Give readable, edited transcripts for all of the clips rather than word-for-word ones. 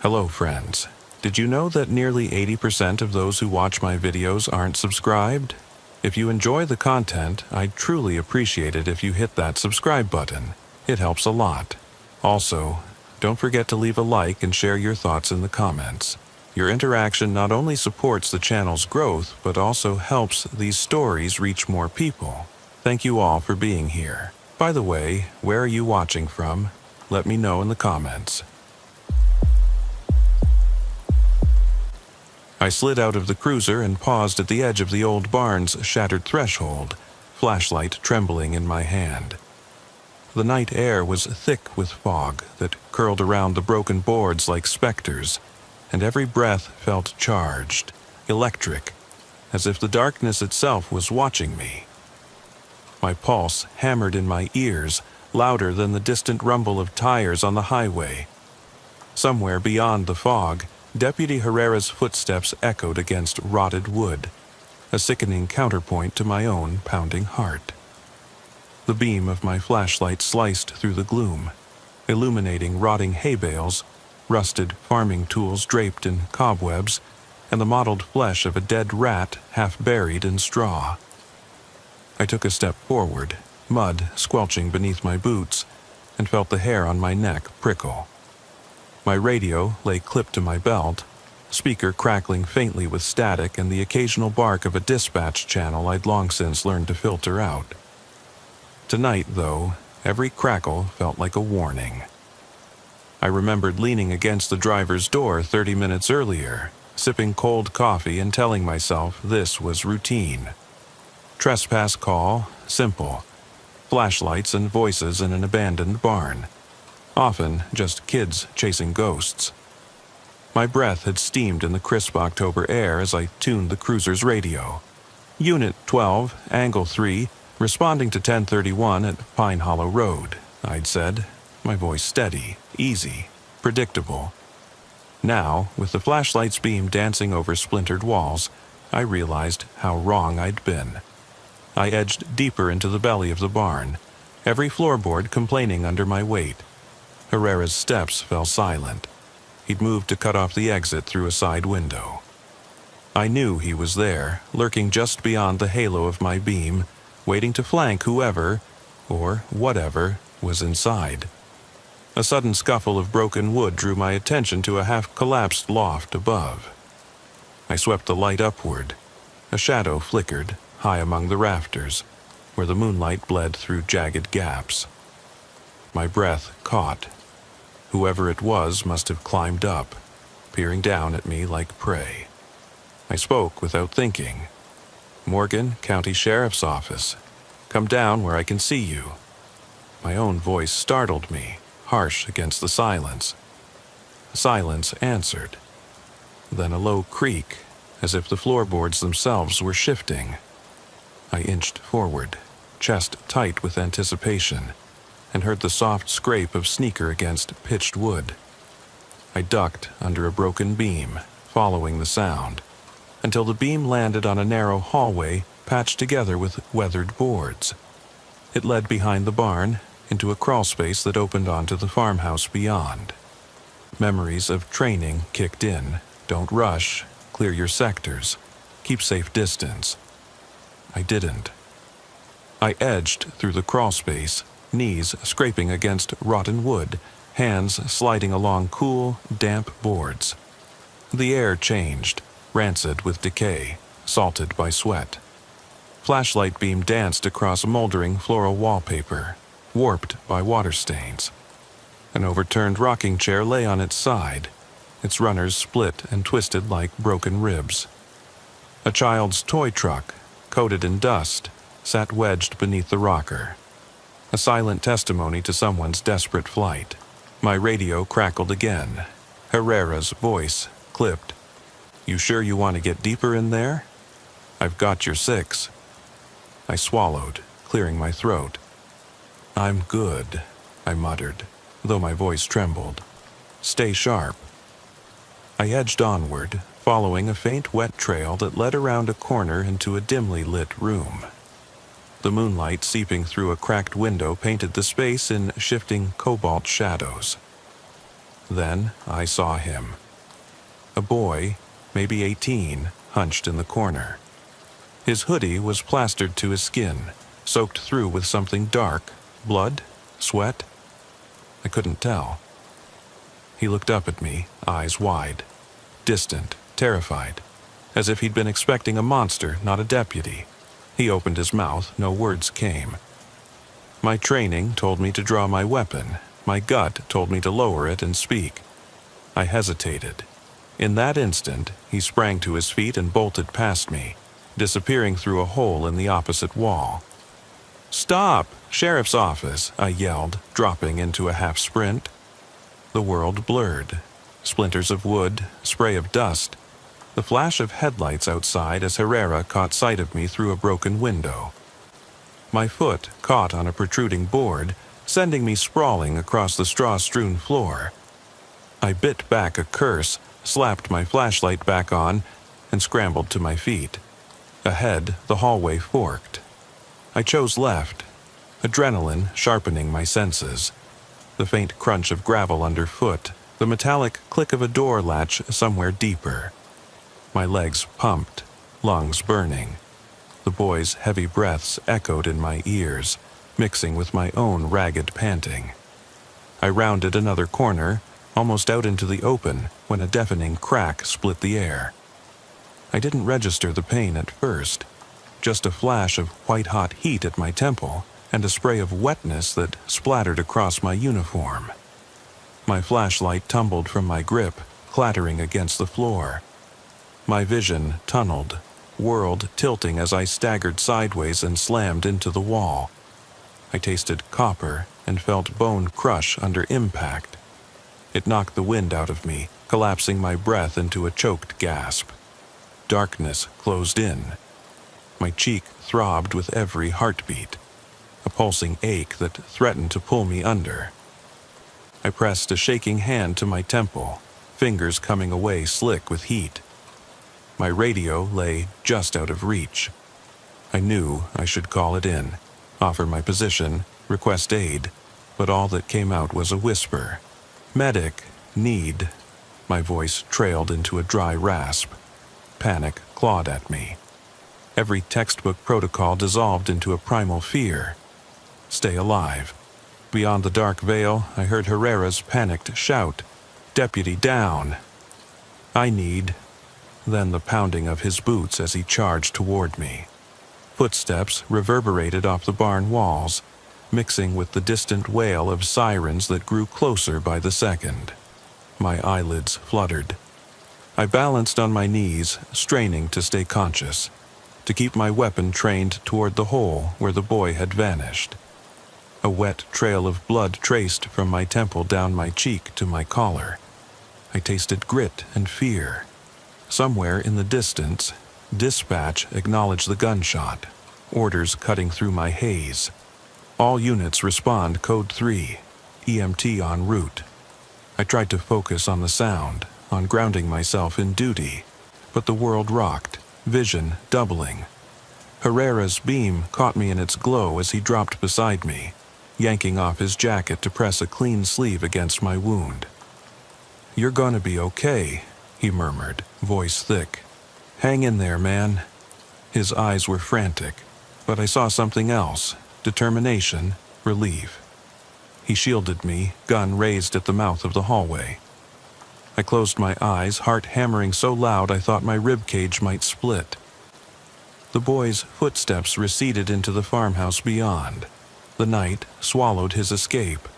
Hello, friends. Did you know that nearly 80% of those who watch my videos aren't subscribed? If you enjoy the content, I'd truly appreciate it if you hit that subscribe button. It helps a lot. Also, don't forget to leave a like and share your thoughts in the comments. Your interaction not only supports the channel's growth, but also helps these stories reach more people. Thank you all for being here. By the way, where are you watching from? Let me know in the comments. I slid out of the cruiser and paused at the edge of the old barn's shattered threshold, flashlight trembling in my hand. The night air was thick with fog that curled around the broken boards like specters, and every breath felt charged, electric, as if the darkness itself was watching me. My pulse hammered in my ears, louder than the distant rumble of tires on the highway. Somewhere beyond the fog, Deputy Herrera's footsteps echoed against rotted wood, a sickening counterpoint to my own pounding heart. The beam of my flashlight sliced through the gloom, illuminating rotting hay bales, rusted farming tools draped in cobwebs, and the mottled flesh of a dead rat half buried in straw. I took a step forward, mud squelching beneath my boots, and felt the hair on my neck prickle. My radio lay clipped to my belt, speaker crackling faintly with static and the occasional bark of a dispatch channel I'd long since learned to filter out. Tonight, though, every crackle felt like a warning. I remembered leaning against the driver's door 30 minutes earlier, sipping cold coffee and telling myself this was routine. Trespass call, simple. Flashlights and voices in an abandoned barn. Often just kids chasing ghosts. My breath had steamed in the crisp October air as I tuned the cruiser's radio. Unit 12, Angle 3, responding to 1031 at Pine Hollow Road, I'd said, my voice steady, easy, predictable. Now, with the flashlight's beam dancing over splintered walls, I realized how wrong I'd been. I edged deeper into the belly of the barn, every floorboard complaining under my weight. Herrera's steps fell silent. He'd moved to cut off the exit through a side window. I knew he was there, lurking just beyond the halo of my beam, waiting to flank whoever, or whatever, was inside. A sudden scuffle of broken wood drew my attention to a half-collapsed loft above. I swept the light upward. A shadow flickered, high among the rafters, where the moonlight bled through jagged gaps. My breath caught. Whoever it was must have climbed up, peering down at me like prey. I spoke without thinking. "Morgan, County Sheriff's Office. Come down where I can see you." My own voice startled me, harsh against the silence. Silence answered. Then a low creak, as if the floorboards themselves were shifting. I inched forward, chest tight with anticipation, and heard the soft scrape of sneaker against pitched wood. I ducked under a broken beam, following the sound, until the beam landed on a narrow hallway patched together with weathered boards. It led behind the barn, into a crawlspace that opened onto the farmhouse beyond. Memories of training kicked in. Don't rush, clear your sectors, keep safe distance. I didn't. I edged through the crawlspace, knees scraping against rotten wood, hands sliding along cool, damp boards. The air changed, rancid with decay, salted by sweat. Flashlight beam danced across moldering floral wallpaper, warped by water stains. An overturned rocking chair lay on its side, its runners split and twisted like broken ribs. A child's toy truck, coated in dust, sat wedged beneath the rocker. A silent testimony to someone's desperate flight. My radio crackled again. Herrera's voice clipped. "You sure you want to get deeper in there? I've got your 6. I swallowed, clearing my throat. "I'm good," I muttered, though my voice trembled. "Stay sharp." I edged onward, following a faint wet trail that led around a corner into a dimly lit room. The moonlight seeping through a cracked window painted the space in shifting cobalt shadows. Then I saw him. A boy, maybe 18, hunched in the corner. His hoodie was plastered to his skin, soaked through with something dark. Blood? Sweat? I couldn't tell. He looked up at me, eyes wide, distant, terrified, as if he'd been expecting a monster, not a deputy. He opened his mouth, no words came. My training told me to draw my weapon. My gut told me to lower it and speak. I hesitated. In that instant, he sprang to his feet and bolted past me, disappearing through a hole in the opposite wall. "Stop! Sheriff's office!" I yelled, dropping into a half sprint. The world blurred. Splinters of wood, spray of dust, the flash of headlights outside as Herrera caught sight of me through a broken window. My foot caught on a protruding board, sending me sprawling across the straw-strewn floor. I bit back a curse, slapped my flashlight back on, and scrambled to my feet. Ahead, the hallway forked. I chose left, adrenaline sharpening my senses. The faint crunch of gravel underfoot, the metallic click of a door latch somewhere deeper. My legs pumped, lungs burning. The boy's heavy breaths echoed in my ears, mixing with my own ragged panting. I rounded another corner, almost out into the open, when a deafening crack split the air. I didn't register the pain at first, just a flash of white-hot heat at my temple and a spray of wetness that splattered across my uniform. My flashlight tumbled from my grip, clattering against the floor. My vision tunneled, whirled, tilting as I staggered sideways and slammed into the wall. I tasted copper and felt bone crush under impact. It knocked the wind out of me, collapsing my breath into a choked gasp. Darkness closed in. My cheek throbbed with every heartbeat, a pulsing ache that threatened to pull me under. I pressed a shaking hand to my temple, fingers coming away slick with heat. My radio lay just out of reach. I knew I should call it in, offer my position, request aid, but all that came out was a whisper. "Medic, need." My voice trailed into a dry rasp. Panic clawed at me. Every textbook protocol dissolved into a primal fear. Stay alive. Beyond the dark veil, I heard Herrera's panicked shout, "Deputy down!" "I need." Then the pounding of his boots as he charged toward me. Footsteps reverberated off the barn walls, mixing with the distant wail of sirens that grew closer by the second. My eyelids fluttered. I balanced on my knees, straining to stay conscious, to keep my weapon trained toward the hole where the boy had vanished. A wet trail of blood traced from my temple down my cheek to my collar. I tasted grit and fear. Somewhere in the distance, dispatch acknowledged the gunshot, orders cutting through my haze. "All units respond code 3, EMT en route." I tried to focus on the sound, on grounding myself in duty, but the world rocked, vision doubling. Herrera's beam caught me in its glow as he dropped beside me, yanking off his jacket to press a clean sleeve against my wound. "You're gonna be okay," he murmured, voice thick. "Hang in there, man." His eyes were frantic, but I saw something else, determination, relief. He shielded me, gun raised at the mouth of the hallway. I closed my eyes, heart hammering so loud I thought my ribcage might split. The boy's footsteps receded into the farmhouse beyond. The night swallowed his escape.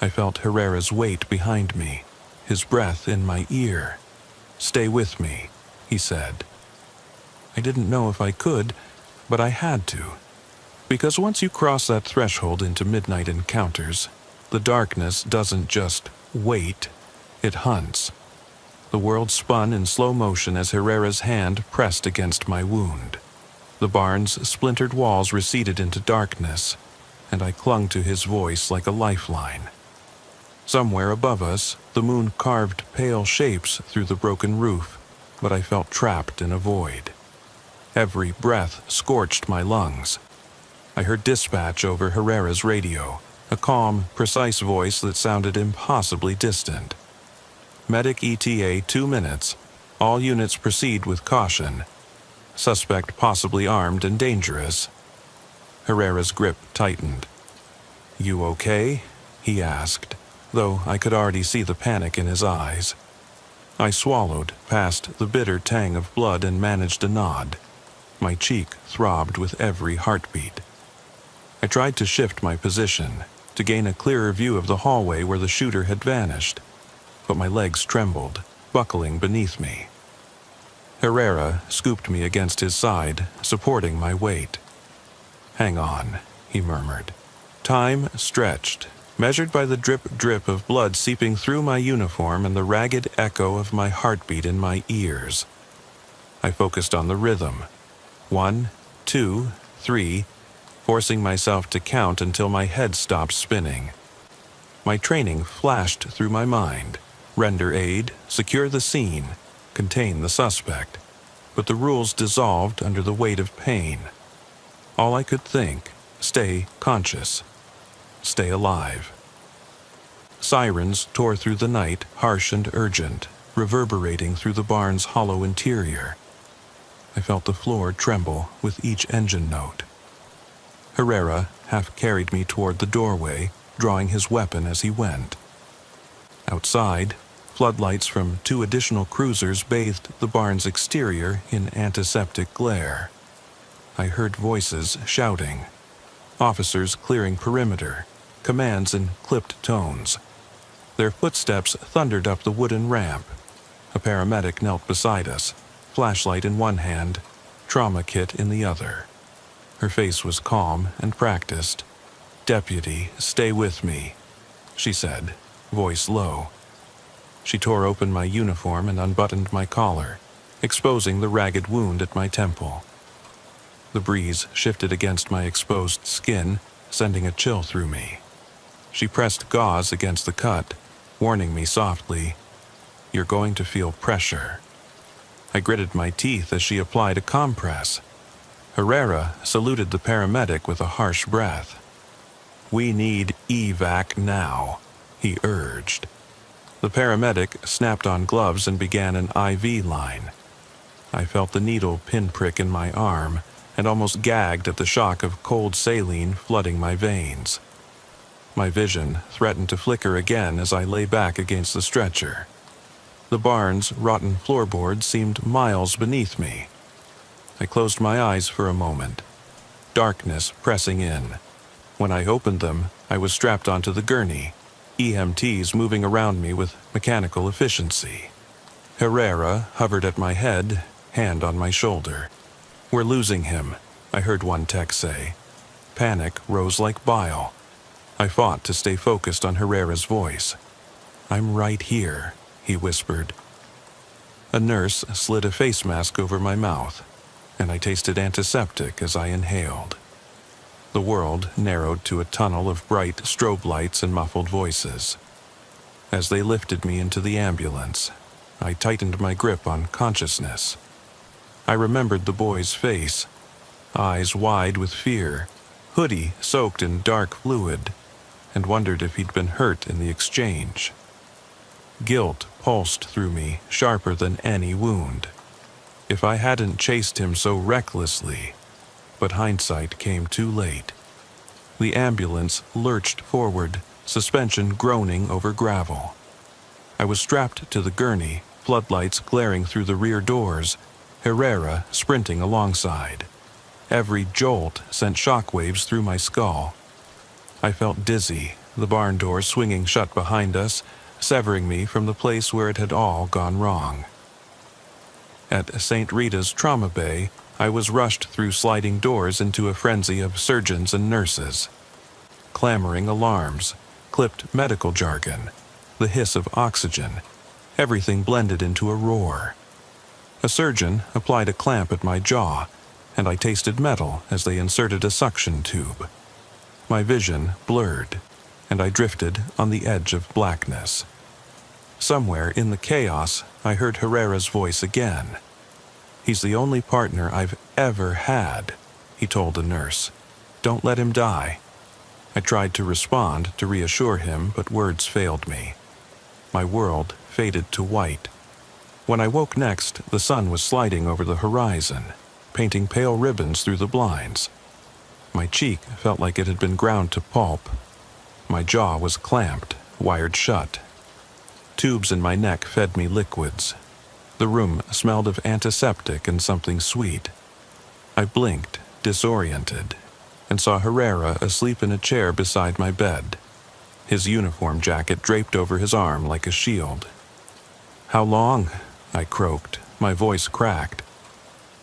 I felt Herrera's weight behind me, his breath in my ear. "Stay with me," he said. I didn't know if I could, but I had to. Because once you cross that threshold into midnight encounters, the darkness doesn't just wait, it hunts. The world spun in slow motion as Herrera's hand pressed against my wound. The barn's splintered walls receded into darkness, and I clung to his voice like a lifeline. Somewhere above us, the moon carved pale shapes through the broken roof, but I felt trapped in a void. Every breath scorched my lungs. I heard dispatch over Herrera's radio. a calm, precise voice that sounded impossibly distant. Medic ETA 2 minutes. All units proceed with caution. Suspect possibly armed and dangerous. Herrera's grip tightened. "You okay?" he asked, though I could already see the panic in his eyes. I swallowed past the bitter tang of blood and managed a nod. My cheek throbbed with every heartbeat. I tried to shift my position, to gain a clearer view of the hallway where the shooter had vanished, but my legs trembled, buckling beneath me. Herrera scooped me against his side, supporting my weight. "Hang on," he murmured. Time stretched, measured by the drip-drip of blood seeping through my uniform and the ragged echo of my heartbeat in my ears. I focused on the rhythm. 1, 2, 3, forcing myself to count until my head stopped spinning. My training flashed through my mind. Render aid, secure the scene, contain the suspect. But the rules dissolved under the weight of pain. All I could think, stay conscious. Stay alive. Sirens tore through the night, harsh and urgent, reverberating through the barn's hollow interior. I felt the floor tremble with each engine note. Herrera half carried me toward the doorway, drawing his weapon as he went. Outside, floodlights from 2 additional cruisers bathed the barn's exterior in antiseptic glare. I heard voices shouting, officers clearing perimeter, commands in clipped tones. Their footsteps thundered up the wooden ramp. A paramedic knelt beside us, flashlight in one hand, trauma kit in the other. Her face was calm and practiced. "Deputy, stay with me," she said, voice low. She tore open my uniform and unbuttoned my collar, exposing the ragged wound at my temple. The breeze shifted against my exposed skin, sending a chill through me. She pressed gauze against the cut, warning me softly, "You're going to feel pressure." I gritted my teeth as she applied a compress. Herrera saluted the paramedic with a harsh breath. "We need evac now," he urged. The paramedic snapped on gloves and began an IV line. I felt the needle pinprick in my arm and almost gagged at the shock of cold saline flooding my veins. My vision threatened to flicker again as I lay back against the stretcher. The barn's rotten floorboards seemed miles beneath me. I closed my eyes for a moment, darkness pressing in. When I opened them, I was strapped onto the gurney, EMTs moving around me with mechanical efficiency. Herrera hovered at my head, hand on my shoulder. "We're losing him," I heard one tech say. Panic rose like bile. I fought to stay focused on Herrera's voice. "I'm right here," he whispered. A nurse slid a face mask over my mouth, and I tasted antiseptic as I inhaled. The world narrowed to a tunnel of bright strobe lights and muffled voices. As they lifted me into the ambulance, I tightened my grip on consciousness. I remembered the boy's face, eyes wide with fear, hoodie soaked in dark fluid, and wondered if he'd been hurt in the exchange. Guilt pulsed through me, sharper than any wound. If I hadn't chased him so recklessly, but hindsight came too late. The ambulance lurched forward, suspension groaning over gravel. I was strapped to the gurney, floodlights glaring through the rear doors, Herrera sprinting alongside. Every jolt sent shockwaves through my skull. I felt dizzy, the barn door swinging shut behind us, severing me from the place where it had all gone wrong. At St. Rita's trauma bay, I was rushed through sliding doors into a frenzy of surgeons and nurses. Clamoring alarms, clipped medical jargon, the hiss of oxygen, everything blended into a roar. A surgeon applied a clamp at my jaw, and I tasted metal as they inserted a suction tube. My vision blurred, and I drifted on the edge of blackness. Somewhere in the chaos, I heard Herrera's voice again. "He's the only partner I've ever had," he told the nurse. "Don't let him die." I tried to respond, to reassure him, but words failed me. My world faded to white. When I woke next, the sun was sliding over the horizon, painting pale ribbons through the blinds. My cheek felt like it had been ground to pulp. My jaw was clamped, wired shut. Tubes in my neck fed me liquids. The room smelled of antiseptic and something sweet. I blinked, disoriented, and saw Herrera asleep in a chair beside my bed, his uniform jacket draped over his arm like a shield. "How long?" I croaked, my voice cracked.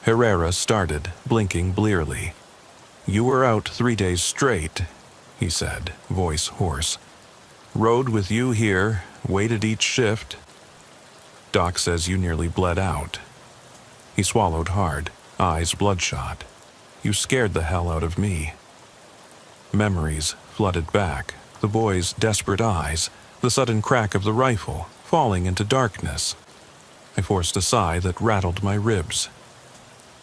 Herrera started, blinking blearily. "You were out 3 days straight," he said, voice hoarse. "Rode with you here, waited each shift. Doc says you nearly bled out." He swallowed hard, eyes bloodshot. "You scared the hell out of me." Memories flooded back, the boy's desperate eyes, the sudden crack of the rifle, falling into darkness. I forced a sigh that rattled my ribs.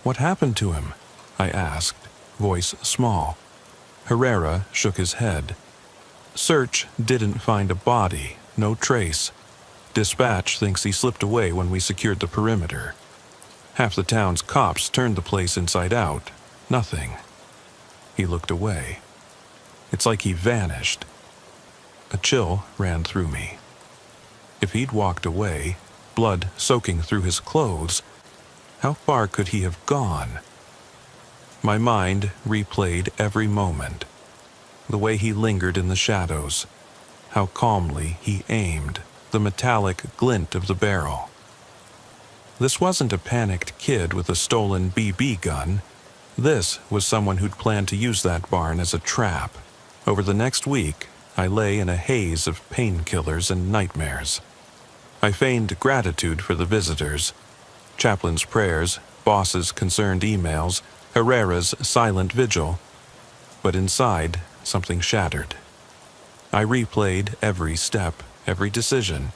"What happened to him?" I asked, voice small. Herrera shook his head. "Search didn't find a body, no trace. Dispatch thinks he slipped away when we secured the perimeter. Half the town's cops turned the place inside out. Nothing." He looked away. "It's like he vanished." A chill ran through me. If he'd walked away, blood soaking through his clothes, how far could he have gone? My mind replayed every moment. The way he lingered in the shadows, how calmly he aimed, the metallic glint of the barrel. This wasn't a panicked kid with a stolen BB gun. This was someone who'd planned to use that barn as a trap. Over the next week, I lay in a haze of painkillers and nightmares. I feigned gratitude for the visitors, chaplain's prayers, boss's concerned emails, Herrera's silent vigil. But inside, something shattered. I replayed every step, every decision,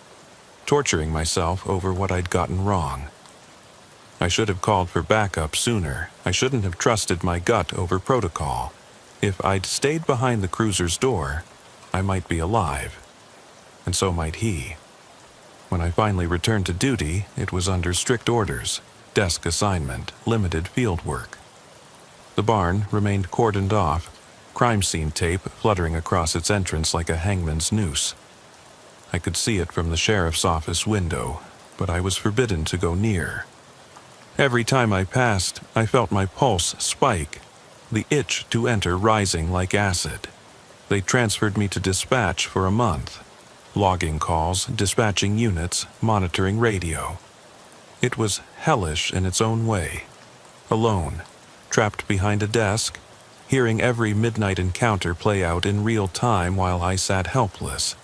torturing myself over what I'd gotten wrong. I should have called for backup sooner. I shouldn't have trusted my gut over protocol. If I'd stayed behind the cruiser's door, I might be alive. And so might he. When I finally returned to duty, it was under strict orders, desk assignment, limited field work. The barn remained cordoned off, crime scene tape fluttering across its entrance like a hangman's noose. I could see it from the sheriff's office window, but I was forbidden to go near. Every time I passed, I felt my pulse spike, the itch to enter rising like acid. They transferred me to dispatch for a month, logging calls, dispatching units, monitoring radio. It was hellish in its own way. Alone, trapped behind a desk, hearing every midnight encounter play out in real time while I sat helpless.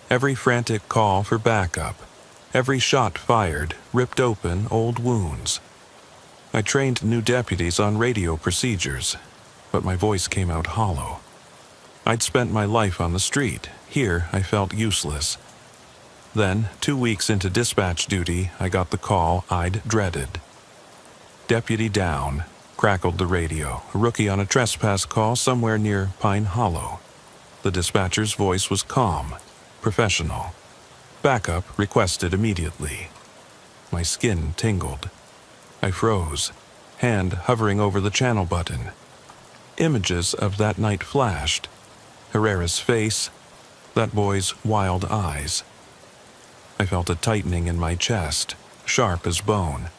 Every frantic call for backup, every shot fired, ripped open old wounds. I trained new deputies on radio procedures, but my voice came out hollow. I'd spent my life on the street. Here, I felt useless. Then, 2 weeks into dispatch duty, I got the call I'd dreaded. "Deputy down," crackled the radio, a rookie on a trespass call somewhere near Pine Hollow. The dispatcher's voice was calm, professional. Backup requested immediately. My skin tingled. I froze, hand hovering over the channel button. Images of that night flashed. Herrera's face, that boy's wild eyes. I felt a tightening in my chest, sharp as bone.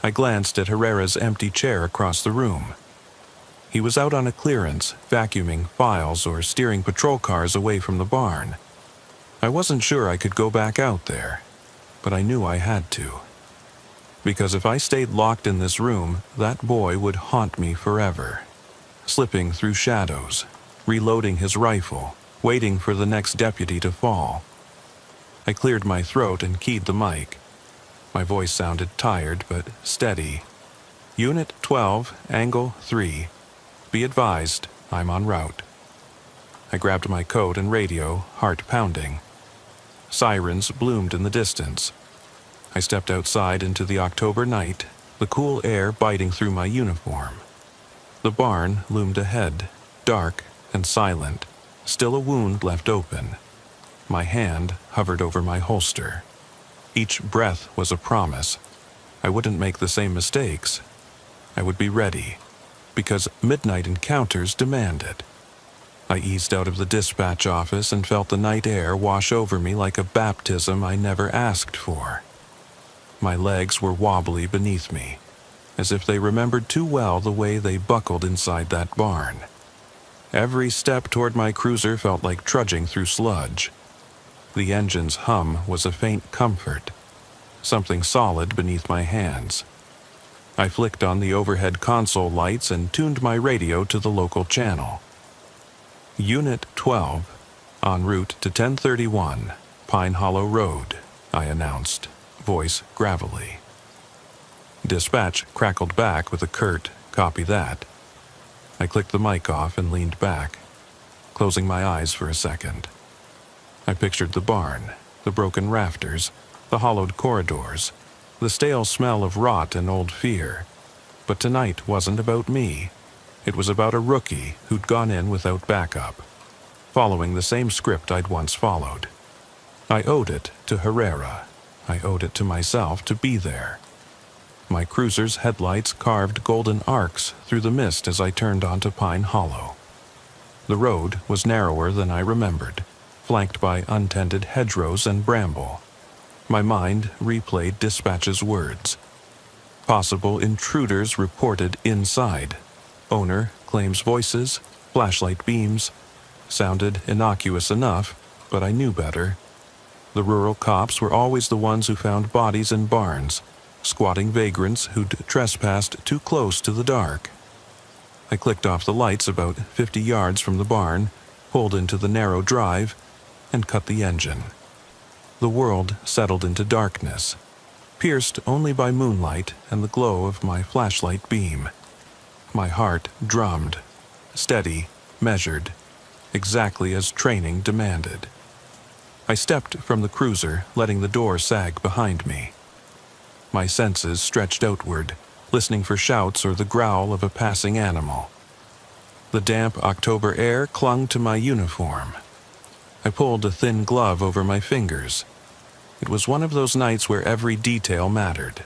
I glanced at Herrera's empty chair across the room. He was out on a clearance, vacuuming files or steering patrol cars away from the barn. I wasn't sure I could go back out there, but I knew I had to. Because if I stayed locked in this room, that boy would haunt me forever. Slipping through shadows, reloading his rifle, waiting for the next deputy to fall. I cleared my throat and keyed the mic. My voice sounded tired but steady. "Unit 12, Angle 3. Be advised, I'm en route." I grabbed my coat and radio, heart pounding. Sirens bloomed in the distance. I stepped outside into the October night, the cool air biting through my uniform. The barn loomed ahead, dark and silent, still a wound left open. My hand hovered over my holster. Each breath was a promise. I wouldn't make the same mistakes. I would be ready, because midnight encounters demand it. I eased out of the dispatch office and felt the night air wash over me like a baptism I never asked for. My legs were wobbly beneath me, as if they remembered too well the way they buckled inside that barn. Every step toward my cruiser felt like trudging through sludge. The engine's hum was a faint comfort, something solid beneath my hands. I flicked on the overhead console lights and tuned my radio to the local channel. Unit 12, en route to 1031, Pine Hollow Road, I announced, voice gravelly. Dispatch crackled back with a curt, "Copy that." I clicked the mic off and leaned back, closing my eyes for a second. I pictured the barn, the broken rafters, the hollowed corridors, the stale smell of rot and old fear. But tonight wasn't about me. It was about a rookie who'd gone in without backup, following the same script I'd once followed. I owed it to Herrera. I owed it to myself to be there. My cruiser's headlights carved golden arcs through the mist as I turned onto Pine Hollow. The road was narrower than I remembered, flanked by untended hedgerows and bramble. My mind replayed dispatch's words. Possible intruders reported inside. Owner claims voices, flashlight beams. Sounded innocuous enough, but I knew better. The rural cops were always the ones who found bodies in barns, squatting vagrants who'd trespassed too close to the dark. I clicked off the lights about 50 yards from the barn, pulled into the narrow drive, and cut the engine. The world settled into darkness, pierced only by moonlight and the glow of my flashlight beam. My heart drummed, steady, measured, exactly as training demanded. I stepped from the cruiser, letting the door sag behind me. My senses stretched outward, listening for shouts or the growl of a passing animal. The damp October air clung to my uniform. I pulled a thin glove over my fingers. It was one of those nights where every detail mattered.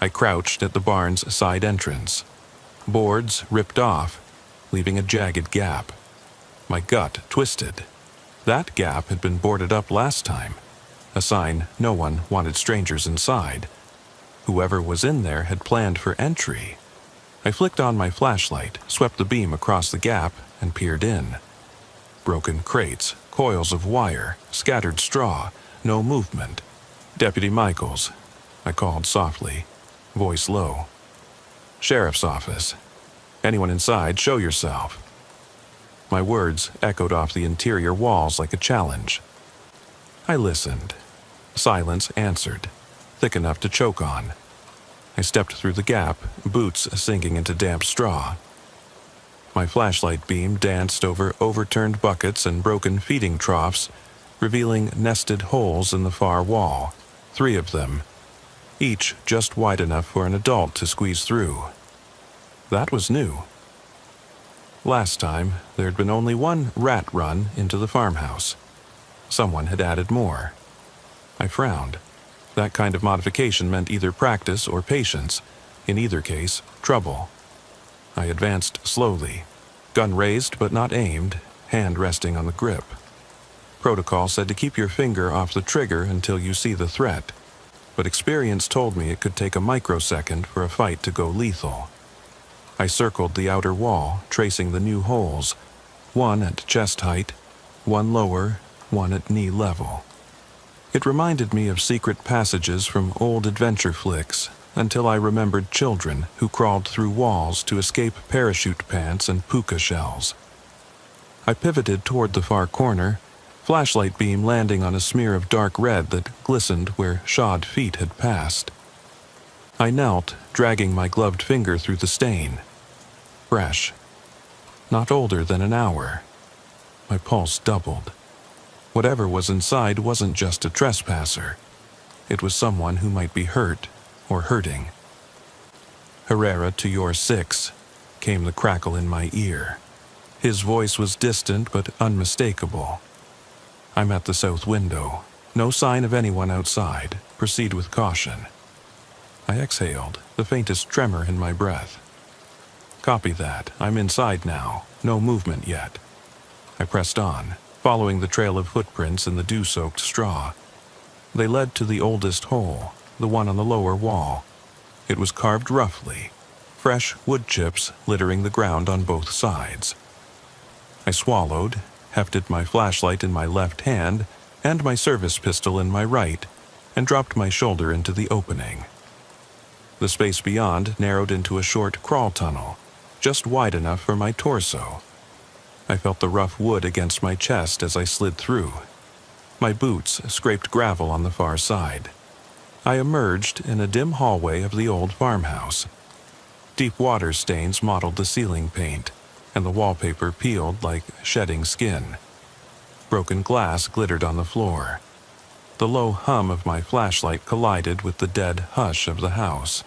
I crouched at the barn's side entrance. Boards ripped off, leaving a jagged gap. My gut twisted. That gap had been boarded up last time, a sign no one wanted strangers inside. Whoever was in there had planned for entry. I flicked on my flashlight, swept the beam across the gap, and peered in. Broken crates, coils of wire, scattered straw, no movement. "Deputy Michaels," I called softly, voice low. "Sheriff's office. Anyone inside, show yourself." My words echoed off the interior walls like a challenge. I listened. Silence answered, thick enough to choke on. I stepped through the gap, boots sinking into damp straw. My flashlight beam danced over overturned buckets and broken feeding troughs, revealing nested holes in the far wall, 3 of them, each just wide enough for an adult to squeeze through. That was new. Last time, there had been only one rat run into the farmhouse. Someone had added more. I frowned. That kind of modification meant either practice or patience. In either case, trouble. I advanced slowly, gun raised but not aimed, hand resting on the grip. Protocol said to keep your finger off the trigger until you see the threat, but experience told me it could take a microsecond for a fight to go lethal. I circled the outer wall, tracing the new holes, one at chest height, one lower, one at knee level. It reminded me of secret passages from old adventure flicks, until I remembered children who crawled through walls to escape parachute pants and puka shells. I pivoted toward the far corner, flashlight beam landing on a smear of dark red that glistened where shod feet had passed. I knelt, dragging my gloved finger through the stain. Fresh. Not older than an hour. My pulse doubled. Whatever was inside wasn't just a trespasser. It was someone who might be hurt or hurting. "Herrera to your 6, came the crackle in my ear. His voice was distant but unmistakable. "I'm at the south window. No sign of anyone outside. Proceed with caution." I exhaled, the faintest tremor in my breath. "Copy that. I'm inside now. No movement yet." I pressed on, following the trail of footprints in the dew-soaked straw. They led to the oldest hole, the one on the lower wall. It was carved roughly, fresh wood chips littering the ground on both sides. I swallowed, hefted my flashlight in my left hand and my service pistol in my right, and dropped my shoulder into the opening. The space beyond narrowed into a short crawl tunnel, just wide enough for my torso. I felt the rough wood against my chest as I slid through. My boots scraped gravel on the far side. I emerged in a dim hallway of the old farmhouse. Deep water stains mottled the ceiling paint, and the wallpaper peeled like shedding skin. Broken glass glittered on the floor. The low hum of my flashlight collided with the dead hush of the house.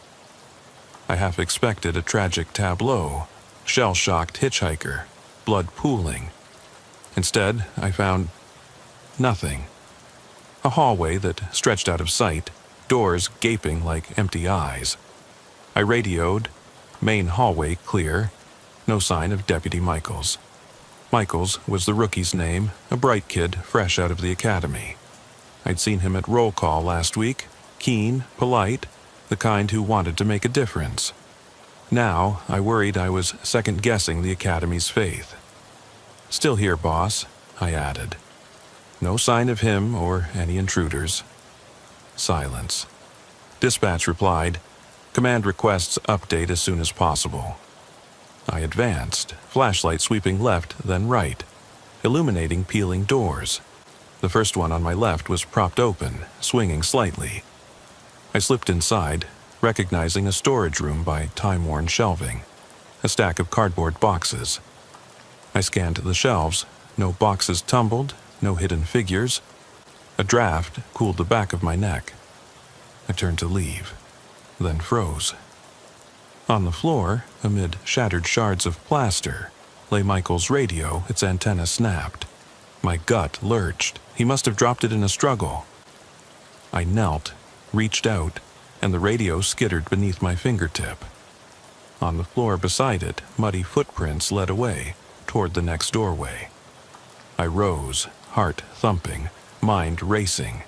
I half expected a tragic tableau, shell-shocked hitchhiker, blood pooling. Instead, I found nothing. A hallway that stretched out of sight, doors gaping like empty eyes. I radioed, "Main hallway clear." No sign of Deputy Michaels. Michaels was the rookie's name, a bright kid fresh out of the academy. I'd seen him at roll call last week, keen, polite, the kind who wanted to make a difference. Now, I worried I was second-guessing the academy's faith. "Still here, boss," I added. No sign of him or any intruders. Silence. Dispatch replied, "Command requests update as soon as possible." I advanced, flashlight sweeping left, then right, illuminating peeling doors. The first one on my left was propped open, swinging slightly. I slipped inside, recognizing a storage room by time-worn shelving, a stack of cardboard boxes. I scanned the shelves. No boxes tumbled, no hidden figures. A draft cooled the back of my neck. I turned to leave, then froze. On the floor, amid shattered shards of plaster, lay Michael's radio, its antenna snapped. My gut lurched. He must have dropped it in a struggle. I knelt, reached out, and the radio skittered beneath my fingertip. On the floor beside it, muddy footprints led away, toward the next doorway. I rose, heart thumping, mind racing.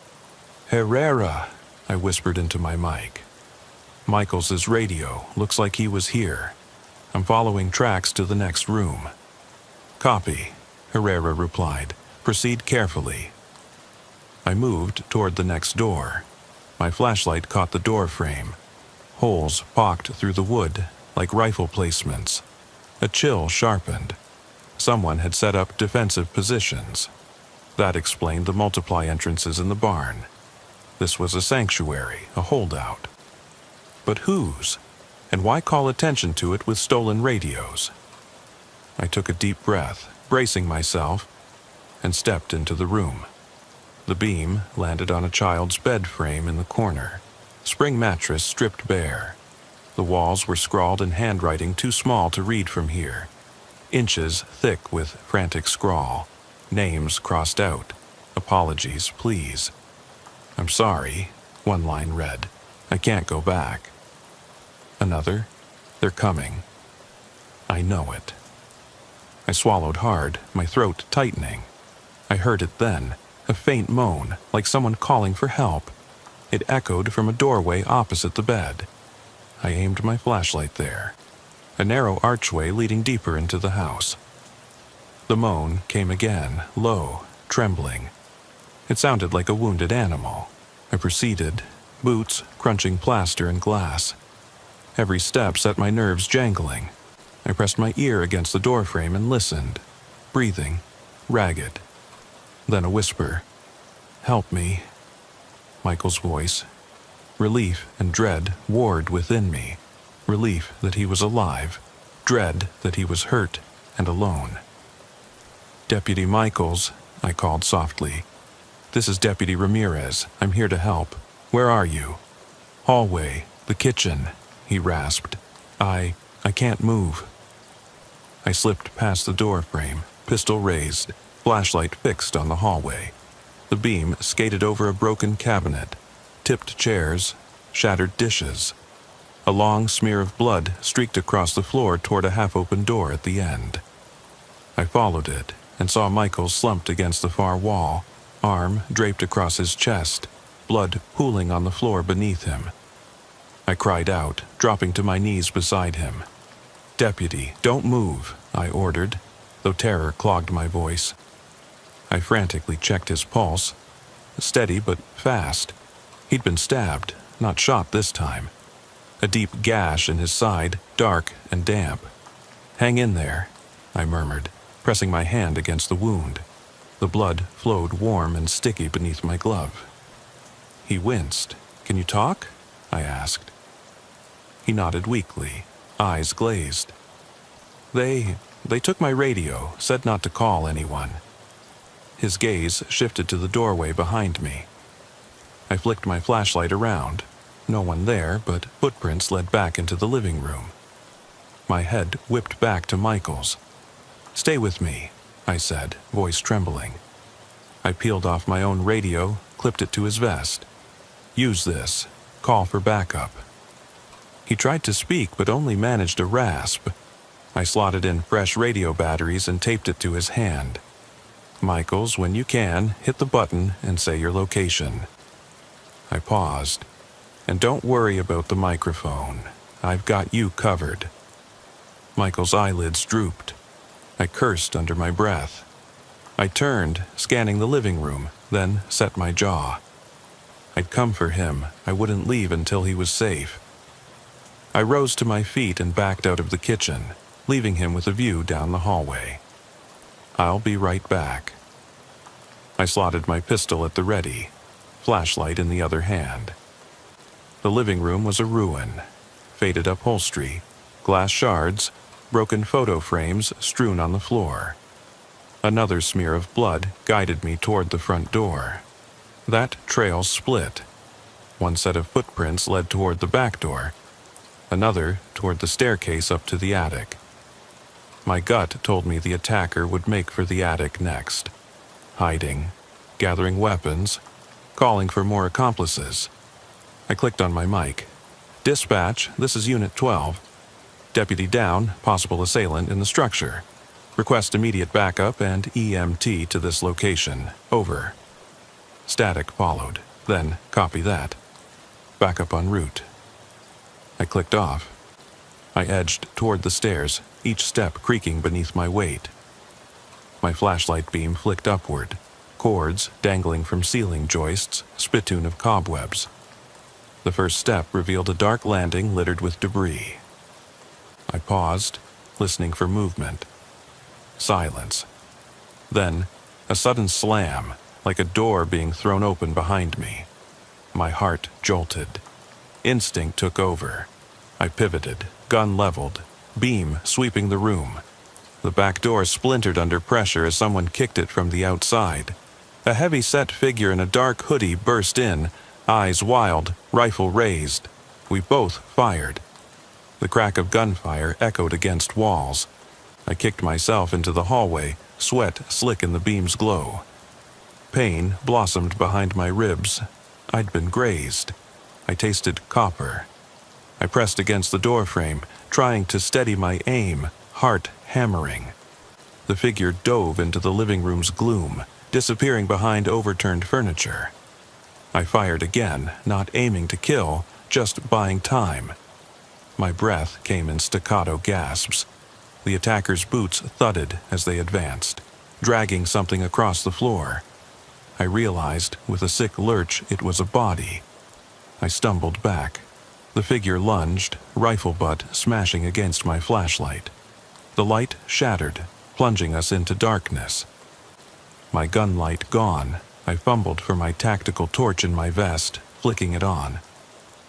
"Herrera," I whispered into my mic. Michaels's radio, looks like he was here. I'm following tracks to the next room. "Copy," Herrera replied. "Proceed carefully." I moved toward the next door. My flashlight caught the door frame. Holes pocked through the wood like rifle placements. A chill sharpened. Someone had set up defensive positions. That explained the multiply entrances in the barn. This was a sanctuary, a holdout. But whose? And why call attention to it with stolen radios? I took a deep breath, bracing myself, and stepped into the room. The beam landed on a child's bed frame in the corner, spring mattress stripped bare. The walls were scrawled in handwriting too small to read from here, inches thick with frantic scrawl, names crossed out, apologies, please. "I'm sorry," one line read. "I can't go back." Another, "They're coming." I know it. I swallowed hard, my throat tightening. I heard it then, a faint moan, like someone calling for help. It echoed from a doorway opposite the bed. I aimed my flashlight there. A narrow archway leading deeper into the house. The moan came again, low, trembling. It sounded like a wounded animal. I proceeded, boots crunching plaster and glass. Every step set my nerves jangling. I pressed my ear against the doorframe and listened, breathing, ragged. Then a whisper, "Help me." Michael's voice. Relief and dread warred within me. Relief that he was alive, dread that he was hurt and alone. "Deputy Michaels," I called softly. "This is Deputy Ramirez. I'm here to help. Where are you?" "Hallway, the kitchen," he rasped. I can't move." I slipped past the door frame, pistol raised, flashlight fixed on the hallway. The beam skated over a broken cabinet, tipped chairs, shattered dishes. A long smear of blood streaked across the floor toward a half-open door at the end. I followed it and saw Michael slumped against the far wall, arm draped across his chest, blood pooling on the floor beneath him. I cried out, dropping to my knees beside him. "Deputy, don't move," I ordered, though terror clogged my voice. I frantically checked his pulse. Steady but fast. He'd been stabbed, not shot this time. A deep gash in his side, dark and damp. "Hang in there," I murmured, pressing my hand against the wound. The blood flowed warm and sticky beneath my glove. He winced. "Can you talk?" I asked. He nodded weakly, eyes glazed. They took my radio, said not to call anyone." His gaze shifted to the doorway behind me. I flicked my flashlight around. No one there, but footprints led back into the living room. My head whipped back to Michael's. "Stay with me," I said, voice trembling. I peeled off my own radio, clipped it to his vest. "Use this. Call for backup." He tried to speak, but only managed a rasp. I slotted in fresh radio batteries and taped it to his hand. "Michaels, when you can, hit the button and say your location." I paused. "And don't worry about the microphone. I've got you covered." Michael's eyelids drooped. I cursed under my breath. I turned, scanning the living room, then set my jaw. I'd come for him. I wouldn't leave until he was safe. I rose to my feet and backed out of the kitchen, leaving him with a view down the hallway. "I'll be right back." I slotted my pistol at the ready, flashlight in the other hand. The living room was a ruin. Faded upholstery, glass shards, broken photo frames strewn on the floor. Another smear of blood guided me toward the front door. That trail split. One set of footprints led toward the back door, another toward the staircase up to the attic. My gut told me the attacker would make for the attic next. Hiding, gathering weapons, calling for more accomplices. I clicked on my mic. "Dispatch, this is Unit 12. Deputy down, possible assailant in the structure. Request immediate backup and EMT to this location. Over." Static followed. Then, copy that. Backup en route. I clicked off. I edged toward the stairs, each step creaking beneath my weight. My flashlight beam flicked upward, cords dangling from ceiling joists, spittoon of cobwebs. The first step revealed a dark landing littered with debris. I paused, listening for movement. Silence. Then, a sudden slam, like a door being thrown open behind me. My heart jolted. Instinct took over. I pivoted, gun leveled, beam sweeping the room. The back door splintered under pressure as someone kicked it from the outside. A heavy-set figure in a dark hoodie burst in, eyes wild, rifle raised. We both fired. The crack of gunfire echoed against walls. I kicked myself into the hallway, sweat slick in the beam's glow. Pain blossomed behind my ribs. I'd been grazed. I tasted copper. I pressed against the doorframe, trying to steady my aim, heart hammering. The figure dove into the living room's gloom, disappearing behind overturned furniture. I fired again, not aiming to kill, just buying time. My breath came in staccato gasps. The attacker's boots thudded as they advanced, dragging something across the floor. I realized, with a sick lurch, it was a body. I stumbled back. The figure lunged, rifle butt smashing against my flashlight. The light shattered, plunging us into darkness. My gun light gone, I fumbled for my tactical torch in my vest, flicking it on.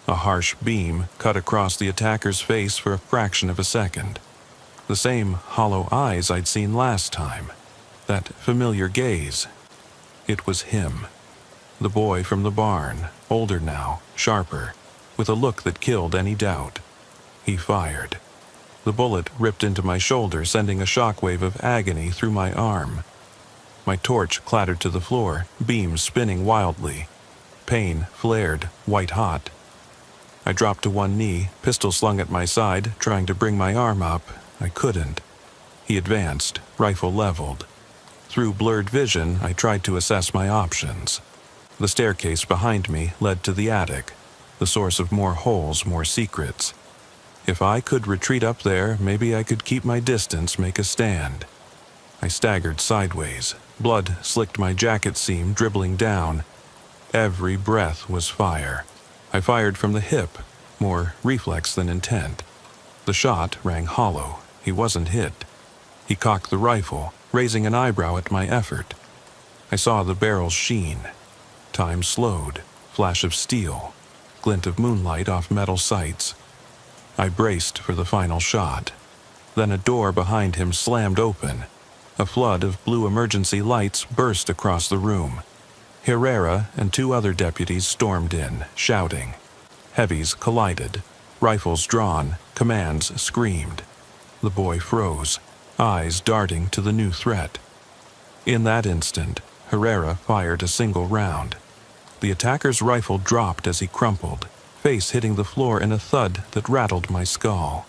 A harsh beam cut across the attacker's face for a fraction of a second. The same hollow eyes I'd seen last time. That familiar gaze. It was him. The boy from the barn, older now, sharper, with a look that killed any doubt. He fired. The bullet ripped into my shoulder, sending a shockwave of agony through my arm. My torch clattered to the floor, beams spinning wildly. Pain flared, white-hot. I dropped to one knee, pistol slung at my side, trying to bring my arm up. I couldn't. He advanced, rifle leveled. Through blurred vision, I tried to assess my options. The staircase behind me led to the attic, the source of more holes, more secrets. If I could retreat up there, maybe I could keep my distance, make a stand. I staggered sideways. Blood slicked my jacket seam, dribbling down. Every breath was fire. I fired from the hip, more reflex than intent. The shot rang hollow. He wasn't hit. He cocked the rifle, raising an eyebrow at my effort. I saw the barrel's sheen. Time slowed. Flash of steel. Glint of moonlight off metal sights. I braced for the final shot. Then a door behind him slammed open. A flood of blue emergency lights burst across the room. Herrera and two other deputies stormed in, shouting. Heavies collided. Rifles drawn. Commands screamed. The boy froze, eyes darting to the new threat. In that instant, Herrera fired a single round. The attacker's rifle dropped as he crumpled, face hitting the floor in a thud that rattled my skull.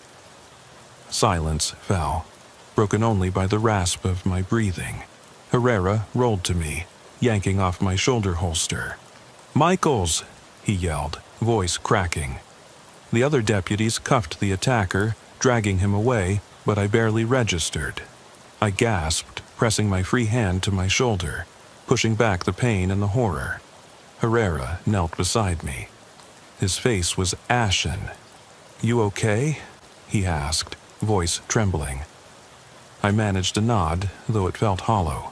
Silence fell, broken only by the rasp of my breathing. Herrera rolled to me, yanking off my shoulder holster. "Michaels!" he yelled, voice cracking. The other deputies cuffed the attacker, dragging him away, but I barely registered. I gasped, pressing my free hand to my shoulder, pushing back the pain and the horror. Herrera knelt beside me. His face was ashen. "You okay?" he asked, voice trembling. I managed a nod, though it felt hollow.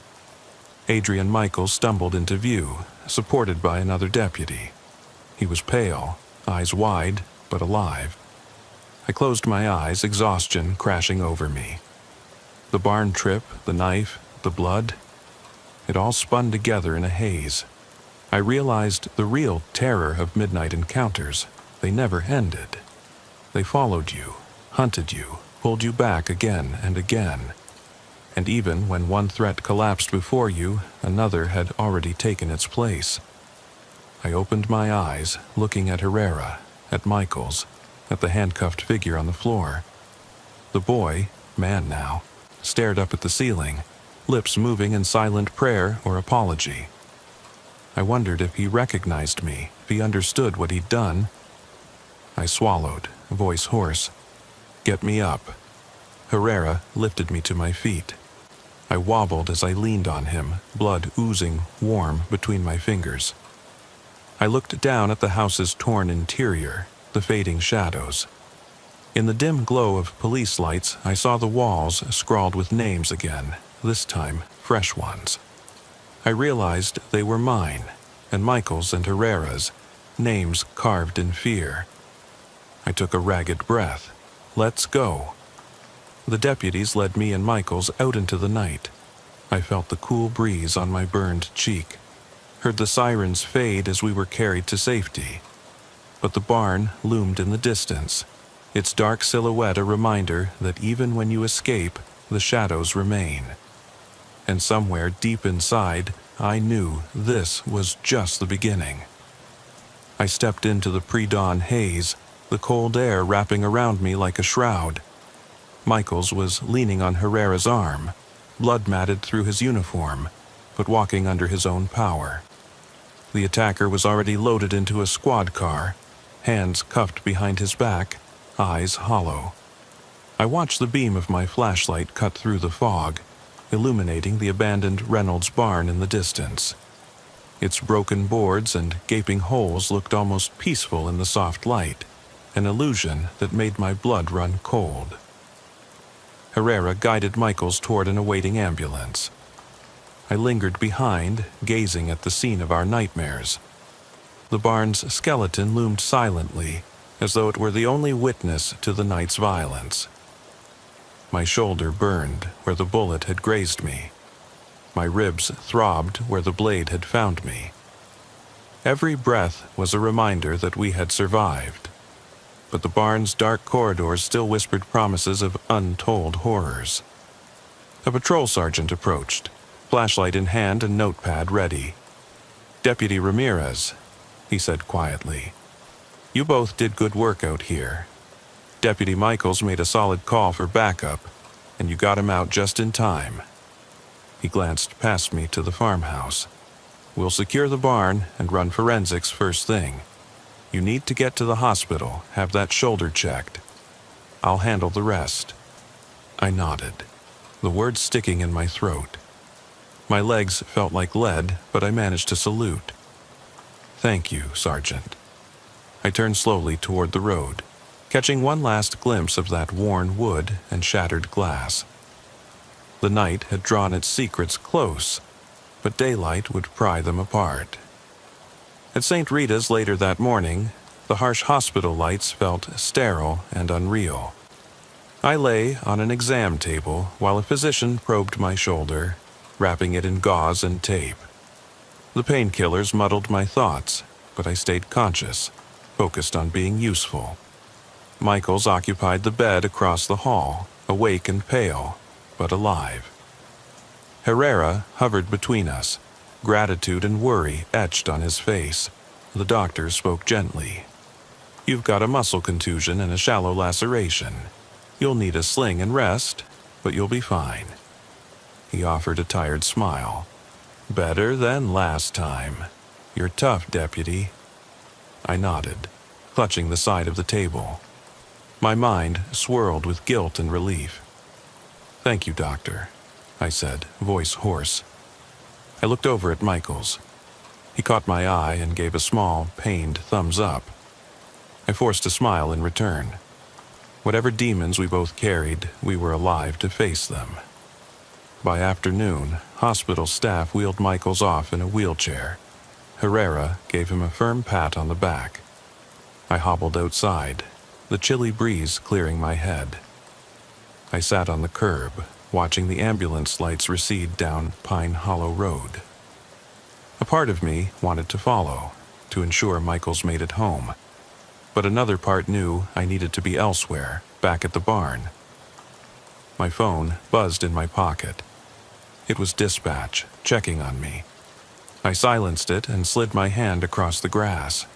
Adrian Michaels stumbled into view, supported by another deputy. He was pale, eyes wide, but alive. I closed my eyes, exhaustion crashing over me. The barn trip, the knife, the blood, it all spun together in a haze. I realized the real terror of midnight encounters. They never ended. They followed you, hunted you, pulled you back again and again. And even when one threat collapsed before you, another had already taken its place. I opened my eyes, looking at Herrera, at Michaels, at the handcuffed figure on the floor. The boy, man now, stared up at the ceiling, lips moving in silent prayer or apology. I wondered if he recognized me, if he understood what he'd done. I swallowed, voice hoarse. "Get me up." Herrera lifted me to my feet. I wobbled as I leaned on him, blood oozing warm between my fingers. I looked down at the house's torn interior, the fading shadows. In the dim glow of police lights, I saw the walls scrawled with names again, this time fresh ones. I realized they were mine, and Michael's and Herrera's, names carved in fear. I took a ragged breath. Let's go. The deputies led me and Michaels out into the night. I felt the cool breeze on my burned cheek, heard the sirens fade as we were carried to safety. But the barn loomed in the distance, its dark silhouette a reminder that even when you escape, the shadows remain. And somewhere deep inside, I knew this was just the beginning. I stepped into the pre-dawn haze, the cold air wrapping around me like a shroud. Michaels was leaning on Herrera's arm, blood matted through his uniform, but walking under his own power. The attacker was already loaded into a squad car, hands cuffed behind his back, eyes hollow. I watched the beam of my flashlight cut through the fog, illuminating the abandoned Reynolds barn in the distance. Its broken boards and gaping holes looked almost peaceful in the soft light, an illusion that made my blood run cold. Herrera guided Michaels toward an awaiting ambulance. I lingered behind, gazing at the scene of our nightmares. The barn's skeleton loomed silently, as though it were the only witness to the night's violence. My shoulder burned where the bullet had grazed me. My ribs throbbed where the blade had found me. Every breath was a reminder that we had survived. but the barn's dark corridors still whispered promises of untold horrors. A patrol sergeant approached, flashlight in hand and notepad ready. "Deputy Ramirez," he said quietly, "you both did good work out here. Deputy Michaels made a solid call for backup, and you got him out just in time." He glanced past me to the farmhouse. "We'll secure the barn and run forensics first thing. You need to get to the hospital, have that shoulder checked. I'll handle the rest." I nodded, the words sticking in my throat. My legs felt like lead, but I managed to salute. "Thank you, Sergeant." I turned slowly toward the road, catching one last glimpse of that worn wood and shattered glass. The night had drawn its secrets close, but daylight would pry them apart. At St. Rita's later that morning, the harsh hospital lights felt sterile and unreal. I lay on an exam table while a physician probed my shoulder, wrapping it in gauze and tape. The painkillers muddled my thoughts, but I stayed conscious, focused on being useful. Michaels occupied the bed across the hall, awake and pale, but alive. Herrera hovered between us, gratitude and worry etched on his face. The doctor spoke gently. "You've got a muscle contusion and a shallow laceration. You'll need a sling and rest, but you'll be fine." He offered a tired smile. "Better than last time. You're tough, Deputy." I nodded, clutching the side of the table. My mind swirled with guilt and relief. "Thank you, Doctor," I said, voice hoarse. I looked over at Michaels. He caught my eye and gave a small, pained thumbs up. I forced a smile in return. Whatever demons we both carried, we were alive to face them. By afternoon, hospital staff wheeled Michaels off in a wheelchair. Herrera gave him a firm pat on the back. I hobbled outside, the chilly breeze clearing my head. I sat on the curb, watching the ambulance lights recede down Pine Hollow Road. A part of me wanted to follow, to ensure Michaels made it home. But another part knew I needed to be elsewhere, back at the barn. My phone buzzed in my pocket. It was dispatch, checking on me. I silenced it and slid my hand across the grass.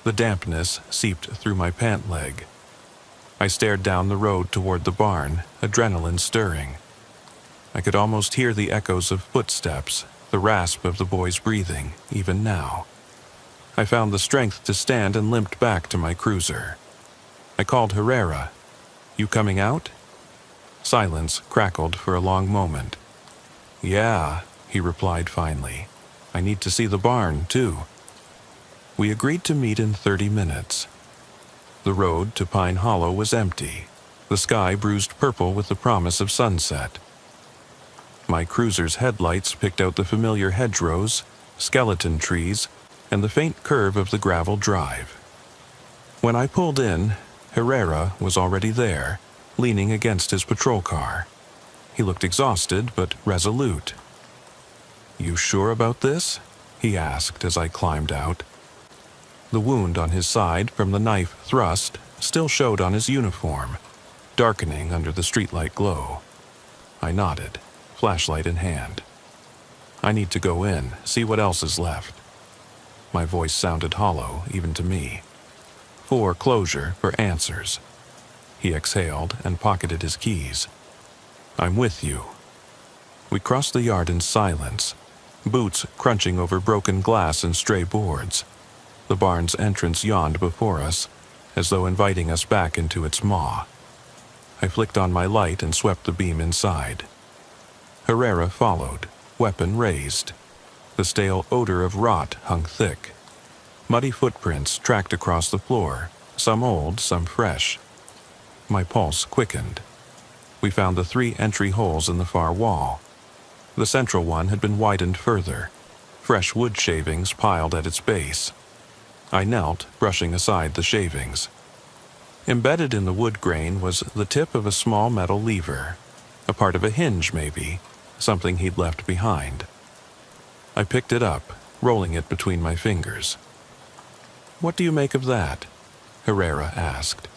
The dampness seeped through my pant leg. I stared down the road toward the barn, adrenaline stirring. I could almost hear the echoes of footsteps, the rasp of the boy's breathing, even now. I found the strength to stand and limped back to my cruiser. I called Herrera. "You coming out?" Silence crackled for a long moment. "Yeah," he replied finally. "I need to see the barn, too." We agreed to meet in 30 minutes. The road to Pine Hollow was empty, the sky bruised purple with the promise of sunset. My cruiser's headlights picked out the familiar hedgerows, skeleton trees, and the faint curve of the gravel drive. When I pulled in, Herrera was already there, leaning against his patrol car. He looked exhausted but resolute. "You sure about this?" he asked as I climbed out. The wound on his side from the knife thrust still showed on his uniform, darkening under the streetlight glow. I nodded, flashlight in hand. "I need to go in, see what else is left." My voice sounded hollow, even to me. For closure, for answers. He exhaled and pocketed his keys. "I'm with you." We crossed the yard in silence, boots crunching over broken glass and stray boards. The barn's entrance yawned before us, as though inviting us back into its maw. I flicked on my light and swept the beam inside. Herrera followed, weapon raised. The stale odor of rot hung thick. Muddy footprints tracked across the floor, some old, some fresh. My pulse quickened. We found the 3 entry holes in the far wall. The central one had been widened further, fresh wood shavings piled at its base. I knelt, brushing aside the shavings. Embedded in the wood grain was the tip of a small metal lever, a part of a hinge maybe, something he'd left behind. I picked it up, rolling it between my fingers. "What do you make of that?" Herrera asked.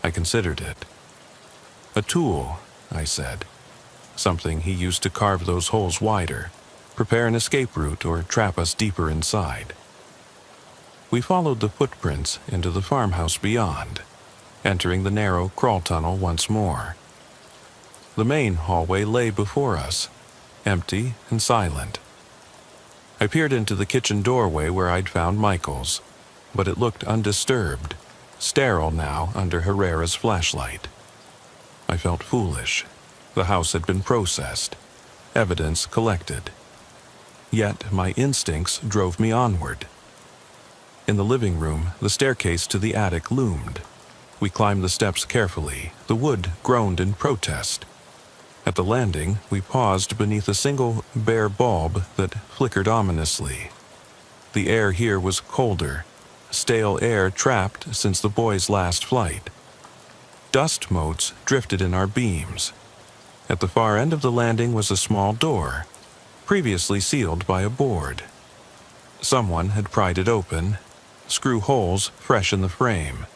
I considered it. A tool, I said. Something he used to carve those holes wider, prepare an escape route, or trap us deeper inside. We followed the footprints into the farmhouse beyond, entering the narrow crawl tunnel once more. The main hallway lay before us, empty and silent. I peered into the kitchen doorway where I'd found Michael's, but it looked undisturbed, sterile now under Herrera's flashlight. I felt foolish. The house had been processed, evidence collected. Yet my instincts drove me onward. In the living room, the staircase to the attic loomed. We climbed the steps carefully. The wood groaned in protest. At the landing, we paused beneath a single bare bulb that flickered ominously. The air here was colder, stale air trapped since the boys' last flight. Dust motes drifted in our beams. At the far end of the landing was a small door, previously sealed by a board. Someone had pried it open, screw holes fresh in the frame.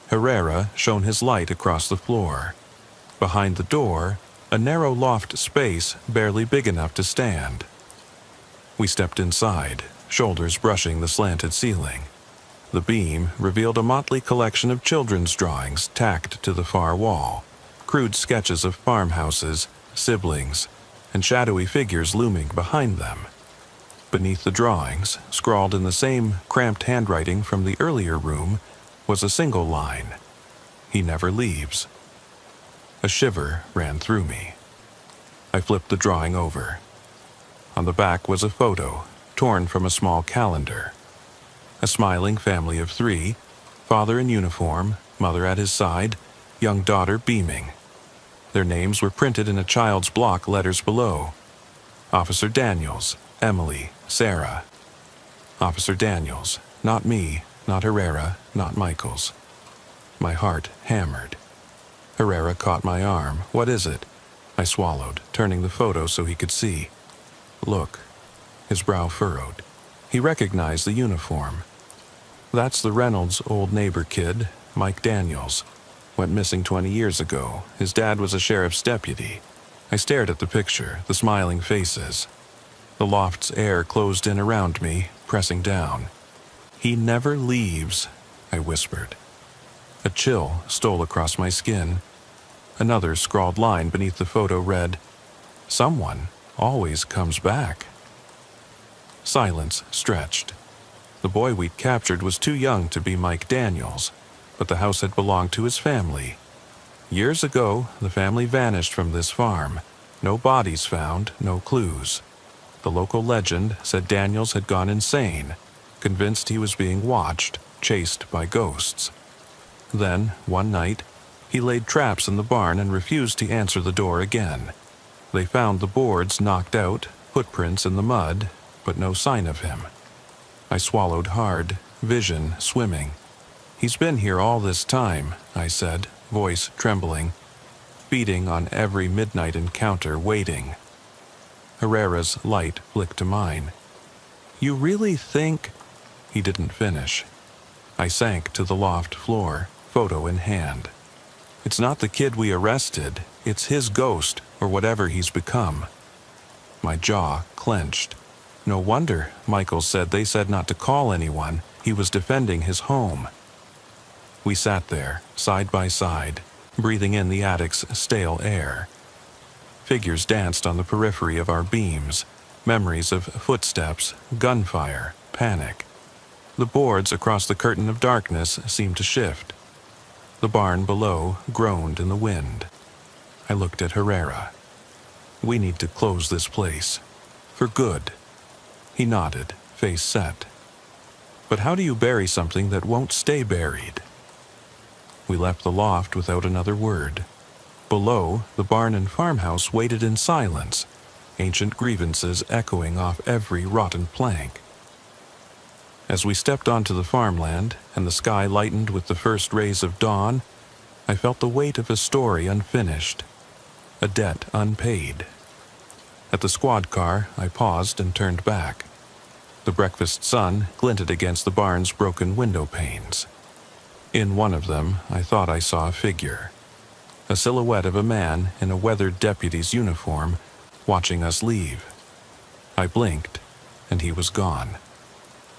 Herrera shone his light across the floor. Behind the door, a narrow loft space barely big enough to stand. We stepped inside, shoulders brushing the slanted ceiling. The beam revealed a motley collection of children's drawings tacked to the far wall, crude sketches of farmhouses, siblings, and shadowy figures looming behind them. Beneath the drawings, scrawled in the same cramped handwriting from the earlier room, was a single line: "He never leaves." A shiver ran through me. I flipped the drawing over. On the back was a photo, torn from a small calendar. A smiling family of 3, father in uniform, mother at his side, young daughter beaming. Their names were printed in a child's block letters below. Officer Daniels, Emily, Sarah. Officer Daniels, not me, not Herrera, not Michael's. My heart hammered. Herrera caught my arm. "What is it?" I swallowed, turning the photo so he could see. "Look." His brow furrowed. He recognized the uniform. "That's the Reynolds' old neighbor kid, Mike Daniels. Went missing 20 years ago. His dad was a sheriff's deputy." I stared at the picture, the smiling faces. The loft's air closed in around me, pressing down. "He never leaves," I whispered. A chill stole across my skin. Another scrawled line beneath the photo read, "Someone always comes back." Silence stretched. The boy we'd captured was too young to be Mike Daniels, but the house had belonged to his family. Years ago, the family vanished from this farm. No bodies found, no clues. The local legend said Daniels had gone insane, convinced he was being watched, chased by ghosts. Then, one night, he laid traps in the barn and refused to answer the door again. They found the boards knocked out, footprints in the mud, but no sign of him. I swallowed hard, vision swimming. "He's been here all this time," I said, voice trembling, feeding on every midnight encounter, waiting. Herrera's light flicked to mine. "You really think—" He didn't finish. I sank to the loft floor, photo in hand. "It's not the kid we arrested. It's his ghost, or whatever he's become." My jaw clenched. No wonder Michael said they said not to call anyone. He was defending his home. We sat there, side by side, breathing in the attic's stale air. Figures danced on the periphery of our beams, memories of footsteps, gunfire, panic. The boards across the curtain of darkness seemed to shift. The barn below groaned in the wind. I looked at Herrera. "We need to close this place. For good." He nodded, face set. "But how do you bury something that won't stay buried?" We left the loft without another word. Below, the barn and farmhouse waited in silence, ancient grievances echoing off every rotten plank. As we stepped onto the farmland and the sky lightened with the first rays of dawn, I felt the weight of a story unfinished, a debt unpaid. At the squad car, I paused and turned back. The breakfast sun glinted against the barn's broken window panes. In one of them, I thought I saw a figure, a silhouette of a man in a weathered deputy's uniform, watching us leave. I blinked, and he was gone.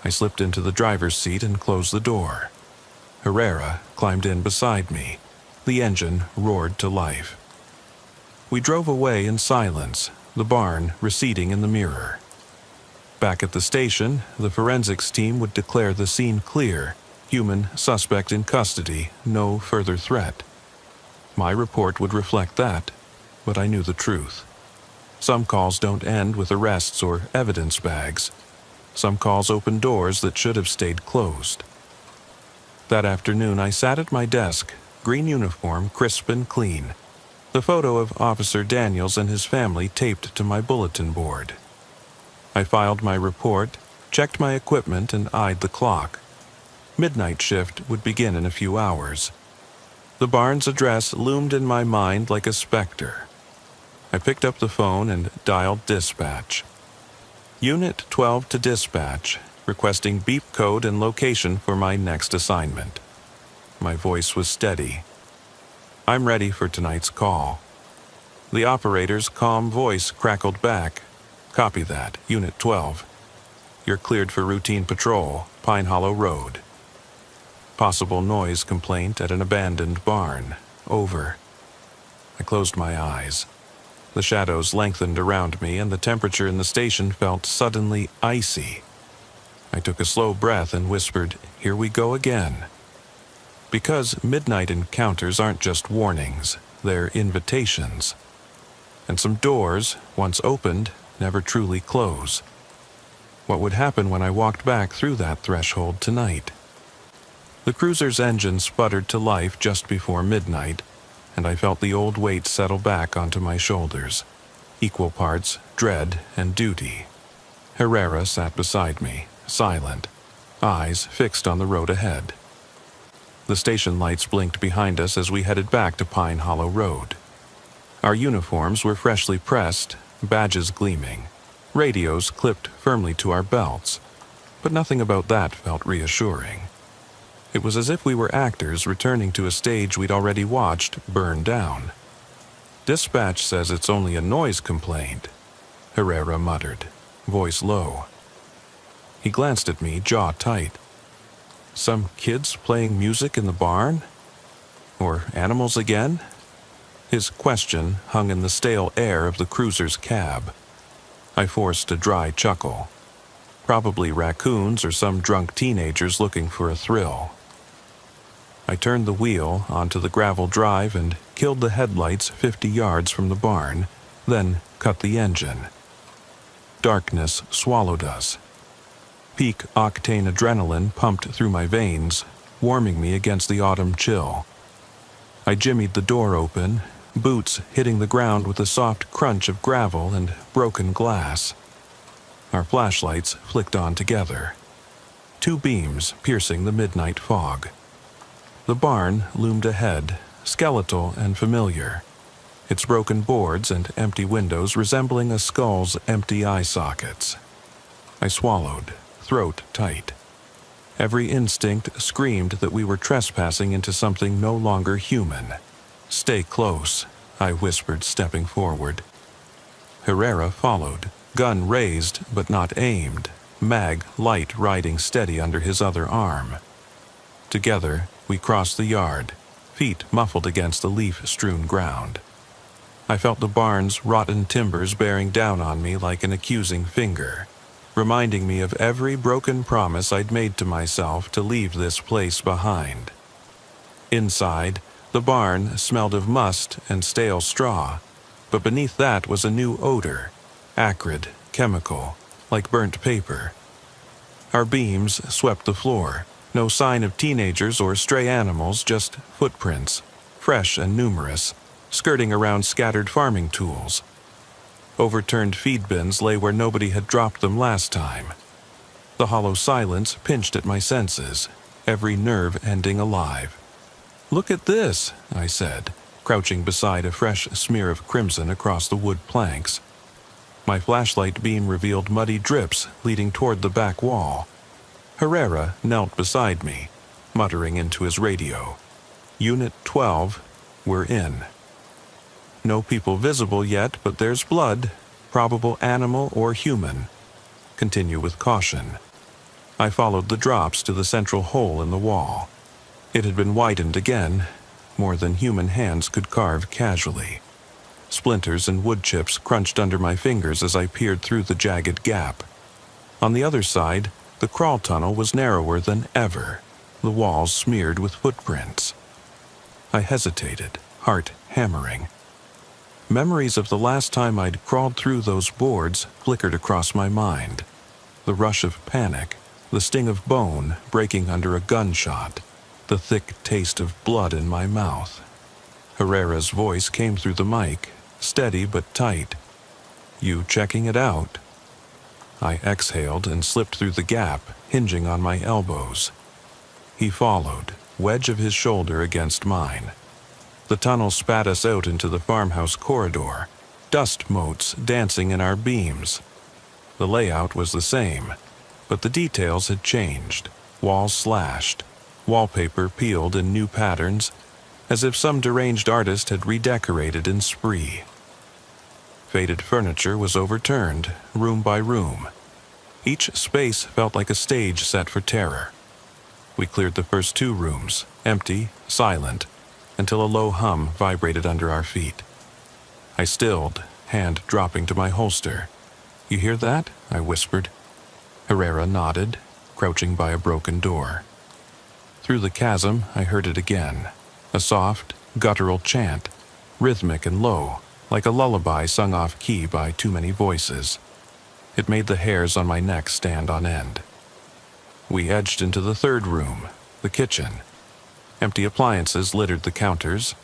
I slipped into the driver's seat and closed the door. Herrera climbed in beside me. The engine roared to life. We drove away in silence, the barn receding in the mirror. Back at the station, the forensics team would declare the scene clear, human suspect in custody, no further threat. My report would reflect that, but I knew the truth. Some calls don't end with arrests or evidence bags. Some calls open doors that should have stayed closed. That afternoon, I sat at my desk, green uniform, crisp and clean. The photo of Officer Daniels and his family taped to my bulletin board. I filed my report, checked my equipment, and eyed the clock. Midnight shift would begin in a few hours. The barn's address loomed in my mind like a specter. I picked up the phone and dialed dispatch. Unit 12 to dispatch, requesting beep code and location for my next assignment. My voice was steady. I'm ready for tonight's call. The operator's calm voice crackled back. Copy that, Unit 12. You're cleared for routine patrol, Pine Hollow Road. Possible noise complaint at an abandoned barn. Over. I closed my eyes. The shadows lengthened around me, and the temperature in the station felt suddenly icy. I took a slow breath and whispered, "Here we go again." Because midnight encounters aren't just warnings, they're invitations. And some doors, once opened, never truly close. What would happen when I walked back through that threshold tonight? The cruiser's engine sputtered to life just before midnight, and I felt the old weight settle back onto my shoulders, equal parts dread and duty. Herrera sat beside me, silent, eyes fixed on the road ahead. The station lights blinked behind us as we headed back to Pine Hollow Road. Our uniforms were freshly pressed, badges gleaming, radios clipped firmly to our belts, but nothing about that felt reassuring. It was as if we were actors returning to a stage we'd already watched burn down. Dispatch says it's only a noise complaint, Herrera muttered, voice low. He glanced at me, jaw tight. Some kids playing music in the barn? Or animals again? His question hung in the stale air of the cruiser's cab. I forced a dry chuckle. Probably raccoons or some drunk teenagers looking for a thrill. I turned the wheel onto the gravel drive and killed the headlights 50 yards from the barn, then cut the engine. Darkness swallowed us. Peak octane adrenaline pumped through my veins, warming me against the autumn chill. I jimmied the door open, boots hitting the ground with a soft crunch of gravel and broken glass. Our flashlights flicked on together, 2 beams piercing the midnight fog. The barn loomed ahead, skeletal and familiar, its broken boards and empty windows resembling a skull's empty eye sockets. I swallowed, throat tight. Every instinct screamed that we were trespassing into something no longer human. "Stay close," I whispered, stepping forward. Herrera followed, gun raised but not aimed, mag light riding steady under his other arm. Together, we crossed the yard, feet muffled against the leaf-strewn ground. I felt the barn's rotten timbers bearing down on me like an accusing finger, reminding me of every broken promise I'd made to myself to leave this place behind. Inside, the barn smelled of must and stale straw, but beneath that was a new odor, acrid, chemical, like burnt paper. Our beams swept the floor, no sign of teenagers or stray animals, just footprints, fresh and numerous, skirting around scattered farming tools. Overturned feed bins lay where nobody had dropped them last time. The hollow silence pinched at my senses, every nerve ending alive. "Look at this," I said, crouching beside a fresh smear of crimson across the wood planks. My flashlight beam revealed muddy drips leading toward the back wall. Herrera knelt beside me, muttering into his radio. Unit 12, we're in. No people visible yet, but there's blood, probable animal or human. Continue with caution. I followed the drops to the central hole in the wall. It had been widened again, more than human hands could carve casually. Splinters and wood chips crunched under my fingers as I peered through the jagged gap. On the other side, the crawl tunnel was narrower than ever, the walls smeared with footprints. I hesitated, heart hammering. Memories of the last time I'd crawled through those boards flickered across my mind. The rush of panic, the sting of bone breaking under a gunshot, the thick taste of blood in my mouth. Herrera's voice came through the mic, steady but tight. You checking it out? I exhaled and slipped through the gap, hinging on my elbows. He followed, wedge of his shoulder against mine. The tunnel spat us out into the farmhouse corridor, dust motes dancing in our beams. The layout was the same, but the details had changed. Walls slashed, wallpaper peeled in new patterns, as if some deranged artist had redecorated in spree. Faded furniture was overturned, room by room. Each space felt like a stage set for terror. We cleared the first 2 rooms, empty, silent, until a low hum vibrated under our feet. I stilled, hand dropping to my holster. You hear that? I whispered. Herrera nodded, crouching by a broken door. Through the chasm, I heard it again, a soft, guttural chant, rhythmic and low, like a lullaby sung off-key by too many voices. It made the hairs on my neck stand on end. We edged into the 3rd room, the kitchen. Empty appliances littered the counters.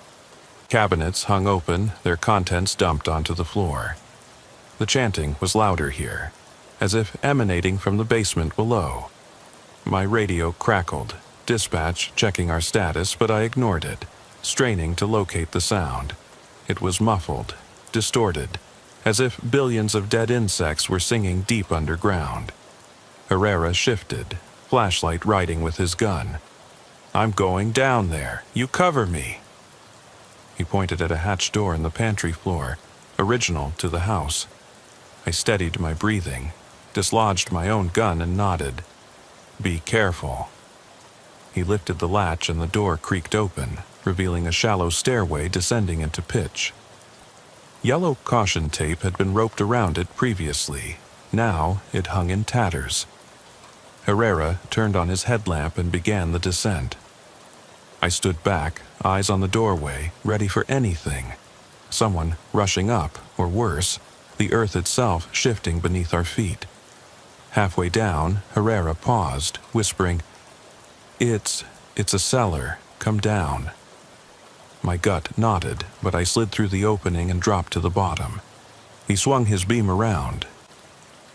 Cabinets hung open, their contents dumped onto the floor. The chanting was louder here, as if emanating from the basement below. My radio crackled, dispatch checking our status, but I ignored it, straining to locate the sound. It was muffled, distorted, as if billions of dead insects were singing deep underground. Herrera shifted, flashlight riding with his gun. I'm going down there. You cover me. He pointed at a hatch door in the pantry floor, original to the house. I steadied my breathing, dislodged my own gun and nodded. Be careful. He lifted the latch and the door creaked open, revealing a shallow stairway descending into pitch. Yellow caution tape had been roped around it previously. Now it hung in tatters. Herrera turned on his headlamp and began the descent. I stood back, eyes on the doorway, ready for anything. Someone rushing up, or worse, the earth itself shifting beneath our feet. Halfway down, Herrera paused, whispering, It's a cellar. Come down." My gut nodded, but I slid through the opening and dropped to the bottom. He swung his beam around.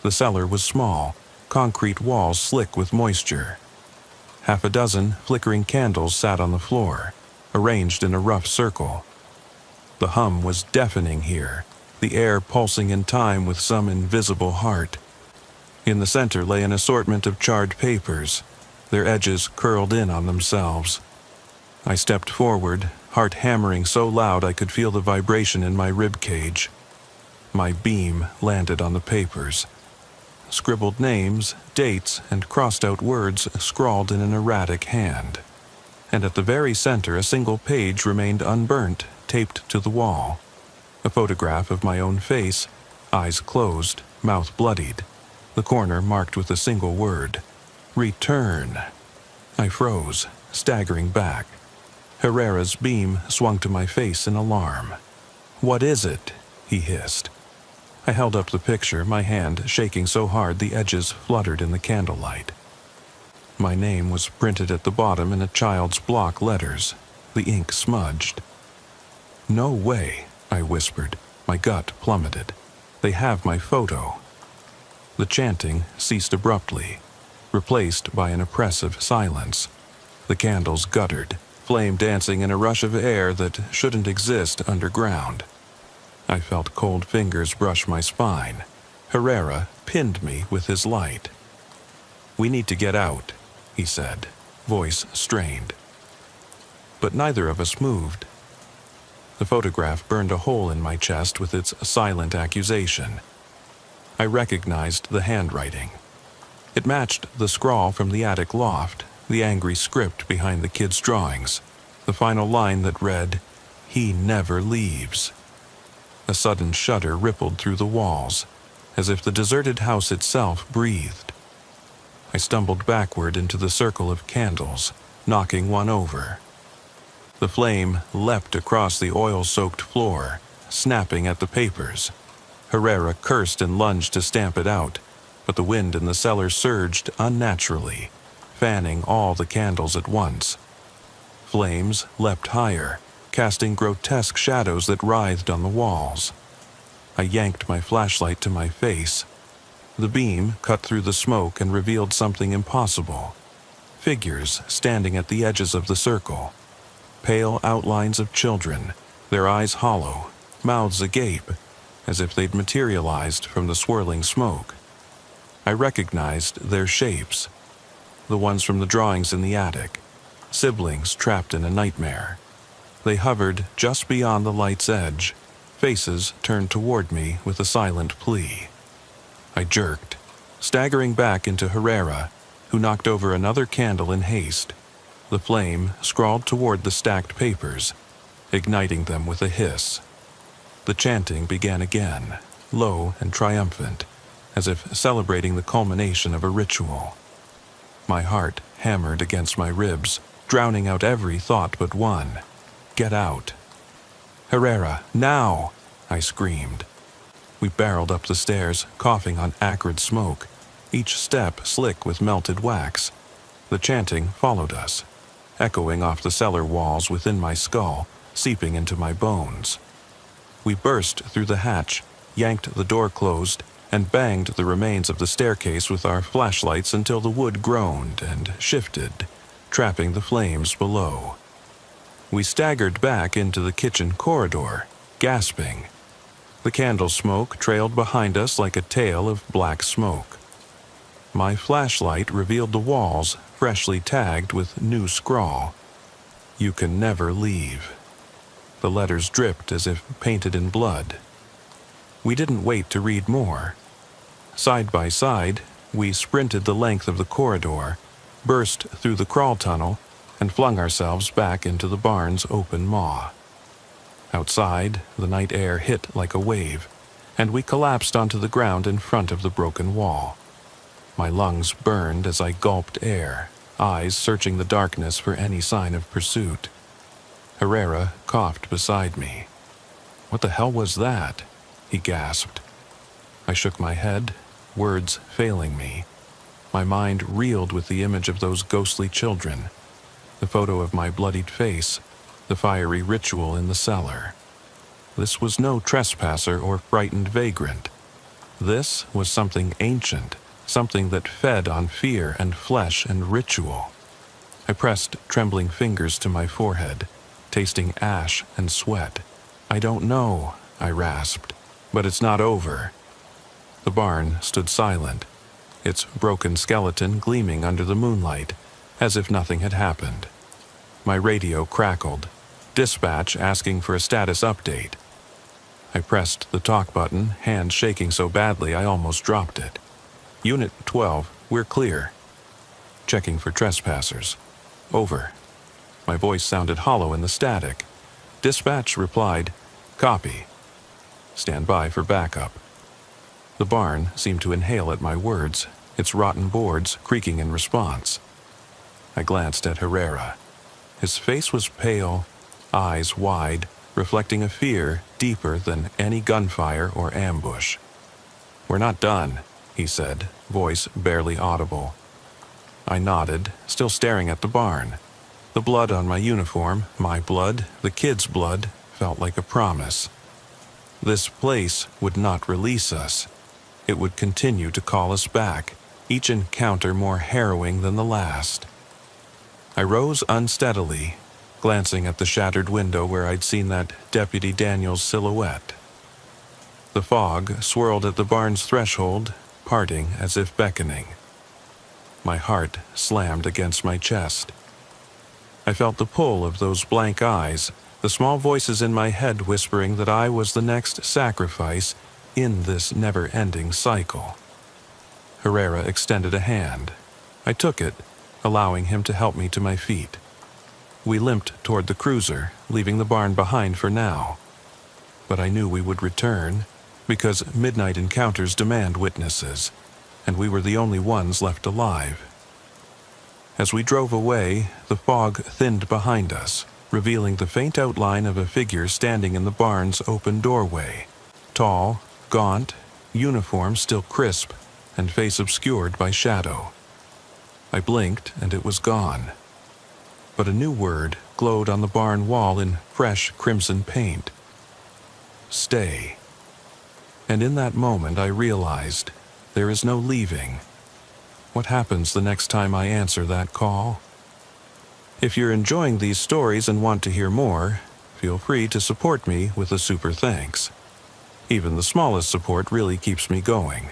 The cellar was small, concrete walls slick with moisture. Half a dozen flickering candles sat on the floor, arranged in a rough circle. The hum was deafening here, the air pulsing in time with some invisible heart. In the center lay an assortment of charred papers, their edges curled in on themselves. I stepped forward, heart hammering so loud I could feel the vibration in my rib cage. My beam landed on the papers. Scribbled names, dates, and crossed-out words scrawled in an erratic hand. And at the very center a single page remained unburnt, taped to the wall. A photograph of my own face, eyes closed, mouth bloodied. The corner marked with a single word. Return. I froze, staggering back. Herrera's beam swung to my face in alarm. "What is it?" he hissed. I held up the picture, my hand shaking so hard the edges fluttered in the candlelight. My name was printed at the bottom in a child's block letters, the ink smudged. "No way," I whispered, my gut plummeted. "They have my photo." The chanting ceased abruptly, replaced by an oppressive silence. The candles guttered, flame dancing in a rush of air that shouldn't exist underground. I felt cold fingers brush my spine. Herrera pinned me with his light. "We need to get out," he said. voice strained. But neither of us moved. The photograph burned a hole in my chest with its silent accusation. I recognized the handwriting. It matched the scrawl from the attic loft, the angry script behind the kids' drawings, the final line that read, "He never leaves." A sudden shudder rippled through the walls, as if the deserted house itself breathed. I stumbled backward into the circle of candles, knocking one over. The flame leapt across the oil-soaked floor, snapping at the papers. Herrera cursed and lunged to stamp it out, but the wind in the cellar surged unnaturally, fanning all the candles at once. Flames leapt higher, casting grotesque shadows that writhed on the walls. I yanked my flashlight to my face. The beam cut through the smoke and revealed something impossible. Figures standing at the edges of the circle. Pale outlines of children, their eyes hollow, mouths agape, as if they'd materialized from the swirling smoke. I recognized their shapes. The ones from the drawings in the attic. Siblings trapped in a nightmare. They hovered just beyond the light's edge, faces turned toward me with a silent plea. I jerked, staggering back into Herrera, who knocked over another candle in haste. The flame scrawled toward the stacked papers, igniting them with a hiss. The chanting began again, low and triumphant, as if celebrating the culmination of a ritual. My heart hammered against my ribs, drowning out every thought but one. Get out. "Herrera, now!" I screamed. We barreled up the stairs, coughing on acrid smoke, each step slick with melted wax. The chanting followed us, echoing off the cellar walls within my skull, seeping into my bones. We burst through the hatch, yanked the door closed, and banged the remains of the staircase with our flashlights until the wood groaned and shifted, trapping the flames below. We staggered back into the kitchen corridor, gasping. The candle smoke trailed behind us like a tail of black smoke. My flashlight revealed the walls, freshly tagged with new scrawl. "You can never leave." The letters dripped as if painted in blood. We didn't wait to read more. Side by side, we sprinted the length of the corridor, burst through the crawl tunnel, and flung ourselves back into the barn's open maw. Outside, the night air hit like a wave, and we collapsed onto the ground in front of the broken wall. My lungs burned as I gulped air, eyes searching the darkness for any sign of pursuit. Herrera coughed beside me. "What the hell was that?" he gasped. I shook my head, words failing me. My mind reeled with the image of those ghostly children, the photo of my bloodied face, the fiery ritual in the cellar. This was no trespasser or frightened vagrant. This was something ancient, something that fed on fear and flesh and ritual. I pressed trembling fingers to my forehead, tasting ash and sweat. "I don't know," I rasped, "but it's not over." The barn stood silent, its broken skeleton gleaming under the moonlight, as if nothing had happened. My radio crackled, dispatch asking for a status update. I pressed the talk button, hand shaking so badly I almost dropped it. "Unit 12, we're clear." Checking for trespassers. "Over." My voice sounded hollow in the static. Dispatch replied, "Copy. Stand by for backup." The barn seemed to inhale at my words, its rotten boards creaking in response. I glanced at Herrera. His face was pale, eyes wide, reflecting a fear deeper than any gunfire or ambush. "We're not done," he said, voice barely audible. I nodded, still staring at the barn. The blood on my uniform, my blood, the kids' blood, felt like a promise. This place would not release us. It would continue to call us back, each encounter more harrowing than the last. I rose unsteadily, glancing at the shattered window where I'd seen that Deputy Daniels silhouette. The fog swirled at the barn's threshold, parting as if beckoning. My heart slammed against my chest. I felt the pull of those blank eyes, the small voices in my head whispering that I was the next sacrifice in this never-ending cycle. Herrera extended a hand. I took it, allowing him to help me to my feet. We limped toward the cruiser, leaving the barn behind for now. But I knew we would return, because midnight encounters demand witnesses, and we were the only ones left alive. As we drove away, the fog thinned behind us, revealing the faint outline of a figure standing in the barn's open doorway. Tall, gaunt, uniform still crisp, and face obscured by shadow. I blinked, and it was gone. But a new word glowed on the barn wall in fresh crimson paint. Stay. And in that moment I realized there is no leaving. What happens the next time I answer that call? If you're enjoying these stories and want to hear more, feel free to support me with a super thanks. Even the smallest support really keeps me going.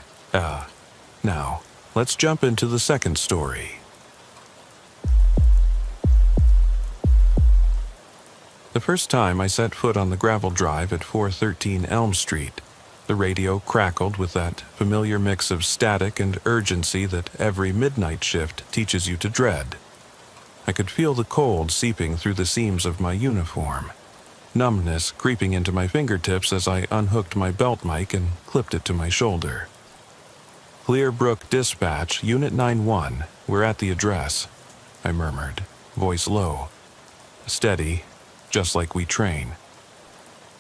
Now, let's jump into the second story. The first time I set foot on the gravel drive at 413 Elm Street, the radio crackled with that familiar mix of static and urgency that every midnight shift teaches you to dread. I could feel the cold seeping through the seams of my uniform, numbness creeping into my fingertips as I unhooked my belt mic and clipped it to my shoulder. Clearbrook Dispatch, Unit 91, we're at the address, I murmured, voice low. Steady, just like we train.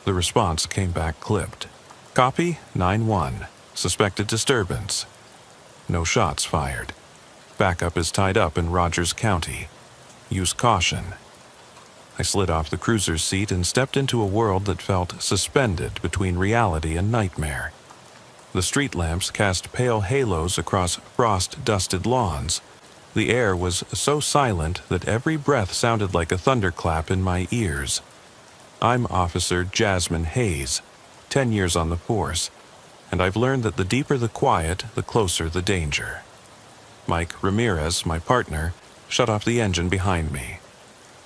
The response came back clipped. Copy, 9-1. Suspected disturbance. No shots fired. Backup is tied up in Rogers County. Use caution. I slid off the cruiser's seat and stepped into a world that felt suspended between reality and nightmare. The street lamps cast pale halos across frost-dusted lawns. The air was so silent that every breath sounded like a thunderclap in my ears. I'm Officer Jasmine Hayes, 10 years on the force, and I've learned that the deeper the quiet, the closer the danger. Mike Ramirez, my partner, shut off the engine behind me.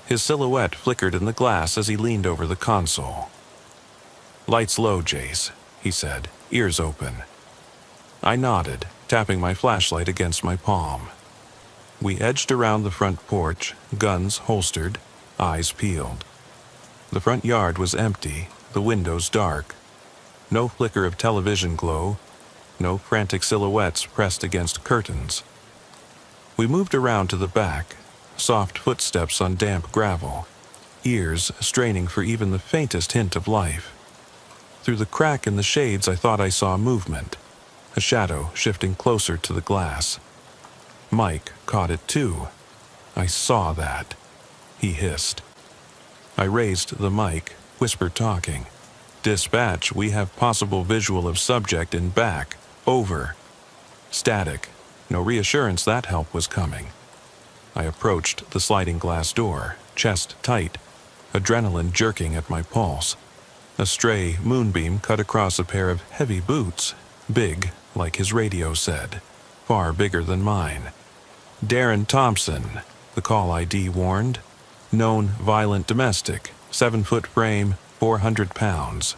His silhouette flickered in the glass as he leaned over the console. Lights low, Jace, he said, ears open. I nodded, tapping my flashlight against my palm. We edged around the front porch, guns holstered, eyes peeled. The front yard was empty, the windows dark. No flicker of television glow, no frantic silhouettes pressed against curtains. We moved around to the back, soft footsteps on damp gravel, ears straining for even the faintest hint of life. Through the crack in the shades I thought I saw movement, a shadow shifting closer to the glass. Mike caught it too. I saw that, he hissed. I raised the mic, whisper talking. Dispatch, we have possible visual of subject in back. Over. Static. No reassurance that help was coming. I approached the sliding glass door, chest tight, adrenaline jerking at my pulse. A stray moonbeam cut across a pair of heavy boots, big, like his radio said, far bigger than mine. Darren Thompson, the call ID warned. Known violent domestic, 7-foot frame, 400 pounds.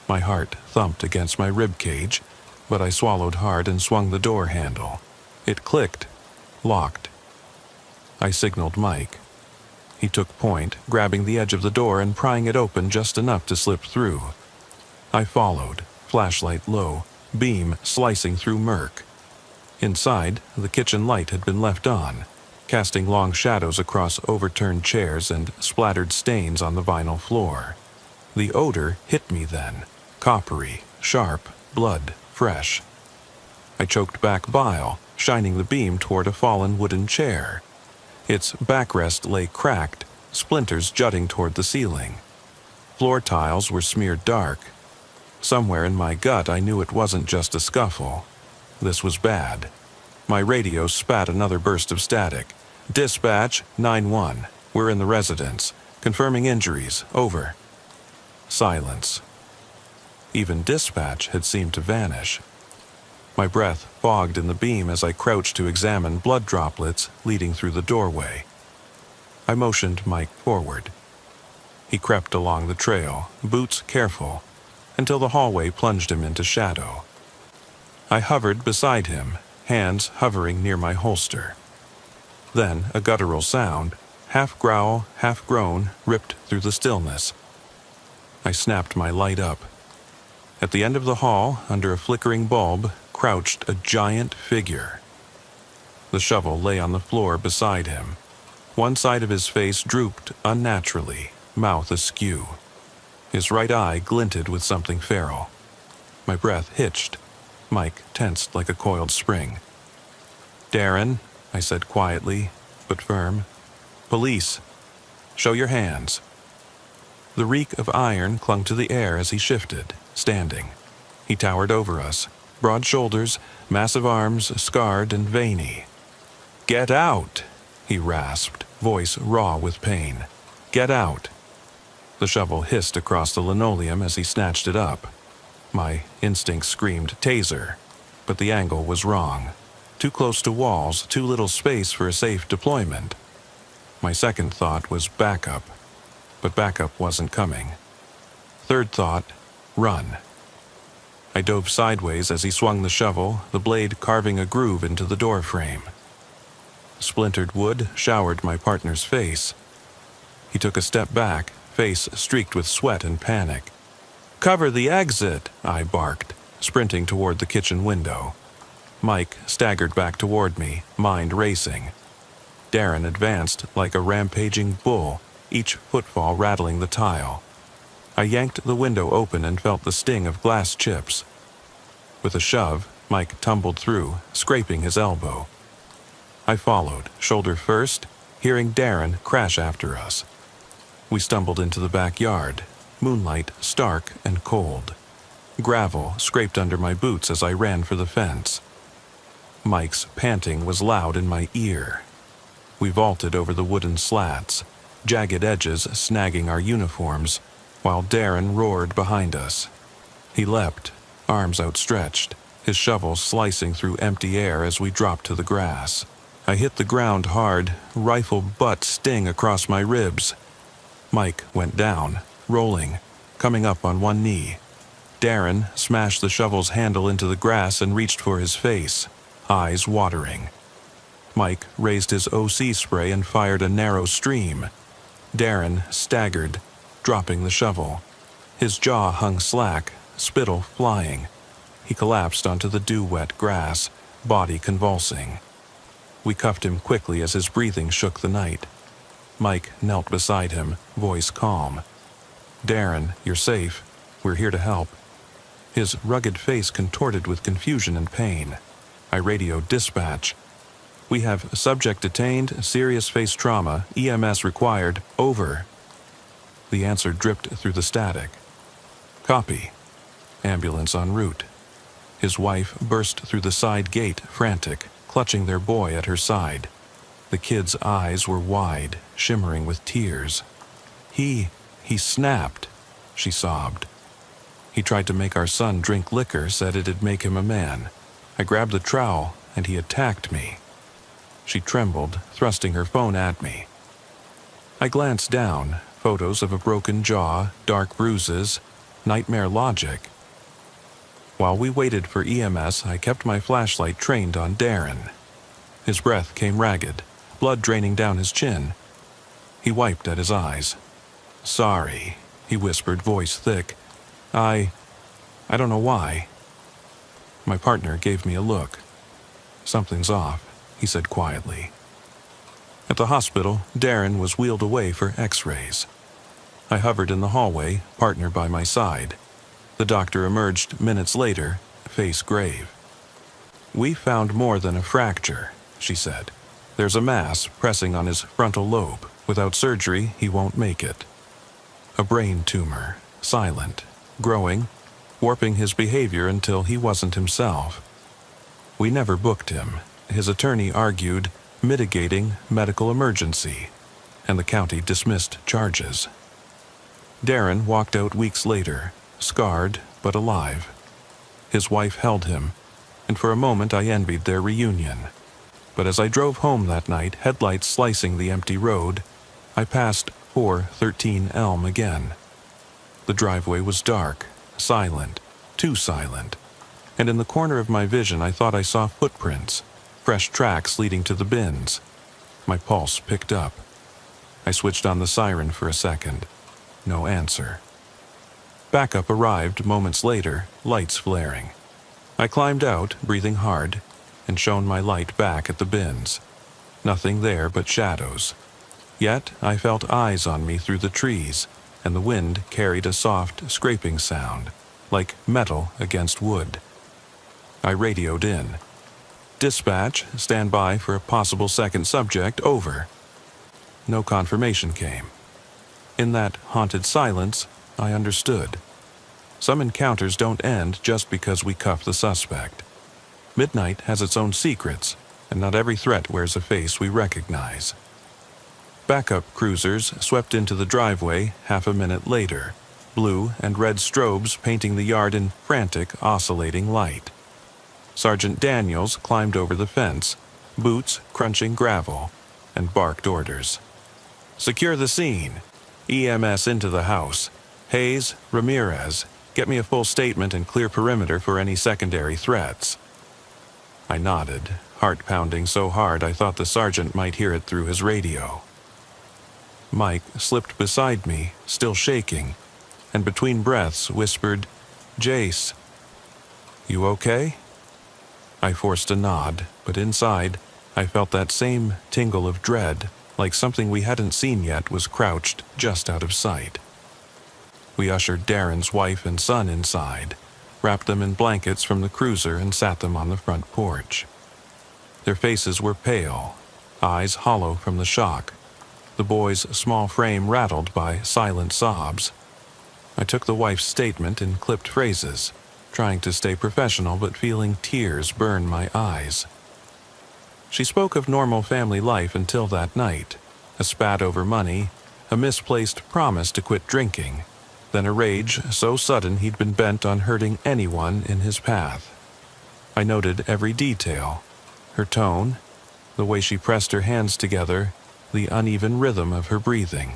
My heart thumped against my rib cage, but I swallowed hard and swung the door handle. It clicked, locked. I signaled Mike. He took point, grabbing the edge of the door and prying it open just enough to slip through. I followed, flashlight low, beam slicing through murk. Inside, the kitchen light had been left on, casting long shadows across overturned chairs and splattered stains on the vinyl floor. The odor hit me then, coppery, sharp, blood, fresh. I choked back bile, shining the beam toward a fallen wooden chair. Its backrest lay cracked, splinters jutting toward the ceiling. Floor tiles were smeared dark. Somewhere in my gut I knew it wasn't just a scuffle. This was bad. My radio spat another burst of static. Dispatch, 9-1. We're in the residence. Confirming injuries. Over. Silence. Even dispatch had seemed to vanish. My breath fogged in the beam as I crouched to examine blood droplets leading through the doorway. I motioned Mike forward. He crept along the trail, boots careful, until the hallway plunged him into shadow. I hovered beside him, hands hovering near my holster. Then a guttural sound, half growl, half groan, ripped through the stillness. I snapped my light up. At the end of the hall, under a flickering bulb, crouched a giant figure. The shovel lay on the floor beside him. One side of his face drooped unnaturally, mouth askew. His right eye glinted with something feral. My breath hitched. Mike tensed like a coiled spring. "Darren," I said quietly, but firm. "Police. Show your hands." The reek of iron clung to the air as he shifted, standing. He towered over us, broad shoulders, massive arms, scarred and veiny. "Get out!" he rasped, voice raw with pain. "Get out!" The shovel hissed across the linoleum as he snatched it up. My instinct screamed taser, but the angle was wrong. Too close to walls, too little space for a safe deployment. My second thought was backup, but backup wasn't coming. Third thought, run. I dove sideways as he swung the shovel, the blade carving a groove into the door frame. Splintered wood showered my partner's face. He took a step back, face streaked with sweat and panic. "Cover the exit," I barked, sprinting toward the kitchen window. Mike staggered back toward me, mind racing. Darren advanced like a rampaging bull, each footfall rattling the tile. I yanked the window open and felt the sting of glass chips. With a shove, Mike tumbled through, scraping his elbow. I followed, shoulder first, hearing Darren crash after us. We stumbled into the backyard, moonlight stark and cold. Gravel scraped under my boots as I ran for the fence. Mike's panting was loud in my ear. We vaulted over the wooden slats, jagged edges snagging our uniforms, while Darren roared behind us. He leapt, arms outstretched, his shovel slicing through empty air as we dropped to the grass. I hit the ground hard, rifle butt sting across my ribs. Mike went down, rolling, coming up on one knee. Darren smashed the shovel's handle into the grass and reached for his face, eyes watering. Mike raised his OC spray and fired a narrow stream. Darren staggered, dropping the shovel. His jaw hung slack, spittle flying. He collapsed onto the dew-wet grass, body convulsing. We cuffed him quickly as his breathing shook the night. Mike knelt beside him, voice calm. "Darren, you're safe. We're here to help." His rugged face contorted with confusion and pain. I radioed dispatch. "We have subject detained, serious face trauma, EMS required, over." The answer dripped through the static. "Copy. Ambulance en route." His wife burst through the side gate, frantic, clutching their boy at her side. The kid's eyes were wide, shimmering with tears. He snapped," she sobbed. "He tried to make our son drink liquor, said it'd make him a man. I grabbed the trowel, and he attacked me." She trembled, thrusting her phone at me. I glanced down, photos of a broken jaw, dark bruises, nightmare logic. While we waited for EMS, I kept my flashlight trained on Darren. His breath came ragged, blood draining down his chin. He wiped at his eyes. "Sorry," he whispered, voice thick. I don't know why." My partner gave me a look. "Something's off," he said quietly. At the hospital, Darren was wheeled away for x-rays. I hovered in the hallway, partner by my side. The doctor emerged minutes later, face grave. "We found more than a fracture," she said. "There's a mass pressing on his frontal lobe. Without surgery, he won't make it. A brain tumor, silent, growing, warping his behavior until he wasn't himself. We never booked him. His attorney argued mitigating medical emergency, and the county dismissed charges." Darren walked out weeks later, scarred but alive. His wife held him, and for a moment I envied their reunion. But as I drove home that night, headlights slicing the empty road, I passed 413 Elm again. The driveway was dark, silent, too silent, and in the corner of my vision I thought I saw footprints, fresh tracks leading to the bins. My pulse picked up. I switched on the siren for a second. No answer. Backup arrived moments later, lights flaring. I climbed out, breathing hard, and shone my light back at the bins. Nothing there but shadows. Yet I felt eyes on me through the trees, and the wind carried a soft, scraping sound, like metal against wood. I radioed in. "Dispatch, stand by for a possible second subject, over." No confirmation came. In that haunted silence, I understood. Some encounters don't end just because we cuff the suspect. Midnight has its own secrets, and not every threat wears a face we recognize. Backup cruisers swept into the driveway half a minute later, blue and red strobes painting the yard in frantic, oscillating light. Sergeant Daniels climbed over the fence, boots crunching gravel, and barked orders. "Secure the scene. EMS into the house. Hayes, Ramirez, get me a full statement and clear perimeter for any secondary threats." I nodded, heart pounding so hard I thought the sergeant might hear it through his radio. Mike slipped beside me, still shaking, and between breaths whispered, "Jace, you okay?" I forced a nod, but inside, I felt that same tingle of dread, like something we hadn't seen yet was crouched just out of sight. We ushered Darren's wife and son inside, wrapped them in blankets from the cruiser and sat them on the front porch. Their faces were pale, eyes hollow from the shock, the boy's small frame rattled by silent sobs. I took the wife's statement in clipped phrases, trying to stay professional but feeling tears burn my eyes. She spoke of normal family life until that night, a spat over money, a misplaced promise to quit drinking, then a rage so sudden he'd been bent on hurting anyone in his path. I noted every detail, her tone, the way she pressed her hands together, the uneven rhythm of her breathing.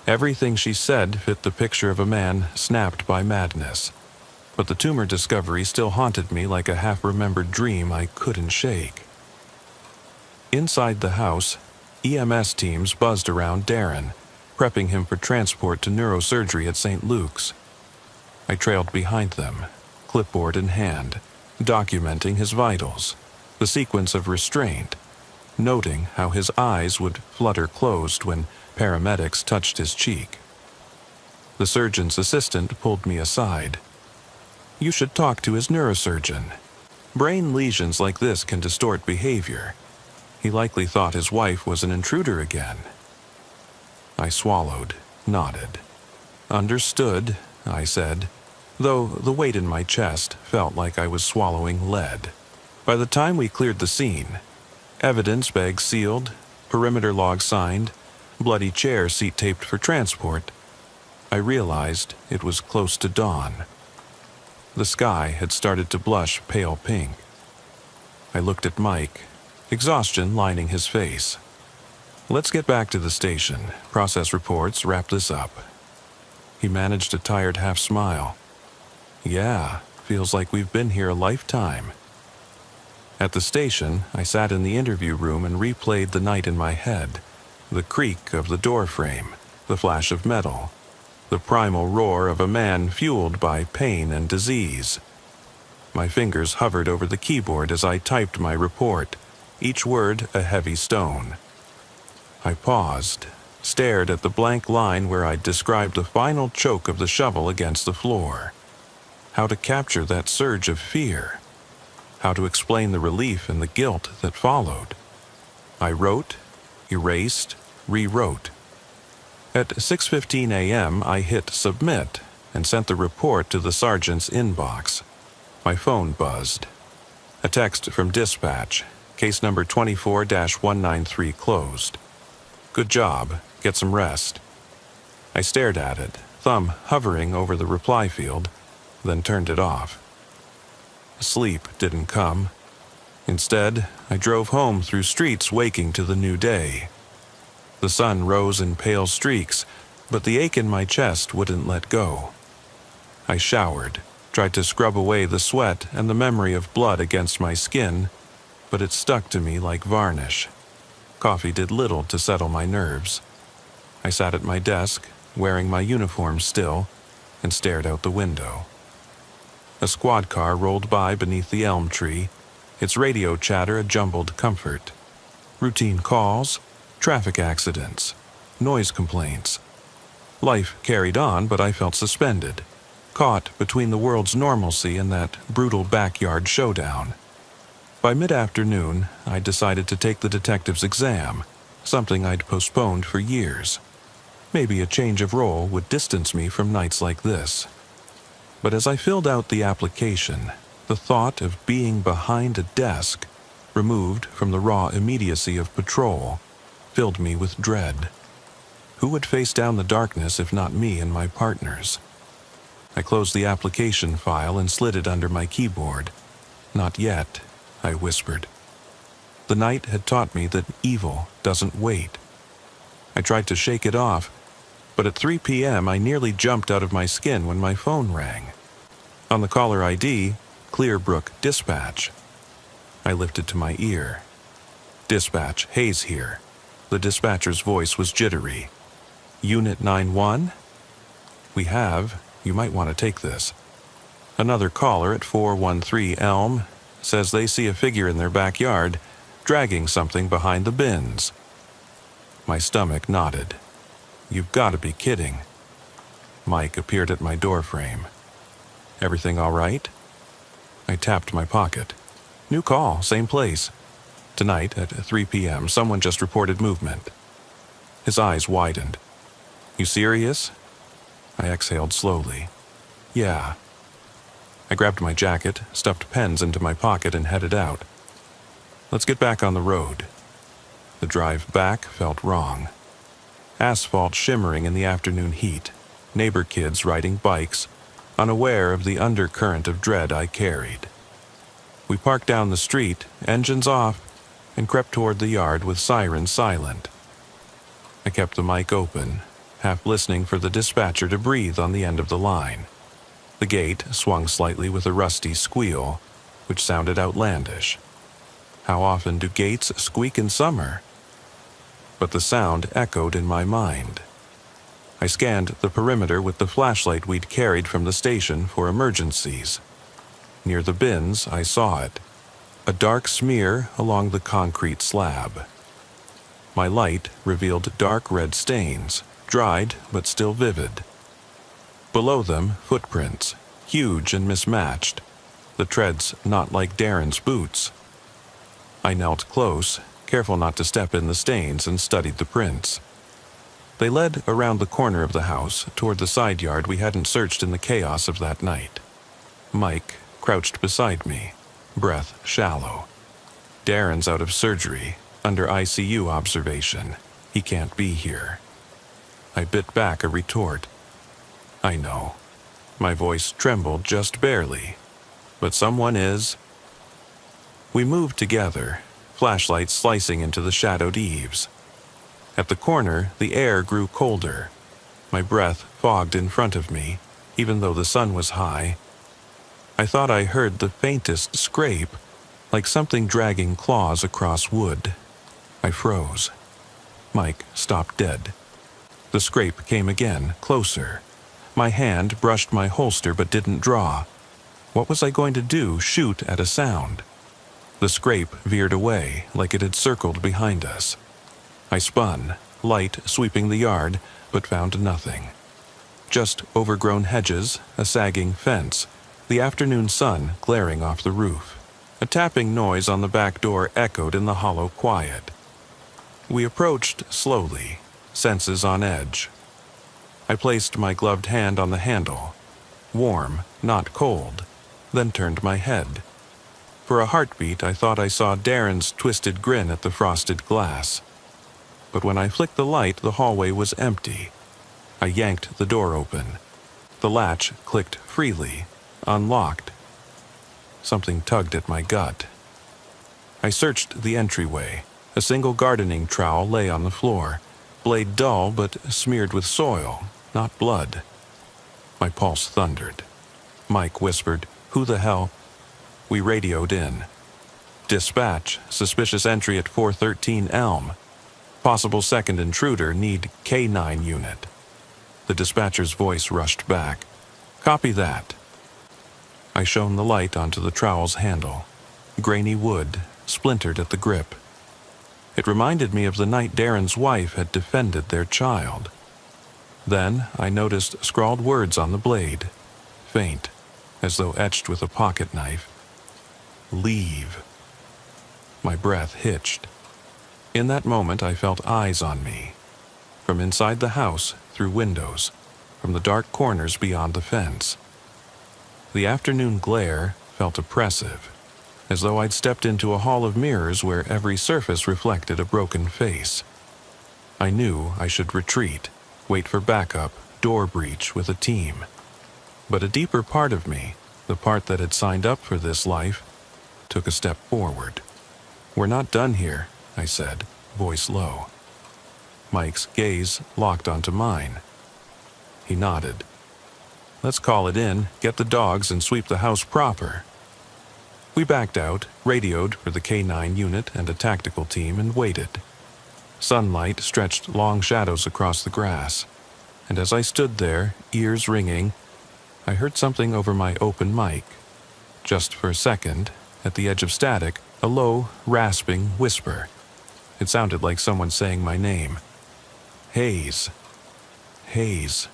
Everything she said fit the picture of a man snapped by madness. But the tumor discovery still haunted me like a half-remembered dream I couldn't shake. Inside the house, EMS teams buzzed around Darren, prepping him for transport to neurosurgery at St. Luke's. I trailed behind them, clipboard in hand, documenting his vitals, the sequence of restraint, noting how his eyes would flutter closed when paramedics touched his cheek. The surgeon's assistant pulled me aside. "You should talk to his neurosurgeon. Brain lesions like this can distort behavior. He likely thought his wife was an intruder again." I swallowed, nodded. "Understood," I said, though the weight in my chest felt like I was swallowing lead. By the time we cleared the scene, evidence bag sealed, perimeter log signed, bloody chair seat taped for transport, I realized it was close to dawn. The sky had started to blush pale pink. I looked at Mike, exhaustion lining his face. "Let's get back to the station, process reports, wrap this up." He managed a tired half-smile. "Yeah, feels like we've been here a lifetime." At the station, I sat in the interview room and replayed the night in my head, the creak of the door frame, the flash of metal, the primal roar of a man fueled by pain and disease. My fingers hovered over the keyboard as I typed my report, each word a heavy stone. I paused, stared at the blank line where I'd described the final choke of the shovel against the floor. How to capture that surge of fear? How to explain the relief and the guilt that followed? I wrote, erased, rewrote. At 6:15 a.m., I hit submit and sent the report to the sergeant's inbox. My phone buzzed. A text from dispatch, case number 24-193 closed. "Good job, get some rest." I stared at it, thumb hovering over the reply field, then turned it off. Sleep didn't come. Instead, I drove home through streets waking to the new day. The sun rose in pale streaks, but the ache in my chest wouldn't let go. I showered, tried to scrub away the sweat and the memory of blood against my skin, but it stuck to me like varnish. Coffee did little to settle my nerves. I sat at my desk, wearing my uniform still, and stared out the window. A squad car rolled by beneath the elm tree, its radio chatter a jumbled comfort. Routine calls, traffic accidents, noise complaints. Life carried on, but I felt suspended, caught between the world's normalcy and that brutal backyard showdown. By mid-afternoon, I decided to take the detective's exam, something I'd postponed for years. Maybe a change of role would distance me from nights like this. But as I filled out the application, the thought of being behind a desk, removed from the raw immediacy of patrol, filled me with dread. Who would face down the darkness if not me and my partners? I closed the application file and slid it under my keyboard. "Not yet," I whispered. The night had taught me that evil doesn't wait. I tried to shake it off, but at 3 p.m. I nearly jumped out of my skin when my phone rang. On the caller ID, Clearbrook Dispatch. I lifted to my ear. "Dispatch, Hayes here." The dispatcher's voice was jittery. "Unit 9-1? We have. You might want to take this." Another caller at 413 Elm says they see a figure in their backyard, dragging something behind the bins. My stomach knotted. "You've got to be kidding." Mike appeared at my doorframe. "Everything all right?" I tapped my pocket. "New call, same place. Tonight at 3 p.m. someone just reported movement." His eyes widened. "You serious?" I exhaled slowly. "Yeah." I grabbed my jacket, stuffed pens into my pocket, and headed out. "Let's get back on the road." The drive back felt wrong. Asphalt shimmering in the afternoon heat, neighbor kids riding bikes, unaware of the undercurrent of dread I carried. We parked down the street, engines off, and crept toward the yard with sirens silent. I kept the mic open, half listening for the dispatcher to breathe on the end of the line. The gate swung slightly with a rusty squeal, which sounded outlandish. How often do gates squeak in summer? But the sound echoed in my mind. I scanned the perimeter with the flashlight we'd carried from the station for emergencies. Near the bins, I saw it, a dark smear along the concrete slab. My light revealed dark red stains, dried but still vivid. Below them, footprints, huge and mismatched, the treads not like Darren's boots. I knelt close, careful not to step in the stains, and studied the prints. They led around the corner of the house toward the side yard we hadn't searched in the chaos of that night. Mike crouched beside me, breath shallow. "Darren's out of surgery, under ICU observation. He can't be here." I bit back a retort. "I know." My voice trembled just barely. "But someone is." We moved together, flashlights slicing into the shadowed eaves. At the corner, the air grew colder. My breath fogged in front of me, even though the sun was high. I thought I heard the faintest scrape, like something dragging claws across wood. I froze. Mike stopped dead. The scrape came again, closer. My hand brushed my holster but didn't draw. What was I going to do, shoot at a sound? The scrape veered away, like it had circled behind us. I spun, light sweeping the yard, but found nothing. Just overgrown hedges, a sagging fence, the afternoon sun glaring off the roof. A tapping noise on the back door echoed in the hollow quiet. We approached slowly, senses on edge. I placed my gloved hand on the handle, warm, not cold, then turned my head. For a heartbeat, I thought I saw Darren's twisted grin at the frosted glass. But when I flicked the light, the hallway was empty. I yanked the door open. The latch clicked freely, unlocked. Something tugged at my gut. I searched the entryway. A single gardening trowel lay on the floor, blade dull but smeared with soil, not blood. My pulse thundered. Mike whispered, "Who the hell?" We radioed in. "Dispatch, suspicious entry at 413 Elm. Possible second intruder, need K9 unit." The dispatcher's voice rushed back. "Copy that." I shone the light onto the trowel's handle. Grainy wood, splintered at the grip. It reminded me of the night Darren's wife had defended their child. Then I noticed scrawled words on the blade, faint, as though etched with a pocket knife. "Leave." My breath hitched. In that moment I felt eyes on me. From inside the house, through windows, from the dark corners beyond the fence. The afternoon glare felt oppressive, as though I'd stepped into a hall of mirrors where every surface reflected a broken face. I knew I should retreat, wait for backup, door breach with a team. But a deeper part of me, the part that had signed up for this life, took a step forward. "We're not done here," I said, voice low. Mike's gaze locked onto mine. He nodded. "Let's call it in, get the dogs, and sweep the house proper." We backed out, radioed for the K9 unit and a tactical team, and waited. Sunlight stretched long shadows across the grass, and as I stood there, ears ringing, I heard something over my open mic. Just for a second, at the edge of static, a low, rasping whisper. It sounded like someone saying my name. "Hayes. Hayes."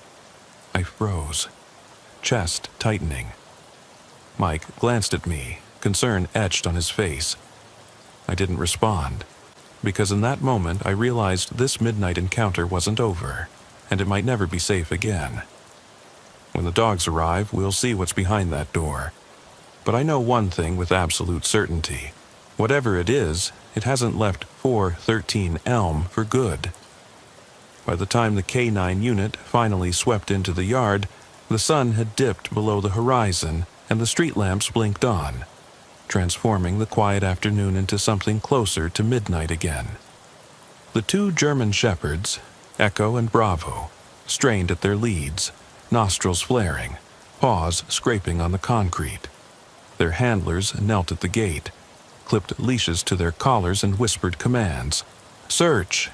I froze, chest tightening. Mike glanced at me, concern etched on his face. I didn't respond, because in that moment I realized this midnight encounter wasn't over, and it might never be safe again. When the dogs arrive, we'll see what's behind that door. But I know one thing with absolute certainty. Whatever it is, it hasn't left 413 Elm for good. By the time the K9 unit finally swept into the yard, the sun had dipped below the horizon and the street lamps blinked on, transforming the quiet afternoon into something closer to midnight again. The two German shepherds, Echo and Bravo, strained at their leads, nostrils flaring, paws scraping on the concrete. Their handlers knelt at the gate, clipped leashes to their collars and whispered commands. "Search!"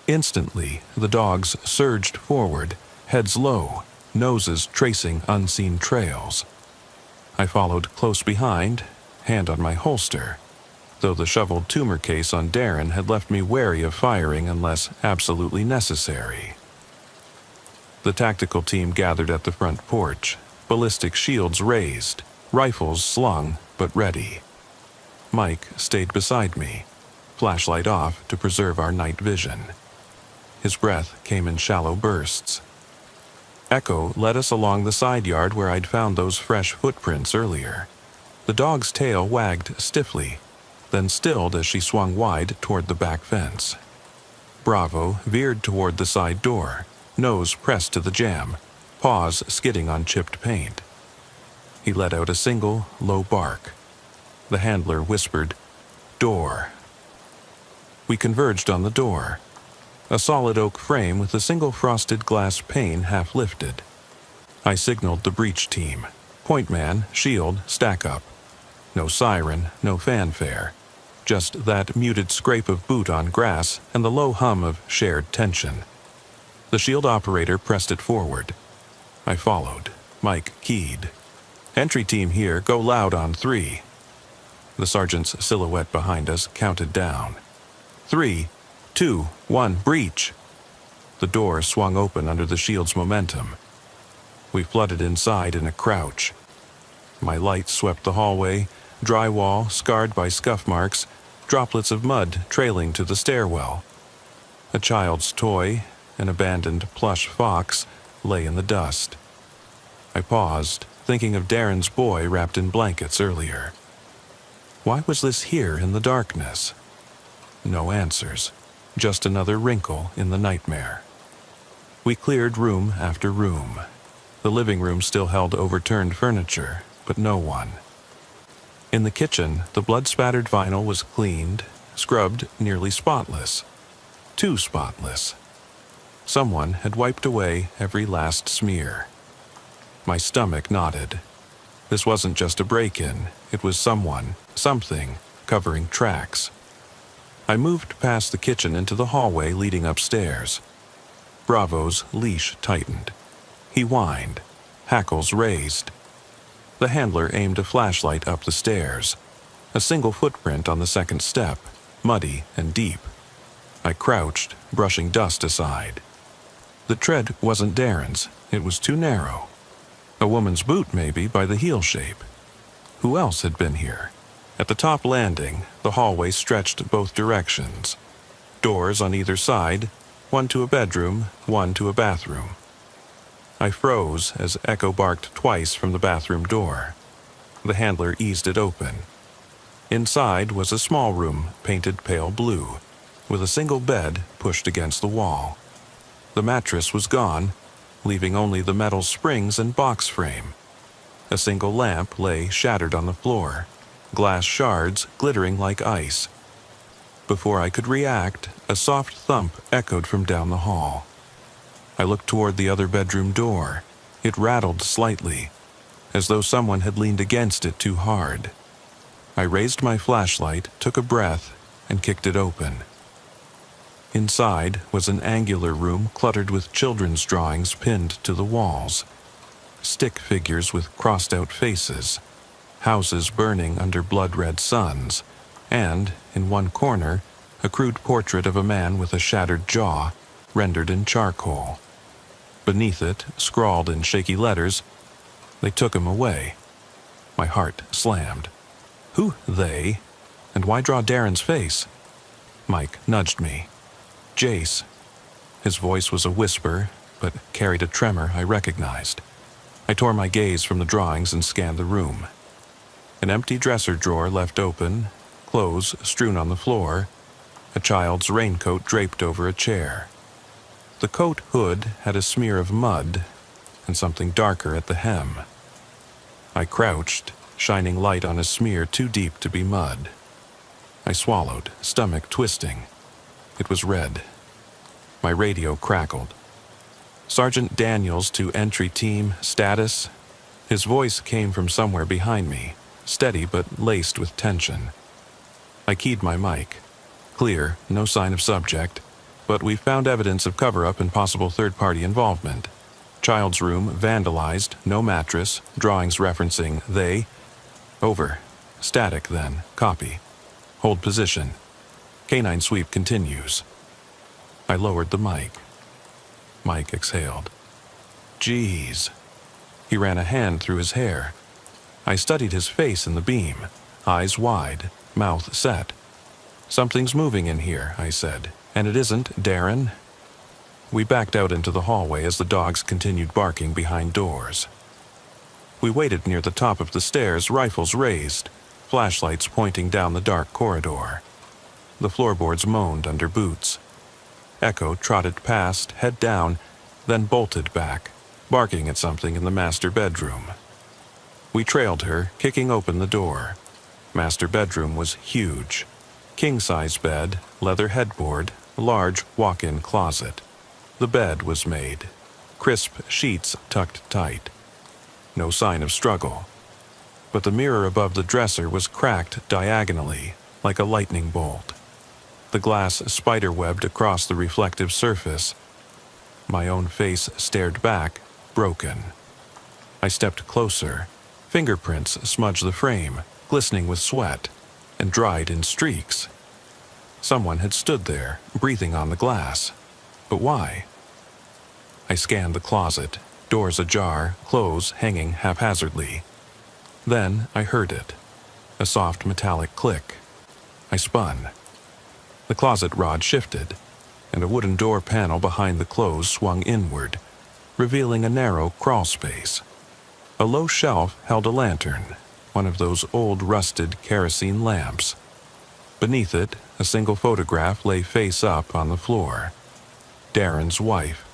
Instantly, the dogs surged forward, heads low, noses tracing unseen trails. I followed close behind, hand on my holster, though the shoveled tumor case on Darren had left me wary of firing unless absolutely necessary. The tactical team gathered at the front porch, ballistic shields raised, rifles slung but ready. Mike stayed beside me, flashlight off to preserve our night vision. His breath came in shallow bursts. Echo led us along the side yard where I'd found those fresh footprints earlier. The dog's tail wagged stiffly, then stilled as she swung wide toward the back fence. Bravo veered toward the side door, nose pressed to the jamb, paws skidding on chipped paint. He let out a single, low bark. The handler whispered, "Door." We converged on the door, a solid oak frame with a single frosted glass pane half lifted. I signaled the breach team. Point man, shield, stack up. No siren, no fanfare. Just that muted scrape of boot on grass and the low hum of shared tension. The shield operator pressed it forward. I followed. Mike keyed. "Entry team here, go loud on 3. The sergeant's silhouette behind us counted down. 3, 2, 1, breach. The door swung open under the shield's momentum. We flooded inside in a crouch. My light swept the hallway, drywall scarred by scuff marks, droplets of mud trailing to the stairwell. A child's toy, an abandoned plush fox, lay in the dust. I paused, thinking of Darren's boy wrapped in blankets earlier. Why was this here in the darkness? No answers, just another wrinkle in the nightmare. We cleared room after room. The living room still held overturned furniture, but no one. In the kitchen, the blood-spattered vinyl was cleaned, scrubbed nearly spotless. Too spotless. Someone had wiped away every last smear. My stomach knotted. This wasn't just a break-in, it was someone, something, covering tracks. I moved past the kitchen into the hallway leading upstairs. Bravo's leash tightened. He whined, hackles raised. The handler aimed a flashlight up the stairs. A single footprint on the second step, muddy and deep. I crouched, brushing dust aside. The tread wasn't Darren's, it was too narrow. A woman's boot, maybe, by the heel shape. Who else had been here? At the top landing, the hallway stretched both directions. Doors on either side, one to a bedroom, one to a bathroom. I froze as Echo barked twice from the bathroom door. The handler eased it open. Inside was a small room painted pale blue, with a single bed pushed against the wall. The mattress was gone, leaving only the metal springs and box frame. A single lamp lay shattered on the floor, glass shards glittering like ice. Before I could react, a soft thump echoed from down the hall. I looked toward the other bedroom door. It rattled slightly, as though someone had leaned against it too hard. I raised my flashlight, took a breath, and kicked it open. Inside was an angular room cluttered with children's drawings pinned to the walls. Stick figures with crossed-out faces, houses burning under blood-red suns, and, in one corner, a crude portrait of a man with a shattered jaw, rendered in charcoal. Beneath it, scrawled in shaky letters, "They took him away." My heart slammed. Who they? And why draw Darren's face? Mike nudged me. "Jace." His voice was a whisper, but carried a tremor I recognized. I tore my gaze from the drawings and scanned the room. An empty dresser drawer left open, clothes strewn on the floor, a child's raincoat draped over a chair. The coat hood had a smear of mud and something darker at the hem. I crouched, shining light on a smear too deep to be mud. I swallowed, stomach twisting. It was red. My radio crackled. "Sergeant Daniels to entry team, status." His voice came from somewhere behind me, steady but laced with tension. I keyed my mic. Clear, no sign of subject, but we found evidence of cover-up and possible third-party involvement. Child's room vandalized, no mattress, drawings referencing they. Over. Static then, copy. Hold position. Canine sweep continues. I lowered the mic. Mike exhaled. "Geez." He ran a hand through his hair. I studied his face in the beam, eyes wide, mouth set. "Something's moving in here," I said, "and it isn't Darren." We backed out into the hallway as the dogs continued barking behind doors. We waited near the top of the stairs, rifles raised, flashlights pointing down the dark corridor. The floorboards moaned under boots. Echo trotted past, head down, then bolted back, barking at something in the master bedroom. We trailed her, kicking open the door. Master bedroom was huge. King-size bed, leather headboard, large walk-in closet. The bed was made. Crisp sheets tucked tight. No sign of struggle. But the mirror above the dresser was cracked diagonally, like a lightning bolt. The glass spider-webbed across the reflective surface. My own face stared back, broken. I stepped closer. Fingerprints smudged the frame, glistening with sweat, and dried in streaks. Someone had stood there, breathing on the glass. But why? I scanned the closet, doors ajar, clothes hanging haphazardly. Then I heard it. A soft metallic click. I spun. The closet rod shifted, and a wooden door panel behind the clothes swung inward, revealing a narrow crawl space. A low shelf held a lantern, one of those old rusted kerosene lamps. Beneath it, a single photograph lay face up on the floor. Darren's wife,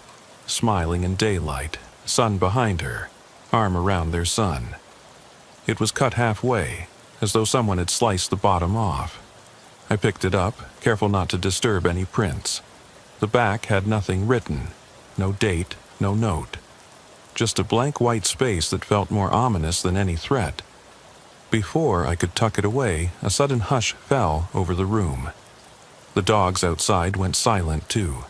smiling in daylight, son behind her, arm around their son. It was cut halfway, as though someone had sliced the bottom off. I picked it up, careful not to disturb any prints. The back had nothing written, no date, no note. Just a blank white space that felt more ominous than any threat. Before I could tuck it away, a sudden hush fell over the room. The dogs outside went silent too.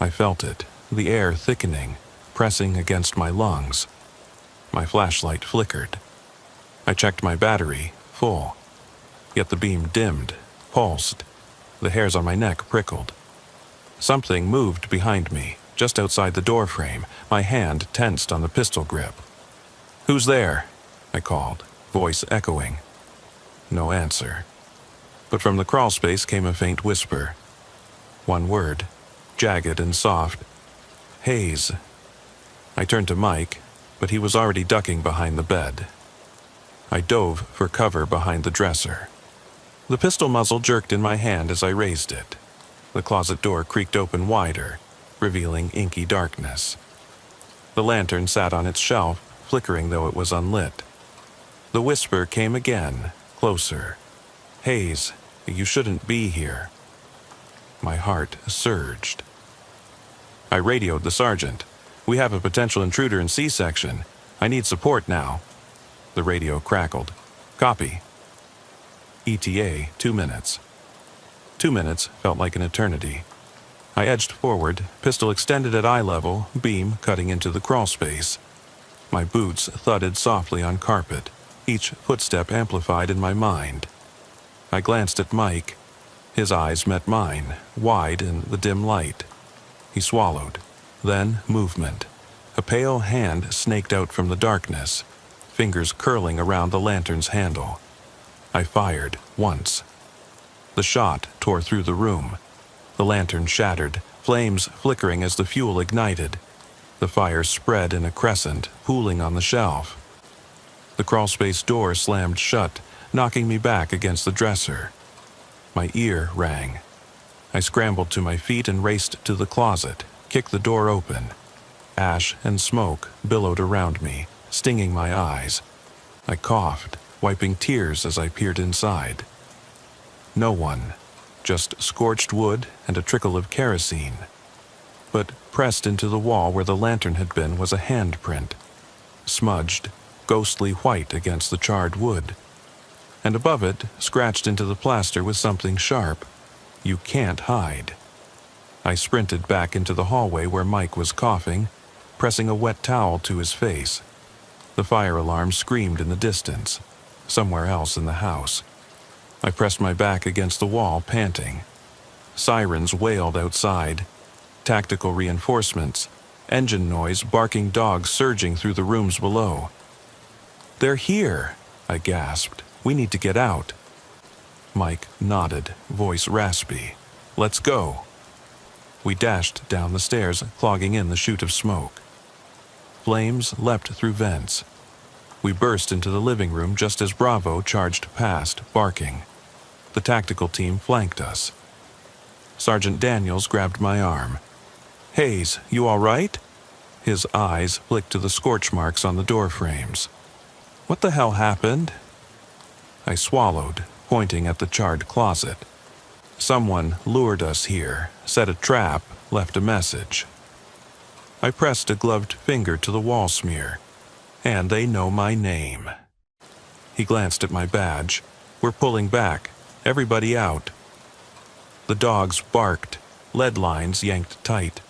I felt it, the air thickening, pressing against my lungs. My flashlight flickered. I checked my battery, full. Yet the beam dimmed, pulsed. The hairs on my neck prickled. Something moved behind me, just outside the doorframe, my hand tensed on the pistol grip. "Who's there?" I called, voice echoing. No answer. But from the crawlspace came a faint whisper. One word, jagged and soft. "Hayes." I turned to Mike, but he was already ducking behind the bed. I dove for cover behind the dresser. The pistol muzzle jerked in my hand as I raised it. The closet door creaked open wider, revealing inky darkness. The lantern sat on its shelf, flickering though it was unlit. The whisper came again, closer. "Hayes, you shouldn't be here." My heart surged. I radioed the sergeant. "We have a potential intruder in C-section. I need support now." The radio crackled. "Copy." ETA, 2 minutes. 2 minutes felt like an eternity. I edged forward, pistol extended at eye level, beam cutting into the crawlspace. My boots thudded softly on carpet, each footstep amplified in my mind. I glanced at Mike. His eyes met mine, wide in the dim light. He swallowed. Then movement. A pale hand snaked out from the darkness, fingers curling around the lantern's handle. I fired, once. The shot tore through the room. The lantern shattered, flames flickering as the fuel ignited. The fire spread in a crescent, pooling on the shelf. The crawlspace door slammed shut, knocking me back against the dresser. My ear rang. I scrambled to my feet and raced to the closet, kicked the door open. Ash and smoke billowed around me, stinging my eyes. I coughed, wiping tears as I peered inside. No one, just scorched wood and a trickle of kerosene. But pressed into the wall where the lantern had been was a handprint, smudged, ghostly white against the charred wood. And above it, scratched into the plaster, was something sharp. "You can't hide." I sprinted back into the hallway where Mike was coughing, pressing a wet towel to his face. The fire alarm screamed in the distance, somewhere else in the house. I pressed my back against the wall, panting. Sirens wailed outside. Tactical reinforcements. Engine noise, barking dogs surging through the rooms below. "They're here," I gasped. "We need to get out." Mike nodded, voice raspy. "Let's go." We dashed down the stairs, clogging in the chute of smoke. Flames leapt through vents. We burst into the living room just as Bravo charged past, barking. The tactical team flanked us. Sergeant Daniels grabbed my arm. "Hayes, you all right?" His eyes flicked to the scorch marks on the door frames. "What the hell happened?" I swallowed, pointing at the charred closet. "Someone lured us here, set a trap, left a message." I pressed a gloved finger to the wall smear. "And they know my name." He glanced at my badge. "We're pulling back. Everybody out." The dogs barked, lead lines yanked tight.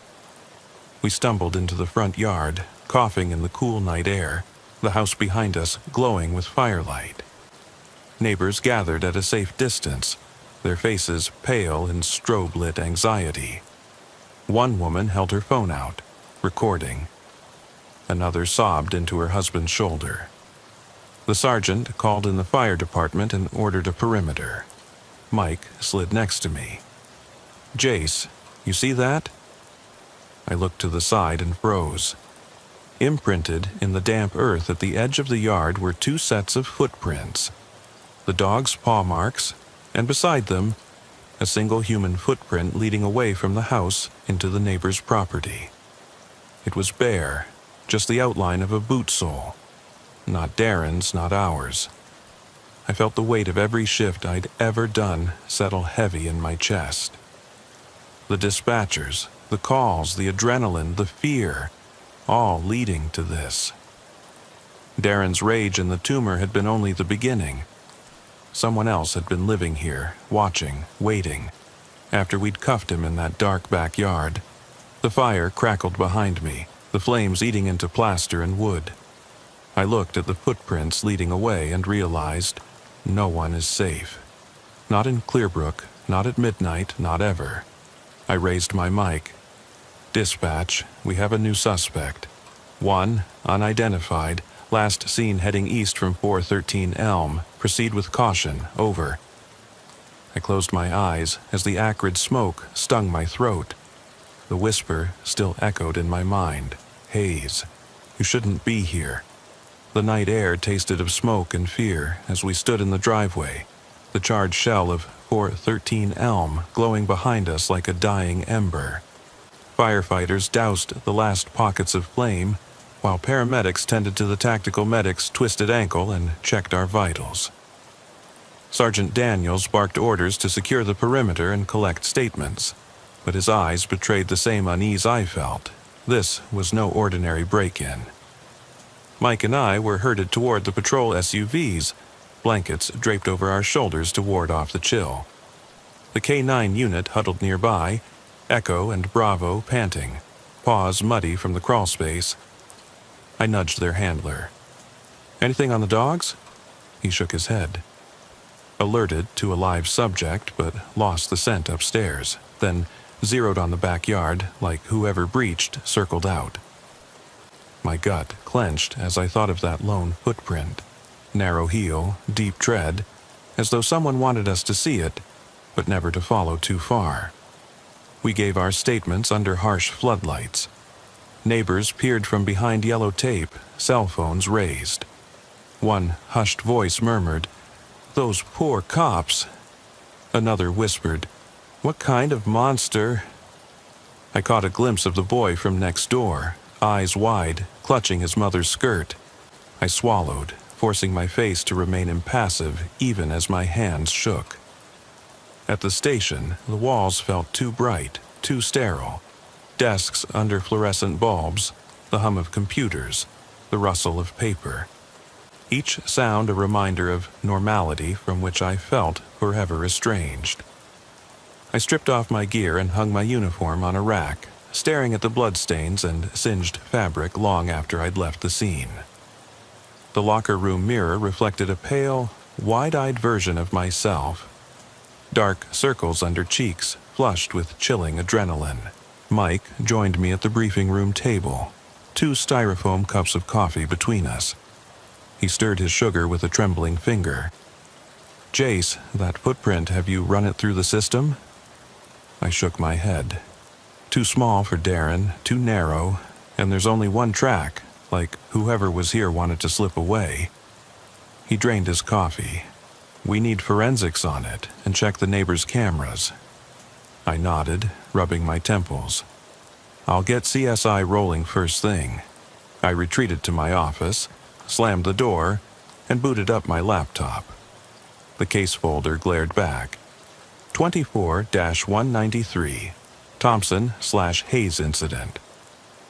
We stumbled into the front yard, coughing in the cool night air, the house behind us glowing with firelight. Neighbors gathered at a safe distance, their faces pale in strobe-lit anxiety. One woman held her phone out, recording. Another sobbed into her husband's shoulder. The sergeant called in the fire department and ordered a perimeter. Mike slid next to me. "Jace, you see that?" I looked to the side and froze. Imprinted in the damp earth at the edge of the yard were 2 sets of footprints. The dog's paw marks, and beside them, a single human footprint leading away from the house into the neighbor's property. It was bare, just the outline of a boot sole. Not Darren's, not ours. I felt the weight of every shift I'd ever done settle heavy in my chest. The dispatchers, the calls, the adrenaline, the fear, all leading to this. Darren's rage in the tumor had been only the beginning. Someone else had been living here, watching, waiting. After we'd cuffed him in that dark backyard, the fire crackled behind me, the flames eating into plaster and wood. I looked at the footprints leading away and realized no one is safe. Not in Clearbrook, not at midnight, not ever. I raised my mic. Dispatch, we have a new suspect. 1, unidentified, last seen heading east from 413 Elm. Proceed with caution, over. I closed my eyes as the acrid smoke stung my throat. The whisper still echoed in my mind. Hayes, you shouldn't be here. The night air tasted of smoke and fear as we stood in the driveway, the charred shell of 413 Elm glowing behind us like a dying ember. Firefighters doused the last pockets of flame, while paramedics tended to the tactical medic's twisted ankle and checked our vitals. Sergeant Daniels barked orders to secure the perimeter and collect statements, but his eyes betrayed the same unease I felt. This was no ordinary break-in. Mike and I were herded toward the patrol SUVs, blankets draped over our shoulders to ward off the chill. The K-9 unit huddled nearby, Echo and Bravo panting, paws muddy from the crawl space. I nudged their handler. "Anything on the dogs?" He shook his head. Alerted to a live subject, but lost the scent upstairs, then zeroed on the backyard like whoever breached circled out. My gut clenched as I thought of that lone footprint. Narrow heel, deep tread, as though someone wanted us to see it, but never to follow too far. We gave our statements under harsh floodlights. Neighbors peered from behind yellow tape, cell phones raised. One hushed voice murmured, "Those poor cops." Another whispered, "What kind of monster?" I caught a glimpse of the boy from next door, eyes wide, clutching his mother's skirt. I swallowed, forcing my face to remain impassive even as my hands shook. At the station, the walls felt too bright, too sterile. Desks under fluorescent bulbs, the hum of computers, the rustle of paper. Each sound a reminder of normality from which I felt forever estranged. I stripped off my gear and hung my uniform on a rack, staring at the bloodstains and singed fabric long after I'd left the scene. The locker room mirror reflected a pale, wide-eyed version of myself. Dark circles under cheeks, flushed with chilling adrenaline. Mike joined me at the briefing room table, 2 styrofoam cups of coffee between us. He stirred his sugar with a trembling finger. "Jace, that footprint, have you run it through the system?" I shook my head. Too small for Darren, too narrow, and there's only one track, like whoever was here wanted to slip away. He drained his coffee. "We need forensics on it, and check the neighbors' cameras." I nodded, rubbing my temples. "I'll get CSI rolling first thing." I retreated to my office, slammed the door, and booted up my laptop. The case folder glared back. 24-193, Thompson/Hayes incident.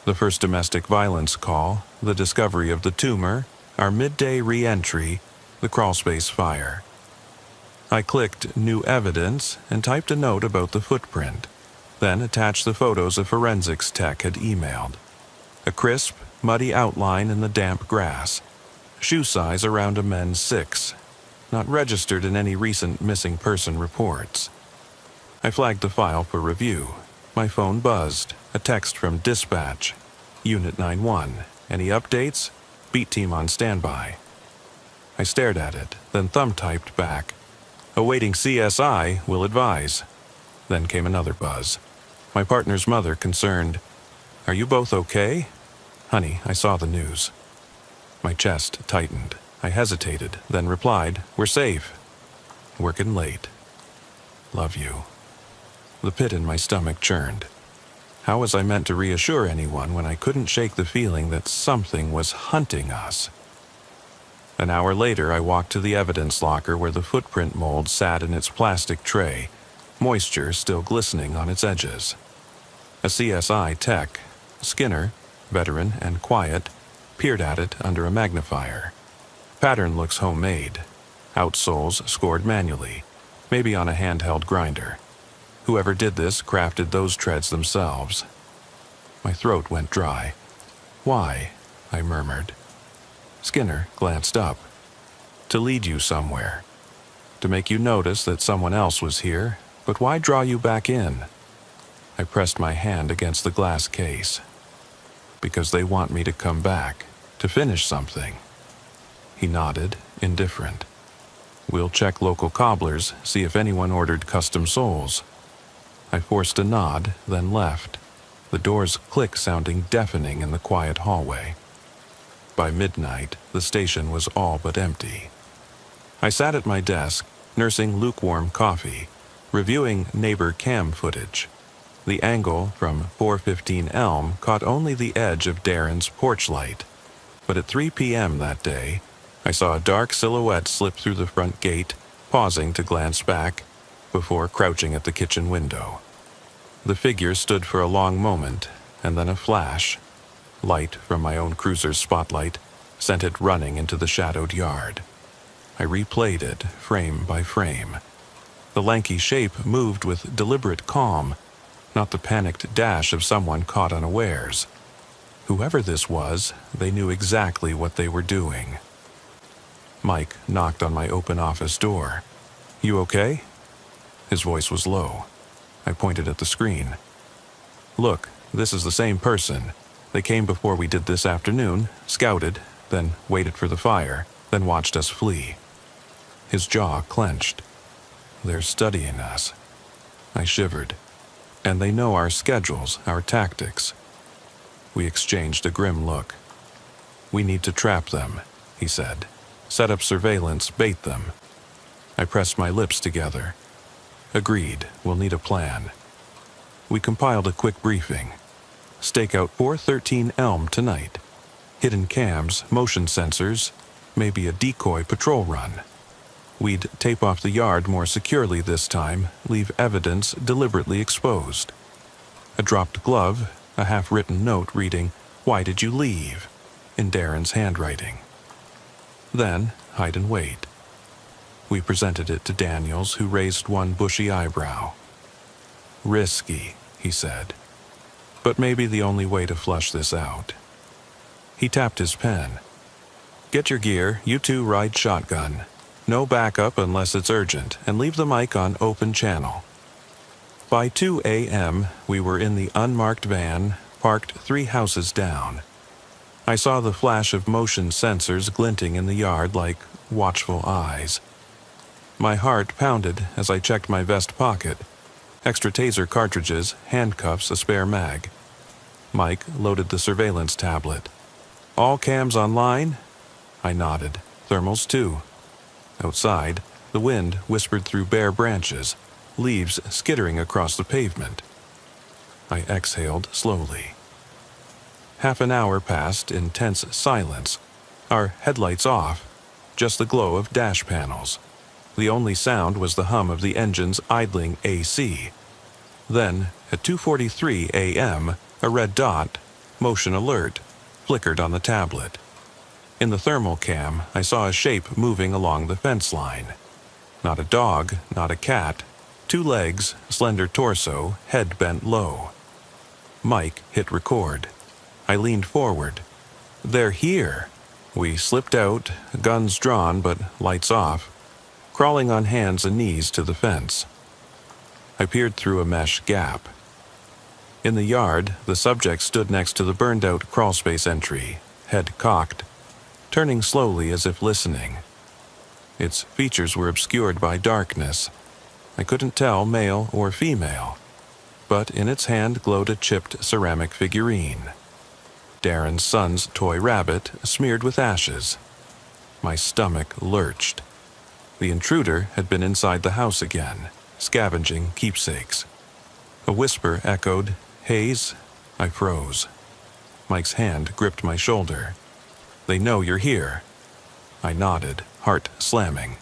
The first domestic violence call, the discovery of the tumor, our midday re-entry, the crawlspace fire. I clicked New Evidence and typed a note about the footprint, then attached the photos a forensics tech had emailed. A crisp, muddy outline in the damp grass. Shoe size around a men's 6. Not registered in any recent missing person reports. I flagged the file for review. My phone buzzed. A text from Dispatch. Unit 9-1. Any updates? Beat team on standby. I stared at it, then thumb-typed back. Awaiting CSI, will advise. Then came another buzz. My partner's mother concerned. Are you both okay? Honey, I saw the news. My chest tightened. I hesitated, then replied, we're safe. Working late. Love you. The pit in my stomach churned. How was I meant to reassure anyone when I couldn't shake the feeling that something was hunting us? An hour later, I walked to the evidence locker where the footprint mold sat in its plastic tray, moisture still glistening on its edges. A CSI tech, Skinner, veteran and quiet, peered at it under a magnifier. Pattern looks homemade. Outsoles scored manually, maybe on a handheld grinder. Whoever did this crafted those treads themselves. My throat went dry. "Why?" I murmured. Skinner glanced up. "To lead you somewhere. To make you notice that someone else was here, but why draw you back in?" I pressed my hand against the glass case. "Because they want me to come back, to finish something." He nodded, indifferent. "We'll check local cobblers, see if anyone ordered custom soles." I forced a nod, then left, the door's click sounding deafening in the quiet hallway. By midnight, the station was all but empty. I sat at my desk, nursing lukewarm coffee, reviewing neighbor cam footage. The angle from 415 Elm caught only the edge of Darren's porch light, but at 3 p.m. that day, I saw a dark silhouette slip through the front gate, pausing to glance back, before crouching at the kitchen window. The figure stood for a long moment, and then a flash. Light from my own cruiser's spotlight sent it running into the shadowed yard. I replayed it, frame by frame. The lanky shape moved with deliberate calm, not the panicked dash of someone caught unawares. Whoever this was, they knew exactly what they were doing. Mike knocked on my open office door. "You okay?" His voice was low. I pointed at the screen. "Look, this is the same person. They came before we did this afternoon, scouted, then waited for the fire, then watched us flee." His jaw clenched. "They're studying us." I shivered. "And they know our schedules, our tactics." We exchanged a grim look. "We need to trap them," he said. "Set up surveillance, bait them." I pressed my lips together. "Agreed, we'll need a plan." We compiled a quick briefing. Stake out 413 Elm tonight. Hidden cams, motion sensors, maybe a decoy patrol run. We'd tape off the yard more securely this time, leave evidence deliberately exposed. A dropped glove, a half-written note reading, "Why did you leave?" in Darren's handwriting. Then, hide and wait. We presented it to Daniels, who raised one bushy eyebrow. "Risky," he said, "but maybe the only way to flush this out." He tapped his pen. "Get your gear, you two ride shotgun. No backup unless it's urgent, and leave the mic on open channel." By 2 a.m., we were in the unmarked van, parked 3 houses down. I saw the flash of motion sensors glinting in the yard like watchful eyes. My heart pounded as I checked my vest pocket. Extra taser cartridges, handcuffs, a spare mag. Mike loaded the surveillance tablet. "All cams online?" I nodded. "Thermals too." Outside, the wind whispered through bare branches, leaves skittering across the pavement. I exhaled slowly. Half an hour passed in tense silence, our headlights off, just the glow of dash panels. The only sound was the hum of the engine's idling AC. Then, at 2:43 a.m., a red dot, motion alert, flickered on the tablet. In the thermal cam, I saw a shape moving along the fence line. Not a dog, not a cat. 2 legs, slender torso, head bent low. Mike hit record. I leaned forward. "They're here." We slipped out, guns drawn but lights off, crawling on hands and knees to the fence. I peered through a mesh gap. In the yard, the subject stood next to the burned-out crawlspace entry, head cocked, turning slowly as if listening. Its features were obscured by darkness. I couldn't tell male or female, but in its hand glowed a chipped ceramic figurine. Darren's son's toy rabbit, smeared with ashes. My stomach lurched. The intruder had been inside the house again, scavenging keepsakes. A whisper echoed, "Hayes?" I froze. Mike's hand gripped my shoulder. "They know you're here." I nodded, heart slamming.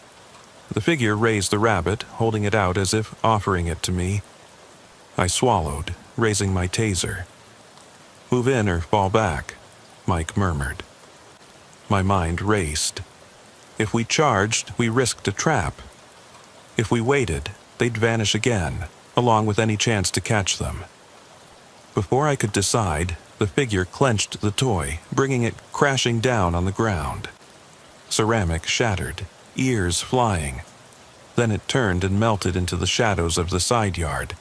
The figure raised the rabbit, holding it out as if offering it to me. I swallowed, raising my taser. "Move in or fall back," Mike murmured. My mind raced. If we charged, we risked a trap. If we waited, they'd vanish again, along with any chance to catch them. Before I could decide, the figure clenched the toy, bringing it crashing down on the ground. Ceramic shattered, ears flying. Then it turned and melted into the shadows of the side yard.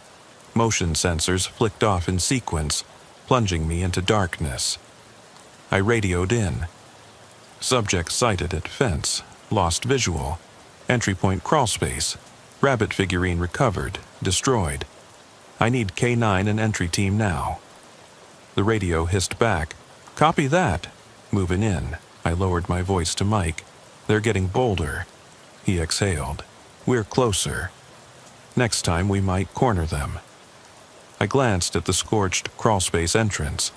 Motion sensors flicked off in sequence, plunging me into darkness. I radioed in. Subject sighted at fence, lost visual. Entry point crawlspace. Rabbit figurine recovered, destroyed. I need K9 and entry team now. The radio hissed back. "Copy that." Moving in, I lowered my voice to Mike. "They're getting bolder." He exhaled. "We're closer. Next time we might corner them." I glanced at the scorched crawlspace entrance.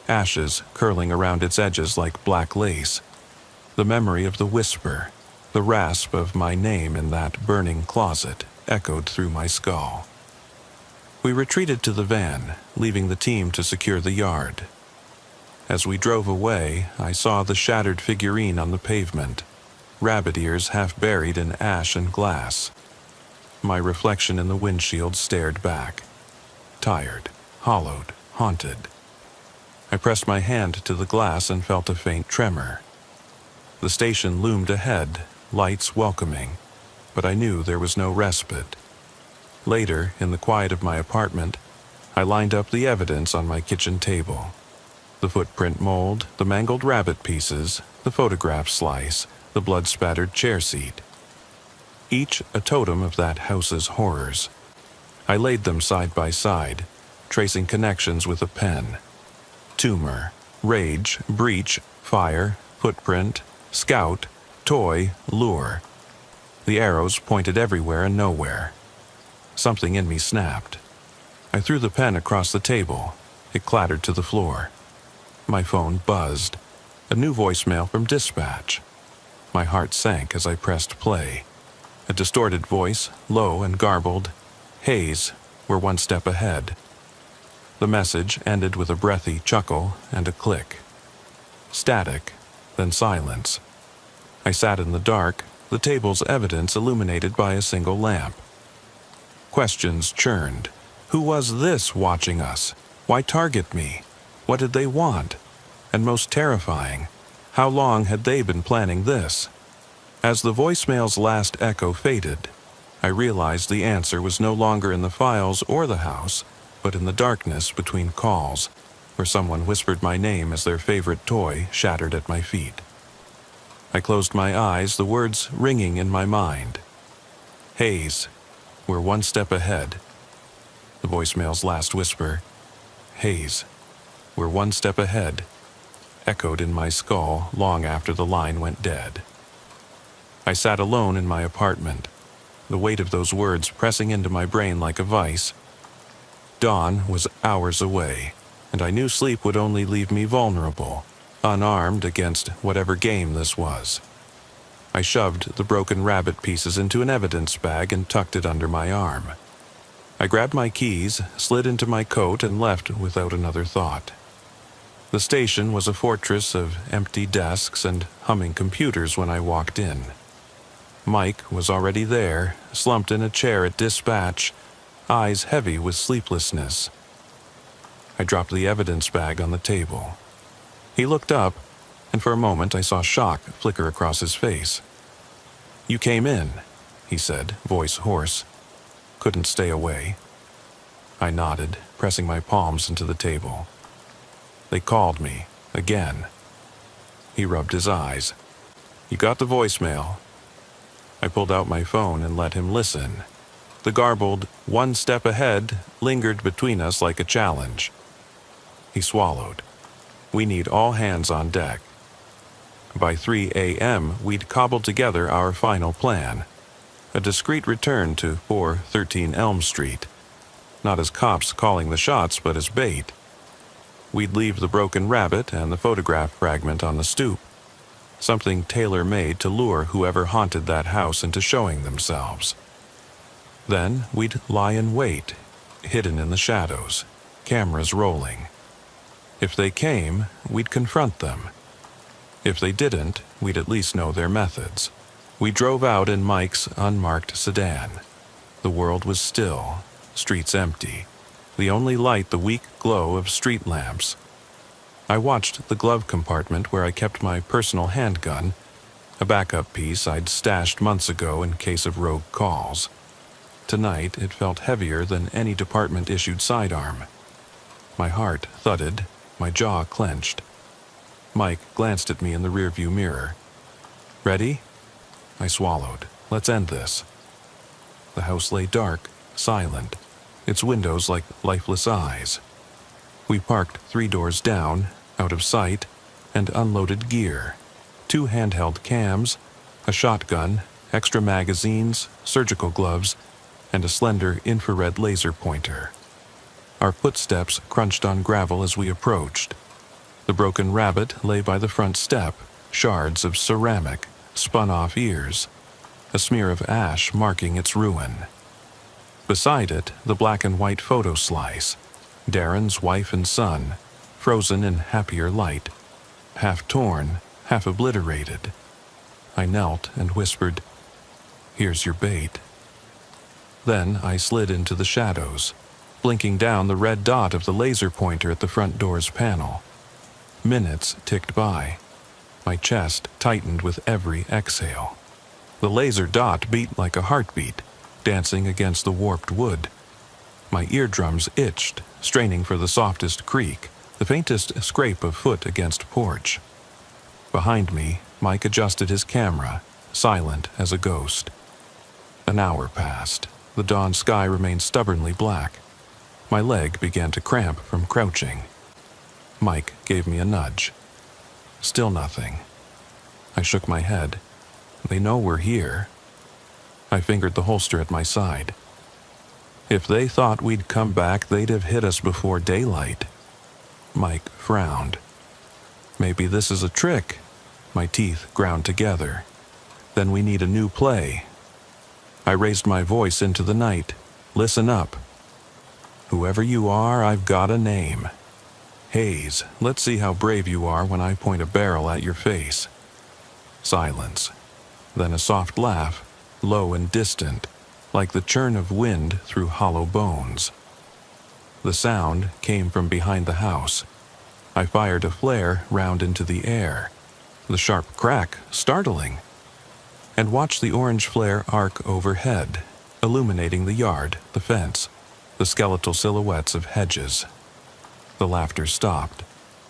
Ashes curling around its edges like black lace. The memory of the whisper, the rasp of my name in that burning closet, echoed through my skull. We retreated to the van, leaving the team to secure the yard. As we drove away, I saw the shattered figurine on the pavement, rabbit ears half buried in ash and glass. My reflection in the windshield stared back. Tired, hollowed, haunted. I pressed my hand to the glass and felt a faint tremor. The station loomed ahead, lights welcoming, but I knew there was no respite. Later, in the quiet of my apartment, I lined up the evidence on my kitchen table. The footprint mold, the mangled rabbit pieces, the photograph slice, the blood-spattered chair seat. Each a totem of that house's horrors. I laid them side by side, tracing connections with a pen. Tumor, rage, breach, fire, footprint, scout, toy, lure. The arrows pointed everywhere and nowhere. Something in me snapped. I threw the pen across the table. It clattered to the floor. My phone buzzed. A new voicemail from dispatch. My heart sank as I pressed play. A distorted voice, low and garbled. "Hayes, we're one step ahead." The message ended with a breathy chuckle and a click. Static, then silence. I sat in the dark, the table's evidence illuminated by a single lamp. Questions churned. Who was this watching us? Why target me? What did they want? And most terrifying, how long had they been planning this? As the voicemail's last echo faded, I realized the answer was no longer in the files or the house, but in the darkness between calls, where someone whispered my name as their favorite toy shattered at my feet. I closed my eyes, the words ringing in my mind. "Hayes, we're one step ahead." The voicemail's last whisper, "Hayes, we're one step ahead," echoed in my skull long after the line went dead. I sat alone in my apartment, the weight of those words pressing into my brain like a vice. Dawn was hours away, and I knew sleep would only leave me vulnerable, unarmed against whatever game this was. I shoved the broken rabbit pieces into an evidence bag and tucked it under my arm. I grabbed my keys, slid into my coat, and left without another thought. The station was a fortress of empty desks and humming computers when I walked in. Mike was already there, slumped in a chair at dispatch, eyes heavy with sleeplessness. I dropped the evidence bag on the table. He looked up, and for a moment I saw shock flicker across his face. "You came in," he said, voice hoarse. "Couldn't stay away." I nodded, pressing my palms into the table. "They called me, again." He rubbed his eyes. "You got the voicemail." I pulled out my phone and let him listen. The garbled, "one step ahead," lingered between us like a challenge. He swallowed. "We need all hands on deck." By 3 a.m., we'd cobbled together our final plan. A discreet return to 413 Elm Street. Not as cops calling the shots, but as bait. We'd leave the broken rabbit and the photograph fragment on the stoop. something tailor-made to lure whoever haunted that house into showing themselves. Then we'd lie in wait, hidden in the shadows, cameras rolling. If they came, we'd confront them. If they didn't, we'd at least know their methods. We drove out in Mike's unmarked sedan. The world was still, streets empty, the only light the weak glow of street lamps. I watched the glove compartment where I kept my personal handgun, a backup piece I'd stashed months ago in case of rogue calls. Tonight it felt heavier than any department-issued sidearm. My heart thudded, my jaw clenched. Mike glanced at me in the rearview mirror. "Ready?" I swallowed. "Let's end this." The house lay dark, silent, its windows like lifeless eyes. We parked 3 doors down, out of sight, and unloaded gear. 2 handheld cams, a shotgun, extra magazines, surgical gloves, and a slender infrared laser pointer. Our footsteps crunched on gravel as we approached. The broken rabbit lay by the front step, shards of ceramic, spun-off ears, a smear of ash marking its ruin. Beside it, the black and white photo slice, Darren's wife and son, frozen in happier light, half torn, half obliterated. I knelt and whispered, "Here's your bait." Then I slid into the shadows, blinking down the red dot of the laser pointer at the front door's panel. Minutes ticked by. My chest tightened with every exhale. The laser dot beat like a heartbeat, dancing against the warped wood. My eardrums itched, straining for the softest creak, the faintest scrape of foot against porch. Behind me, Mike adjusted his camera, silent as a ghost. An hour passed. The dawn sky remained stubbornly black. My leg began to cramp from crouching. Mike gave me a nudge. Still nothing. I shook my head. They know we're here. I fingered the holster at my side. If they thought we'd come back, they'd have hit us before daylight. Mike frowned. Maybe this is a trick. My teeth ground together. Then we need a new play. I raised my voice into the night. Listen up. Whoever you are, I've got a name. Hayes, let's see how brave you are when I point a barrel at your face. Silence. Then a soft laugh, low and distant, like the churn of wind through hollow bones. The sound came from behind the house. I fired a flare round into the air, the sharp crack startling, and watched the orange flare arc overhead, illuminating the yard, the fence, the skeletal silhouettes of hedges. The laughter stopped.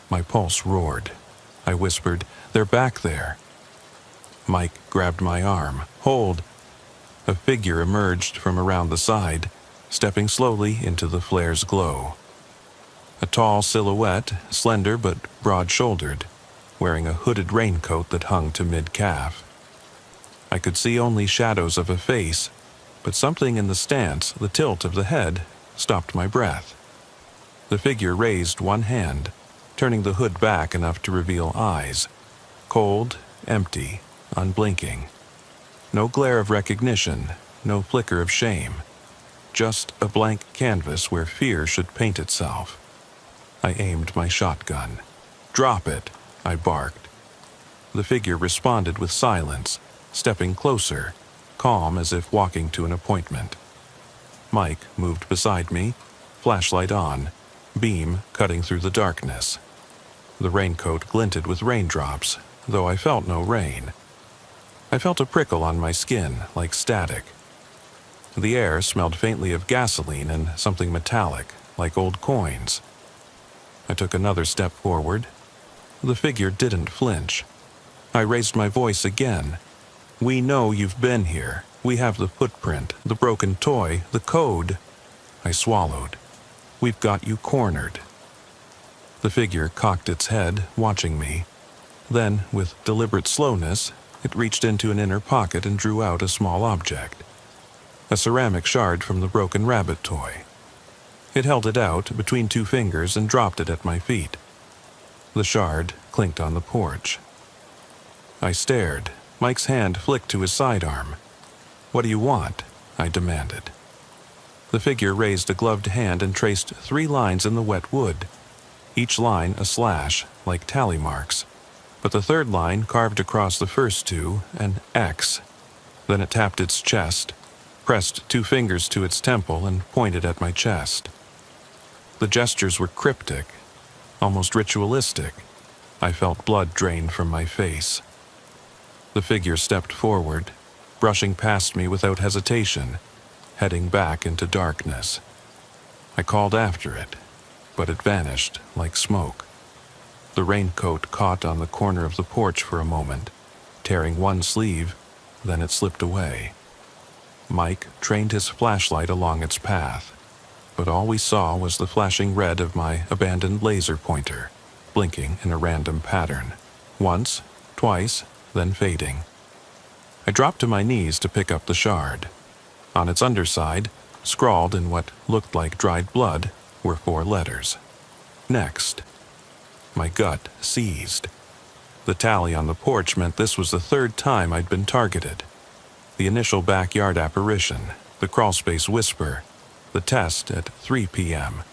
My pulse roared. I whispered, "They're back there." Mike grabbed my arm. "Hold." A figure emerged from around the side, stepping slowly into the flare's glow. A tall silhouette, slender but broad-shouldered, wearing a hooded raincoat that hung to mid-calf. I could see only shadows of a face, but something in the stance, the tilt of the head, stopped my breath. The figure raised one hand, turning the hood back enough to reveal eyes. Cold, empty, unblinking. No glare of recognition, no flicker of shame. Just a blank canvas where fear should paint itself. I aimed my shotgun. "Drop it," I barked. The figure responded with silence, stepping closer, calm as if walking to an appointment. Mike moved beside me, flashlight on, beam cutting through the darkness. The raincoat glinted with raindrops, though I felt no rain. I felt a prickle on my skin, like static. The air smelled faintly of gasoline and something metallic, like old coins. I took another step forward. The figure didn't flinch. I raised my voice again. "We know you've been here. We have the footprint, the broken toy, the code." I swallowed. "We've got you cornered." The figure cocked its head, watching me. Then, with deliberate slowness, it reached into an inner pocket and drew out a small object. A ceramic shard from the broken rabbit toy. It held it out between 2 fingers and dropped it at my feet. The shard clinked on the porch. I stared. Mike's hand flicked to his sidearm. "What do you want?" I demanded. The figure raised a gloved hand and traced 3 lines in the wet wood, each line a slash, like tally marks, but the third line carved across the first 2 an X. Then it tapped its chest, pressed 2 fingers to its temple, and pointed at my chest. The gestures were cryptic, almost ritualistic. I felt blood drain from my face. The figure stepped forward, brushing past me without hesitation, heading back into darkness. I called after it, but it vanished like smoke. The raincoat caught on the corner of the porch for a moment, tearing one sleeve, then it slipped away. Mike trained his flashlight along its path, but all we saw was the flashing red of my abandoned laser pointer, blinking in a random pattern, once, twice, then fading. I dropped to my knees to pick up the shard. On its underside, scrawled in what looked like dried blood, were 4 letters. Next. My gut seized. The tally on the porch meant this was the 3rd time I'd been targeted. The initial backyard apparition, the crawlspace whisper, the test at 3 p.m.,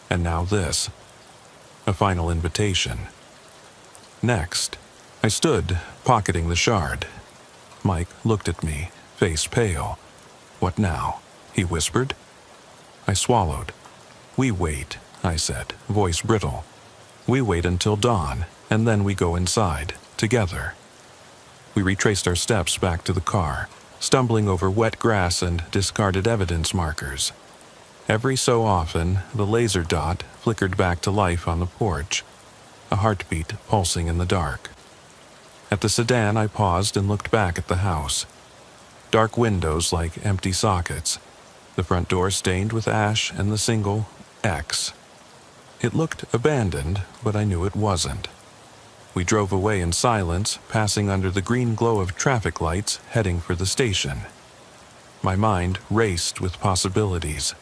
and now this. A final invitation. Next. I stood, pocketing the shard. Mike looked at me, face pale. "What now?" he whispered. I swallowed. "We wait," I said, voice brittle. "We wait until dawn, and then we go inside, together." We retraced our steps back to the car, stumbling over wet grass and discarded evidence markers. Every so often, the laser dot flickered back to life on the porch, a heartbeat pulsing in the dark. At the sedan, I paused and looked back at the house. Dark windows like empty sockets, the front door stained with ash and the single X. It looked abandoned, but I knew it wasn't. We drove away in silence, passing under the green glow of traffic lights, heading for the station. My mind raced with possibilities.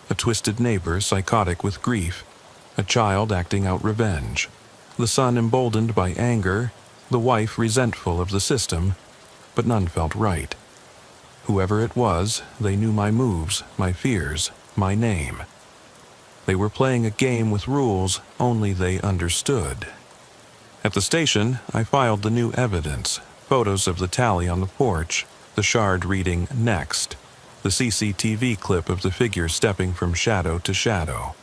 A twisted neighbor psychotic with grief, a child acting out revenge, the son emboldened by anger, the wife resentful of the system, but none felt right. Whoever it was, they knew my moves, my fears, my name. They were playing a game with rules only they understood. At the station, I filed the new evidence, photos of the tally on the porch, the shard reading "Next," the CCTV clip of the figure stepping from shadow to shadow.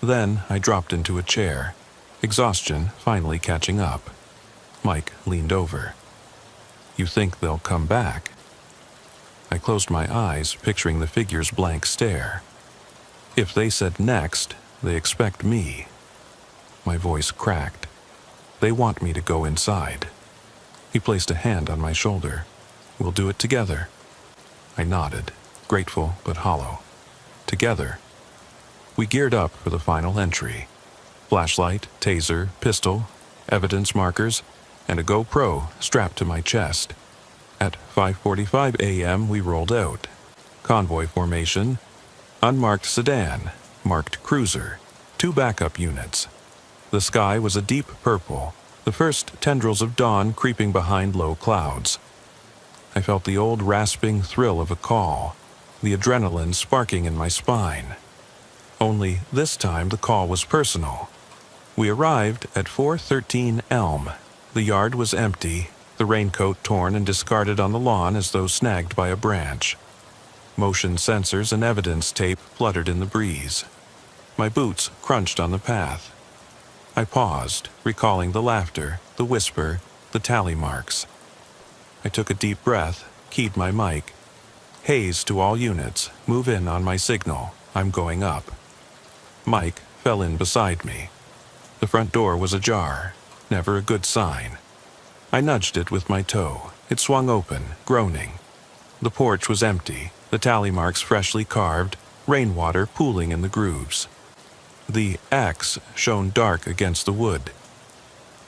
Then I dropped into a chair, exhaustion finally catching up. Mike leaned over. "You think they'll come back?" I closed my eyes, picturing the figure's blank stare. If they said next, they expect me. My voice cracked. They want me to go inside. He placed a hand on my shoulder. "We'll do it together." I nodded, grateful but hollow. Together. We geared up for the final entry. Flashlight, taser, pistol, evidence markers, and a GoPro strapped to my chest. At 5:45 a.m. we rolled out. Convoy formation, unmarked sedan, marked cruiser, 2 backup units. The sky was a deep purple, the first tendrils of dawn creeping behind low clouds. I felt the old rasping thrill of a call, the adrenaline sparking in my spine. Only this time the call was personal. We arrived at 413 Elm. The yard was empty, the raincoat torn and discarded on the lawn as though snagged by a branch. Motion sensors and evidence tape fluttered in the breeze. My boots crunched on the path. I paused, recalling the laughter, the whisper, the tally marks. I took a deep breath, keyed my mic. "Haze to all units, move in on my signal, I'm going up." Mike fell in beside me. The front door was ajar, never a good sign. I nudged it with my toe. It swung open, groaning. The porch was empty, the tally marks freshly carved, rainwater pooling in the grooves. The X shone dark against the wood.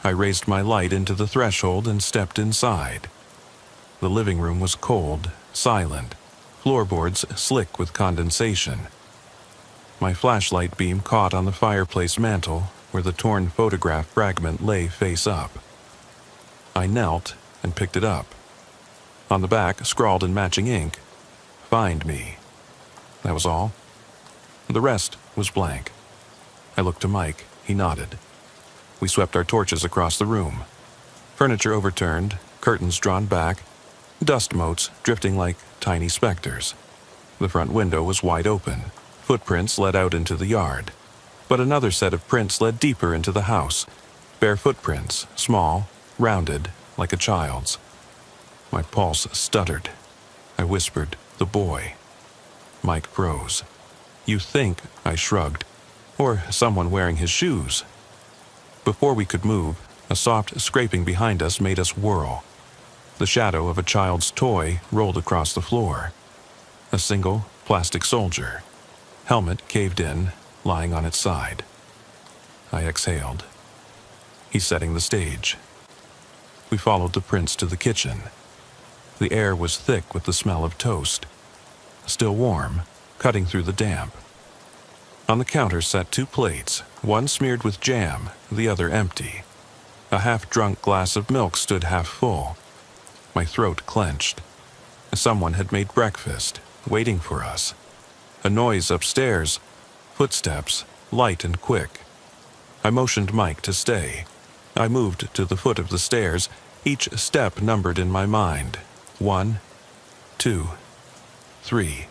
I raised my light into the threshold and stepped inside. The living room was cold, silent, floorboards slick with condensation. My flashlight beam caught on the fireplace mantel, where the torn photograph fragment lay face up. I knelt and picked it up. On the back, scrawled in matching ink, "Find me." That was all. The rest was blank. I looked to Mike. He nodded. We swept our torches across the room. Furniture overturned, curtains drawn back, dust motes drifting like tiny specters. The front window was wide open. Footprints led out into the yard. But another set of prints led deeper into the house. Bare footprints, small, rounded, like a child's. My pulse stuttered. I whispered, "The boy." Mike froze. "You think," I shrugged, "or someone wearing his shoes." Before we could move, a soft scraping behind us made us whirl. The shadow of a child's toy rolled across the floor. A single plastic soldier. Helmet caved in, lying on its side. I exhaled. He's setting the stage. We followed the prints to the kitchen. The air was thick with the smell of toast. Still warm, cutting through the damp. On the counter sat 2 plates, one smeared with jam, the other empty. A half-drunk glass of milk stood half full. My throat clenched. Someone had made breakfast, waiting for us. A noise upstairs, footsteps, light and quick. I motioned Mike to stay. I moved to the foot of the stairs, each step numbered in my mind. 1, 2, 3.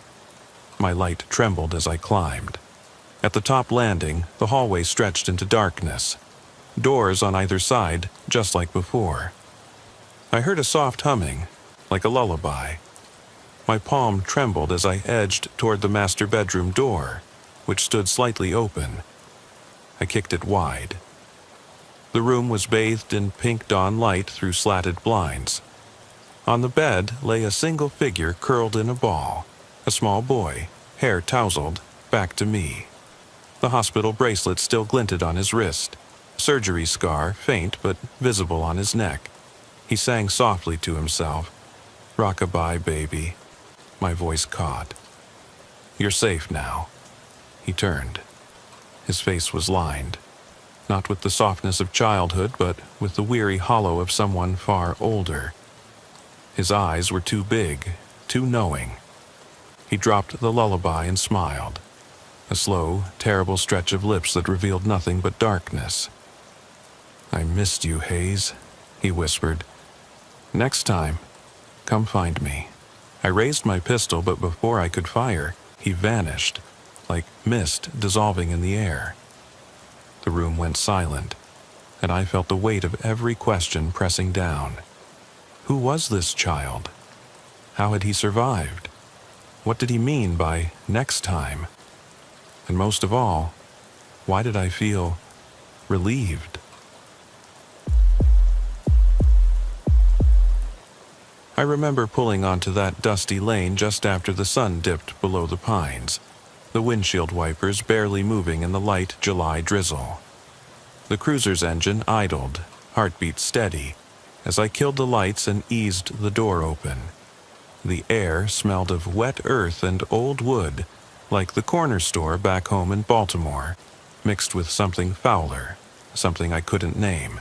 My light trembled as I climbed. At the top landing, the hallway stretched into darkness. Doors on either side, just like before. I heard a soft humming, like a lullaby. My palm trembled as I edged toward the master bedroom door, which stood slightly open. I kicked it wide. The room was bathed in pink dawn light through slatted blinds. On the bed lay a single figure curled in a ball, a small boy, hair tousled, back to me. The hospital bracelet still glinted on his wrist, surgery scar faint but visible on his neck. He sang softly to himself, "Rockabye, baby." My voice caught. "You're safe now." He turned. His face was lined, not with the softness of childhood, but with the weary hollow of someone far older. His eyes were too big, too knowing. He dropped the lullaby and smiled, a slow, terrible stretch of lips that revealed nothing but darkness. "I missed you, Hayes," he whispered. "Next time, come find me." I raised my pistol, but before I could fire, he vanished, like mist dissolving in the air. The room went silent, and I felt the weight of every question pressing down. Who was this child? How had he survived? What did he mean by next time? And most of all, why did I feel relieved? I remember pulling onto that dusty lane just after the sun dipped below the pines, the windshield wipers barely moving in the light July drizzle. The cruiser's engine idled, heartbeat steady, as I killed the lights and eased the door open. The air smelled of wet earth and old wood, like the corner store back home in Baltimore, mixed with something fouler, something I couldn't name.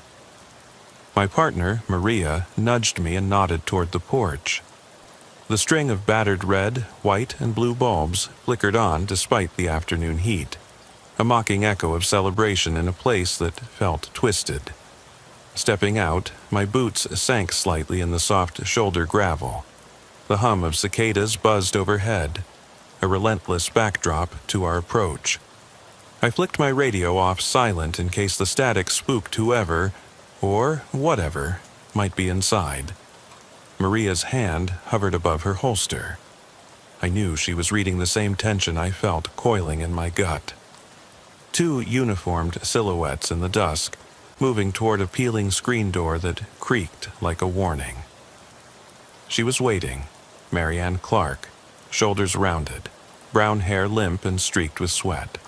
My partner, Maria, nudged me and nodded toward the porch. The string of battered red, white, and blue bulbs flickered on despite the afternoon heat, a mocking echo of celebration in a place that felt twisted. Stepping out, my boots sank slightly in the soft shoulder gravel. The hum of cicadas buzzed overhead, a relentless backdrop to our approach. I flicked my radio off silent in case the static spooked whoever, or whatever, might be inside. Maria's hand hovered above her holster. I knew she was reading the same tension I felt coiling in my gut. 2 uniformed silhouettes in the dusk, moving toward a peeling screen door that creaked like a warning. She was waiting, Marianne Clark, shoulders rounded, brown hair limp and streaked with sweat.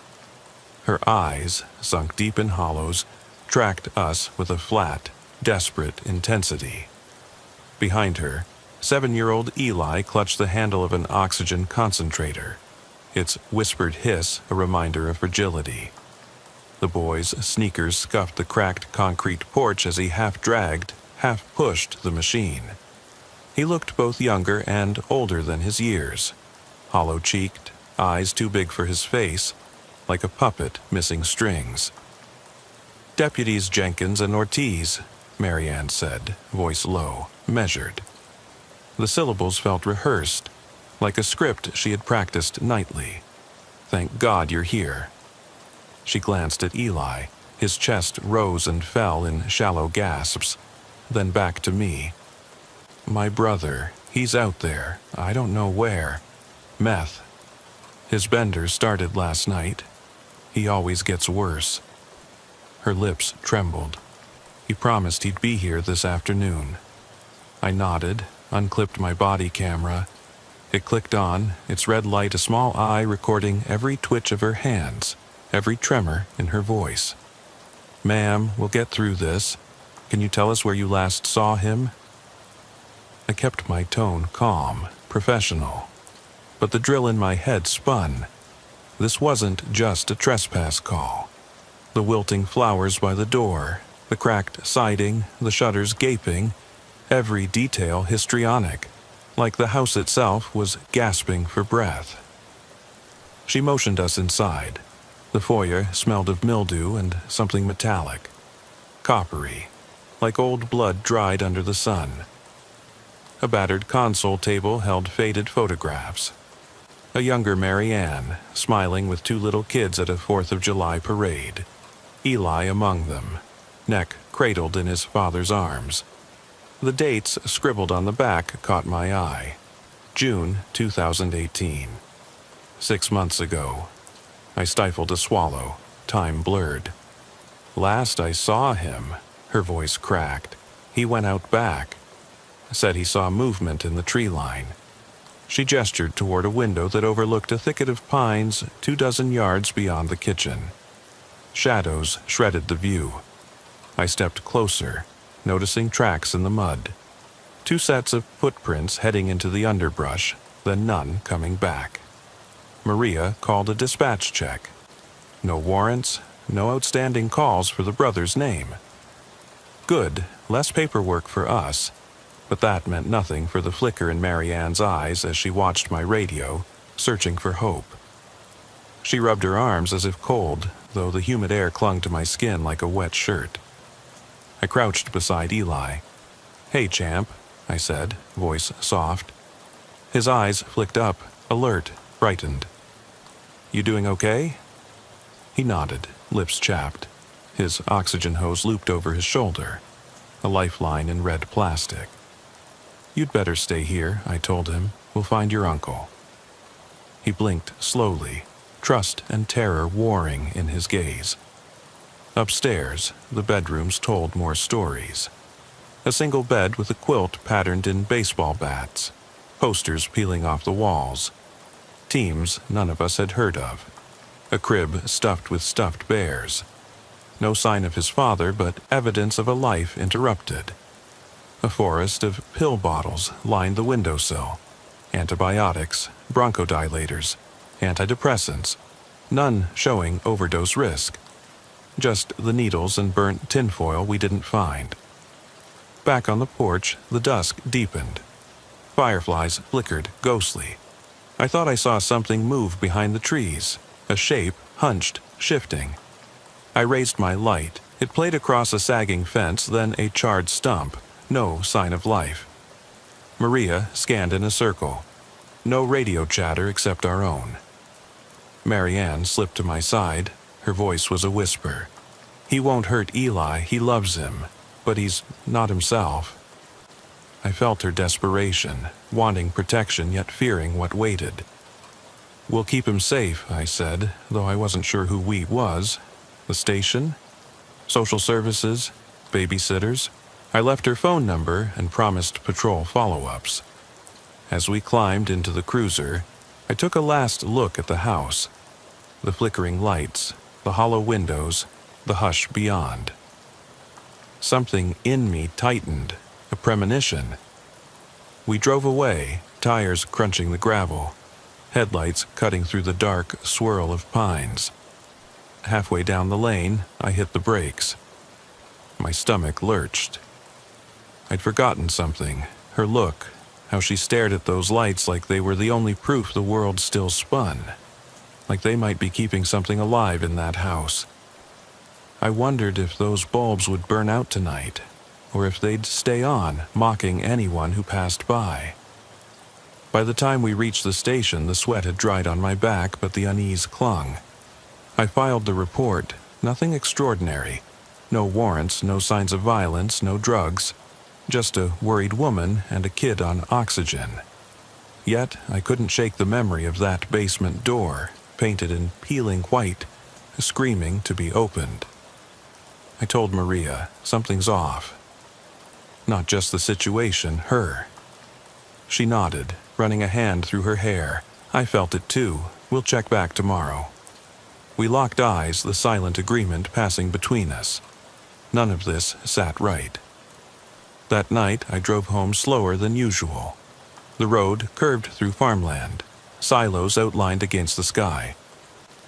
Her eyes, sunk deep in hollows, tracked us with a flat, desperate intensity. Behind her, 7-year-old Eli clutched the handle of an oxygen concentrator, its whispered hiss a reminder of fragility. The boy's sneakers scuffed the cracked concrete porch as he half dragged, half pushed the machine. He looked both younger and older than his years, hollow-cheeked, eyes too big for his face, like a puppet missing strings. "Deputies Jenkins and Ortiz," Marianne said, voice low, measured. The syllables felt rehearsed, like a script she had practiced nightly. "Thank God you're here." She glanced at Eli. His chest rose and fell in shallow gasps, then back to me. "My brother, he's out there, I don't know where. Meth. His bender started last night. He always gets worse." Her lips trembled. "He promised he'd be here this afternoon." I nodded, unclipped my body camera. It clicked on, its red light a small eye recording every twitch of her hands, every tremor in her voice. "Ma'am, we'll get through this. Can you tell us where you last saw him?" I kept my tone calm, professional. But the drill in my head spun. This wasn't just a trespass call. The wilting flowers by the door, the cracked siding, the shutters gaping, every detail histrionic, like the house itself was gasping for breath. She motioned us inside. The foyer smelled of mildew and something metallic, coppery, like old blood dried under the sun. A battered console table held faded photographs. A younger Marianne, smiling with two little kids at a 4th of July parade. Eli among them, neck cradled in his father's arms. The dates scribbled on the back caught my eye. June 2018. 6 months ago. I stifled a swallow, time blurred. "Last I saw him," her voice cracked. "He went out back. Said he saw movement in the tree line." She gestured toward a window that overlooked a thicket of pines 24 yards beyond the kitchen. Shadows shredded the view. I stepped closer, noticing tracks in the mud. 2 sets of footprints heading into the underbrush, then none coming back. Maria called a dispatch check. No warrants, no outstanding calls for the brother's name. Good, less paperwork for us, but that meant nothing for the flicker in Marianne's eyes as she watched my radio, searching for hope. She rubbed her arms as if cold, though the humid air clung to my skin like a wet shirt. I crouched beside Eli. "Hey, champ," I said, voice soft. His eyes flicked up, alert, frightened. "You doing okay?" He nodded, lips chapped. His oxygen hose looped over his shoulder, a lifeline in red plastic. "You'd better stay here," I told him. "We'll find your uncle." He blinked slowly, trust and terror warring in his gaze. Upstairs, the bedrooms told more stories. A single bed with a quilt patterned in baseball bats, posters peeling off the walls, teams none of us had heard of, a crib stuffed with stuffed bears. No sign of his father, but evidence of a life interrupted. A forest of pill bottles lined the windowsill, antibiotics, bronchodilators, antidepressants, none showing overdose risk. Just the needles and burnt tinfoil we didn't find. Back on the porch, the dusk deepened. Fireflies flickered ghostly. I thought I saw something move behind the trees, a shape hunched, shifting. I raised my light. It played across a sagging fence, then a charred stump. No sign of life. Maria scanned in a circle. No radio chatter except our own. Marianne slipped to my side. Her voice was a whisper. "He won't hurt Eli, he loves him, but he's not himself." I felt her desperation, wanting protection yet fearing what waited. "We'll keep him safe," I said, though I wasn't sure who "we" was. The station? Social services? Babysitters? I left her phone number and promised patrol follow-ups. As we climbed into the cruiser, I took a last look at the house. The flickering lights, the hollow windows, the hush beyond. Something in me tightened, a premonition. We drove away, tires crunching the gravel, headlights cutting through the dark swirl of pines. Halfway down the lane, I hit the brakes. My stomach lurched. I'd forgotten something. Her look, how she stared at those lights like they were the only proof the world still spun. Like they might be keeping something alive in that house. I wondered if those bulbs would burn out tonight, or if they'd stay on, mocking anyone who passed by. By the time we reached the station, the sweat had dried on my back, but the unease clung. I filed the report. Nothing extraordinary. No warrants, no signs of violence, no drugs. Just a worried woman and a kid on oxygen. Yet I couldn't shake the memory of that basement door, painted in peeling white, screaming to be opened. I told Maria, something's off. Not just the situation, her. She nodded, running a hand through her hair. I felt it too. We'll check back tomorrow. We locked eyes, the silent agreement passing between us. None of this sat right. That night, I drove home slower than usual. The road curved through farmland, silos outlined against the sky.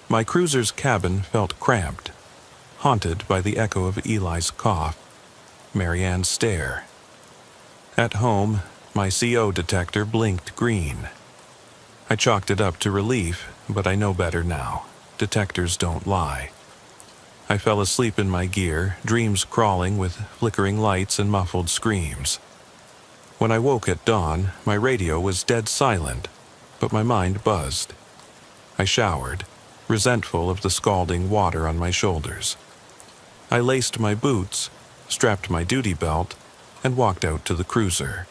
My cruiser's cabin felt cramped, haunted by the echo of Eli's cough, Marianne's stare. At home, my CO detector blinked green. I chalked it up to relief, but I know better now. Detectors don't lie. I fell asleep in my gear, dreams crawling with flickering lights and muffled screams. When I woke at dawn, my radio was dead silent, but my mind buzzed. I showered, resentful of the scalding water on my shoulders. I laced my boots, strapped my duty belt, and walked out to the cruiser,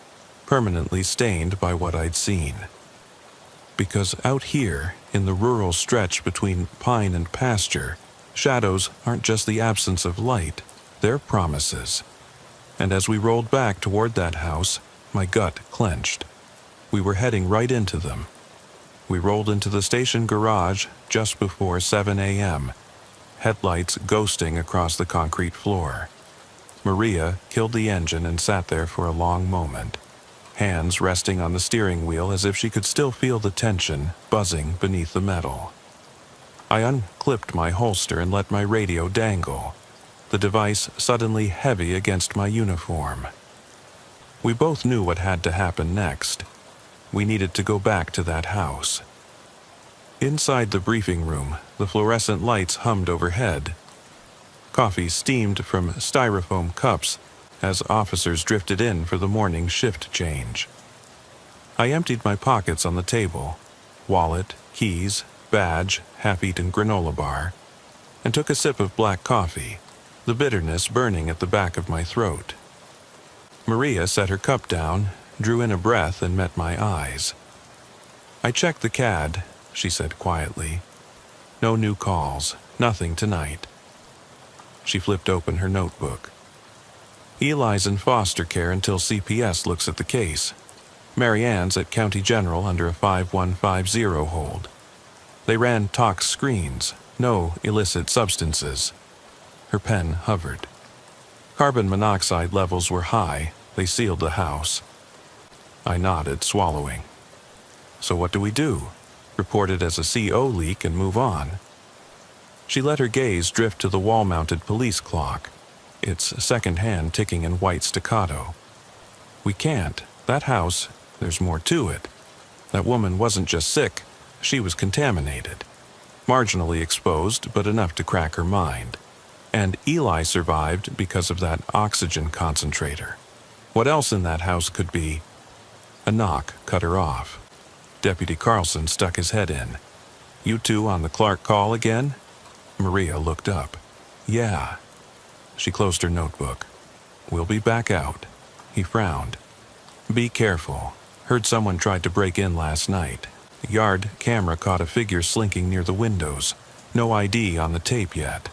permanently stained by what I'd seen. Because out here, in the rural stretch between pine and pasture, shadows aren't just the absence of light, they're promises. And as we rolled back toward that house, my gut clenched. We were heading right into them. We rolled into the station garage just before 7 a.m., headlights ghosting across the concrete floor. Maria killed the engine and sat there for a long moment, hands resting on the steering wheel as if she could still feel the tension buzzing beneath the metal. I unclipped my holster and let my radio dangle, the device suddenly heavy against my uniform. We both knew what had to happen next. We needed to go back to that house. Inside the briefing room, the fluorescent lights hummed overhead. Coffee steamed from styrofoam cups as officers drifted in for the morning shift change. I emptied my pockets on the table, wallet, keys, badge, half-eaten granola bar, and took a sip of black coffee, the bitterness burning at the back of my throat. Maria set her cup down, drew in a breath, and met my eyes. "I checked the CAD," she said quietly. "No new calls, nothing tonight." She flipped open her notebook. "Eli's in foster care until CPS looks at the case. Marianne's at County General under a 5150 hold. They ran tox screens, no illicit substances." Her pen hovered. Carbon monoxide levels were high. They sealed the house. I nodded, swallowing. "So what do we do? Report it as a CO leak and move on?" She let her gaze drift to the wall-mounted police clock, its second hand ticking in white staccato. "We can't. That house, there's more to it. That woman wasn't just sick, she was contaminated. Marginally exposed, but enough to crack her mind. And Eli survived because of that oxygen concentrator. What else in that house could be?" A knock cut her off. Deputy Carlson stuck his head in. "You two on the Clark call again?" Maria looked up. "Yeah." She closed her notebook. "We'll be back out." He frowned. "Be careful. Heard someone tried to break in last night. Yard camera caught a figure slinking near the windows. No ID on the tape yet."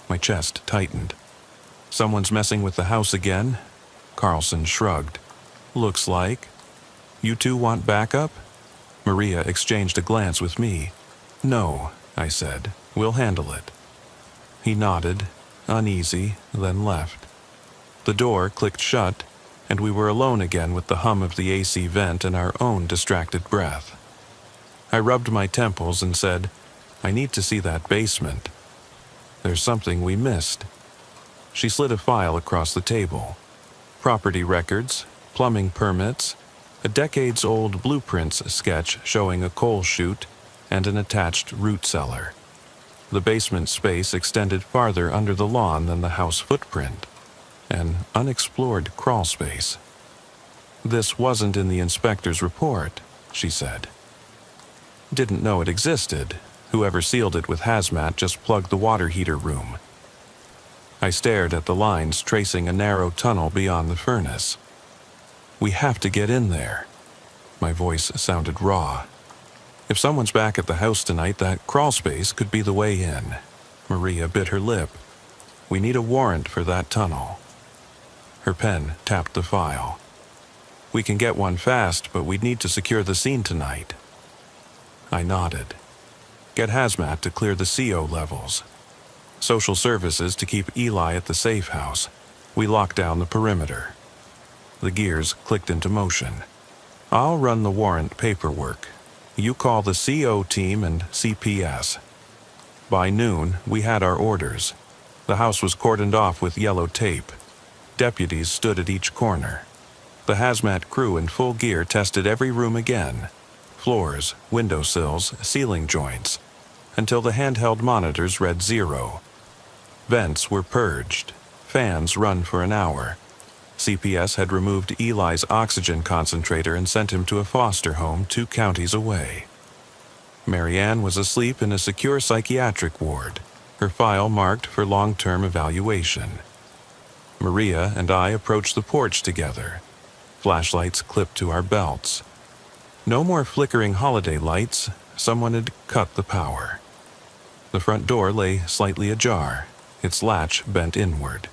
My chest tightened. "Someone's messing with the house again?" Carlson shrugged. "Looks like." "You two want backup?" Maria exchanged a glance with me. "No," I said. "We'll handle it." He nodded, uneasy, then left. The door clicked shut, and we were alone again with the hum of the AC vent and our own distracted breath. I rubbed my temples and said, "I need to see that basement. There's something we missed." She slid a file across the table. property records, plumbing permits, a decades-old blueprints sketch showing a coal chute, and an attached root cellar. The basement space extended farther under the lawn than the house footprint, an unexplored crawl space. "This wasn't in the inspector's report," she said. "Didn't know it existed. Whoever sealed it with hazmat just plugged the water heater room." I stared at the lines tracing a narrow tunnel beyond the furnace. "We have to get in there." My voice sounded raw. "If someone's back at the house tonight, that crawl space could be the way in." Maria bit her lip. "We need a warrant for that tunnel." Her pen tapped the file. "We can get one fast, but we'd need to secure the scene tonight." I nodded. "Get hazmat to clear the CO levels. Social services to keep Eli at the safe house. We lock down the perimeter." The gears clicked into motion. "I'll run the warrant paperwork. You call the CO team and CPS." By noon, we had our orders. The house was cordoned off with yellow tape. Deputies stood at each corner. The hazmat crew in full gear tested every room again. Floors, windowsills, ceiling joints, until the handheld monitors read 0. Vents were purged. Fans run for an hour. CPS had removed Eli's oxygen concentrator and sent him to a foster home 2 counties away. Marianne was asleep in a secure psychiatric ward, her file marked for long-term evaluation. Maria and I approached the porch together, flashlights clipped to our belts. No more flickering holiday lights. Someone had cut the power. The front door lay slightly ajar, its latch bent inward.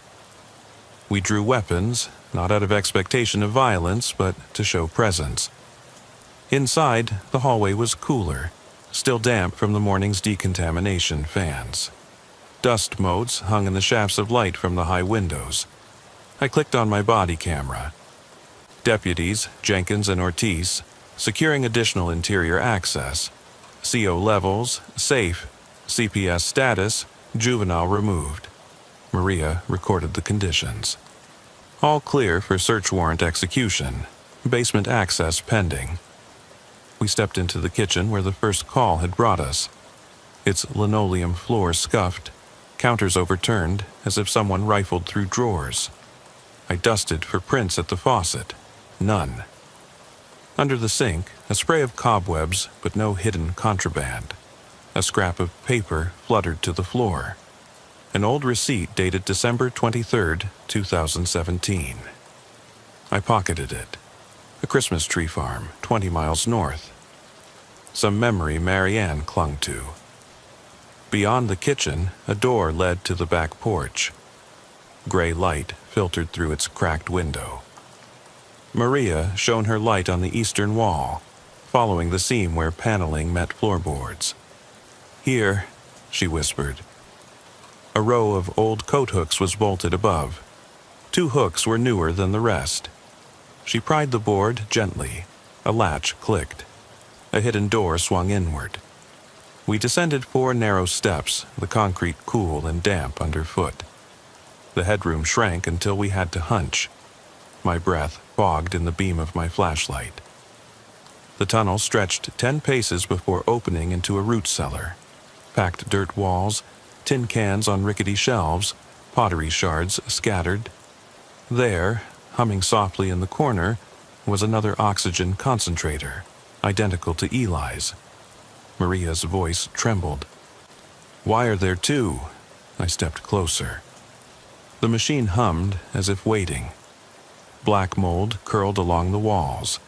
We drew weapons, not out of expectation of violence, but to show presence. Inside, the hallway was cooler, still damp from the morning's decontamination fans. Dust motes hung in the shafts of light from the high windows. I clicked on my body camera. Deputies, Jenkins and Ortiz, securing additional interior access. CO levels, safe. CPS status, juvenile removed. Maria recorded the conditions. All clear for search warrant execution. Basement access pending. We stepped into the kitchen where the first call had brought us. Its linoleum floor scuffed, counters overturned as if someone rifled through drawers. I dusted for prints at the faucet. None. Under the sink, a spray of cobwebs, but no hidden contraband. A scrap of paper fluttered to the floor. An old receipt dated December 23, 2017. I pocketed it. A Christmas tree farm, 20 miles north. Some memory Marianne clung to. Beyond the kitchen, a door led to the back porch. Gray light filtered through its cracked window. Maria shone her light on the eastern wall, following the seam where paneling met floorboards. "Here," she whispered. A row of old coat hooks was bolted above. 2 hooks were newer than the rest. She pried the board gently. A latch clicked. A hidden door swung inward. We descended 4 narrow steps, the concrete cool and damp underfoot. The headroom shrank until we had to hunch. My breath fogged in the beam of my flashlight. The tunnel stretched 10 paces before opening into a root cellar. Packed dirt walls, tin cans on rickety shelves, pottery shards scattered. There, humming softly in the corner, was another oxygen concentrator, identical to Eli's. Maria's voice trembled. "Why are there 2? I stepped closer. The machine hummed as if waiting. Black mold curled along the walls.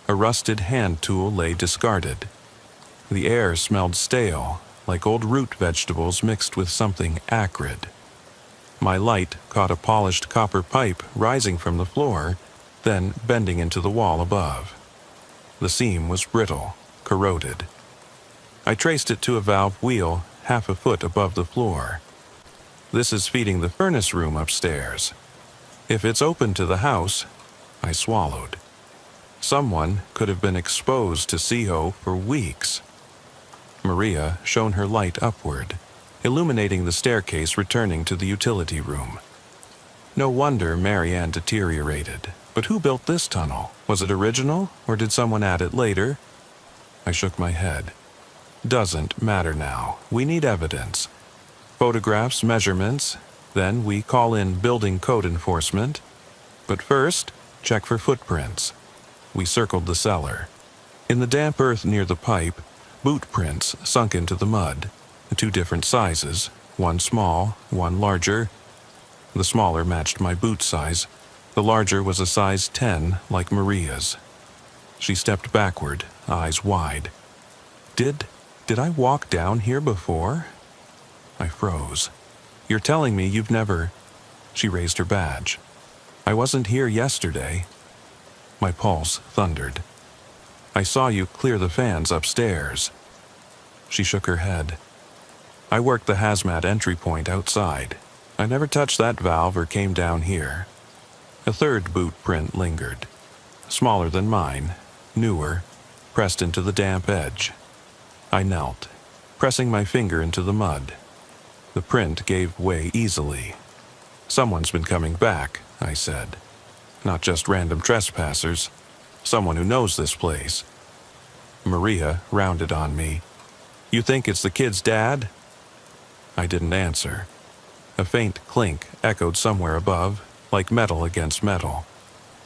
A rusted hand tool lay discarded. The air smelled stale, like old root vegetables mixed with something acrid. My light caught a polished copper pipe rising from the floor, then bending into the wall above. The seam was brittle, corroded. I traced it to a valve wheel half a foot above the floor. "This is feeding the furnace room upstairs. If it's open to the house," I swallowed. "Someone could have been exposed to CO for weeks." Maria shone her light upward, illuminating the staircase returning to the utility room. No wonder Marianne deteriorated. But who built this tunnel? Was it original, or did someone add it later? I shook my head. Doesn't matter now. We need evidence. Photographs, measurements. Then we call in building code enforcement. But first, check for footprints. We circled the cellar. In the damp earth near the pipe, boot prints sunk into the mud. 2 different sizes, one small, one larger. The smaller matched my boot size. The larger was a size 10, like Maria's. She stepped backward, eyes wide. Did I walk down here before? I froze. You're telling me you've never... She raised her badge. I wasn't here yesterday. My pulse thundered. I saw you clear the fans upstairs. She shook her head. I worked the hazmat entry point outside. I never touched that valve or came down here. A third boot print lingered. Smaller than mine, newer, pressed into the damp edge. I knelt, pressing my finger into the mud. The print gave way easily. Someone's been coming back, I said. Not just random trespassers. Someone who knows this place. Maria rounded on me. You think it's the kid's dad? I didn't answer. A faint clink echoed somewhere above, like metal against metal.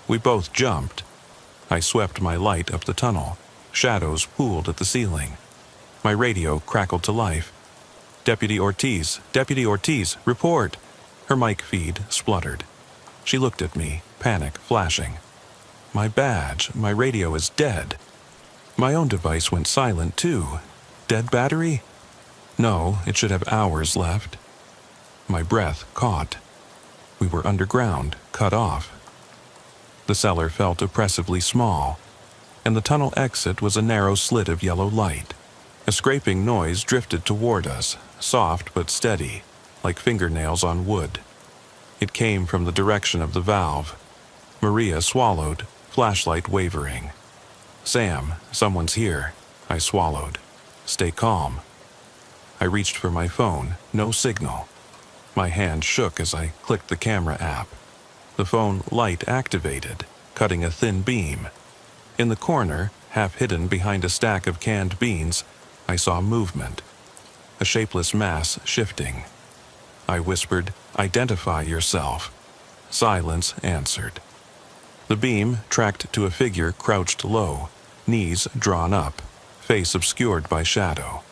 We both jumped. I swept my light up the tunnel. Shadows pooled at the ceiling. My radio crackled to life. Deputy Ortiz, report! Her mic feed spluttered. She looked at me, panic flashing. My badge, my radio is dead. My own device went silent too. Dead battery? No, it should have hours left. My breath caught. We were underground, cut off. The cellar felt oppressively small, and the tunnel exit was a narrow slit of yellow light. A scraping noise drifted toward us, soft but steady, like fingernails on wood. It came from the direction of the valve. Maria swallowed, flashlight wavering. Sam, someone's here. I swallowed. Stay calm. I reached for my phone, no signal. My hand shook as I clicked the camera app. The phone light activated, cutting a thin beam. In the corner, half hidden behind a stack of canned beans, I saw movement. A shapeless mass shifting. I whispered, "Identify yourself." Silence answered. The beam tracked to a figure crouched low, knees drawn up, face obscured by shadow.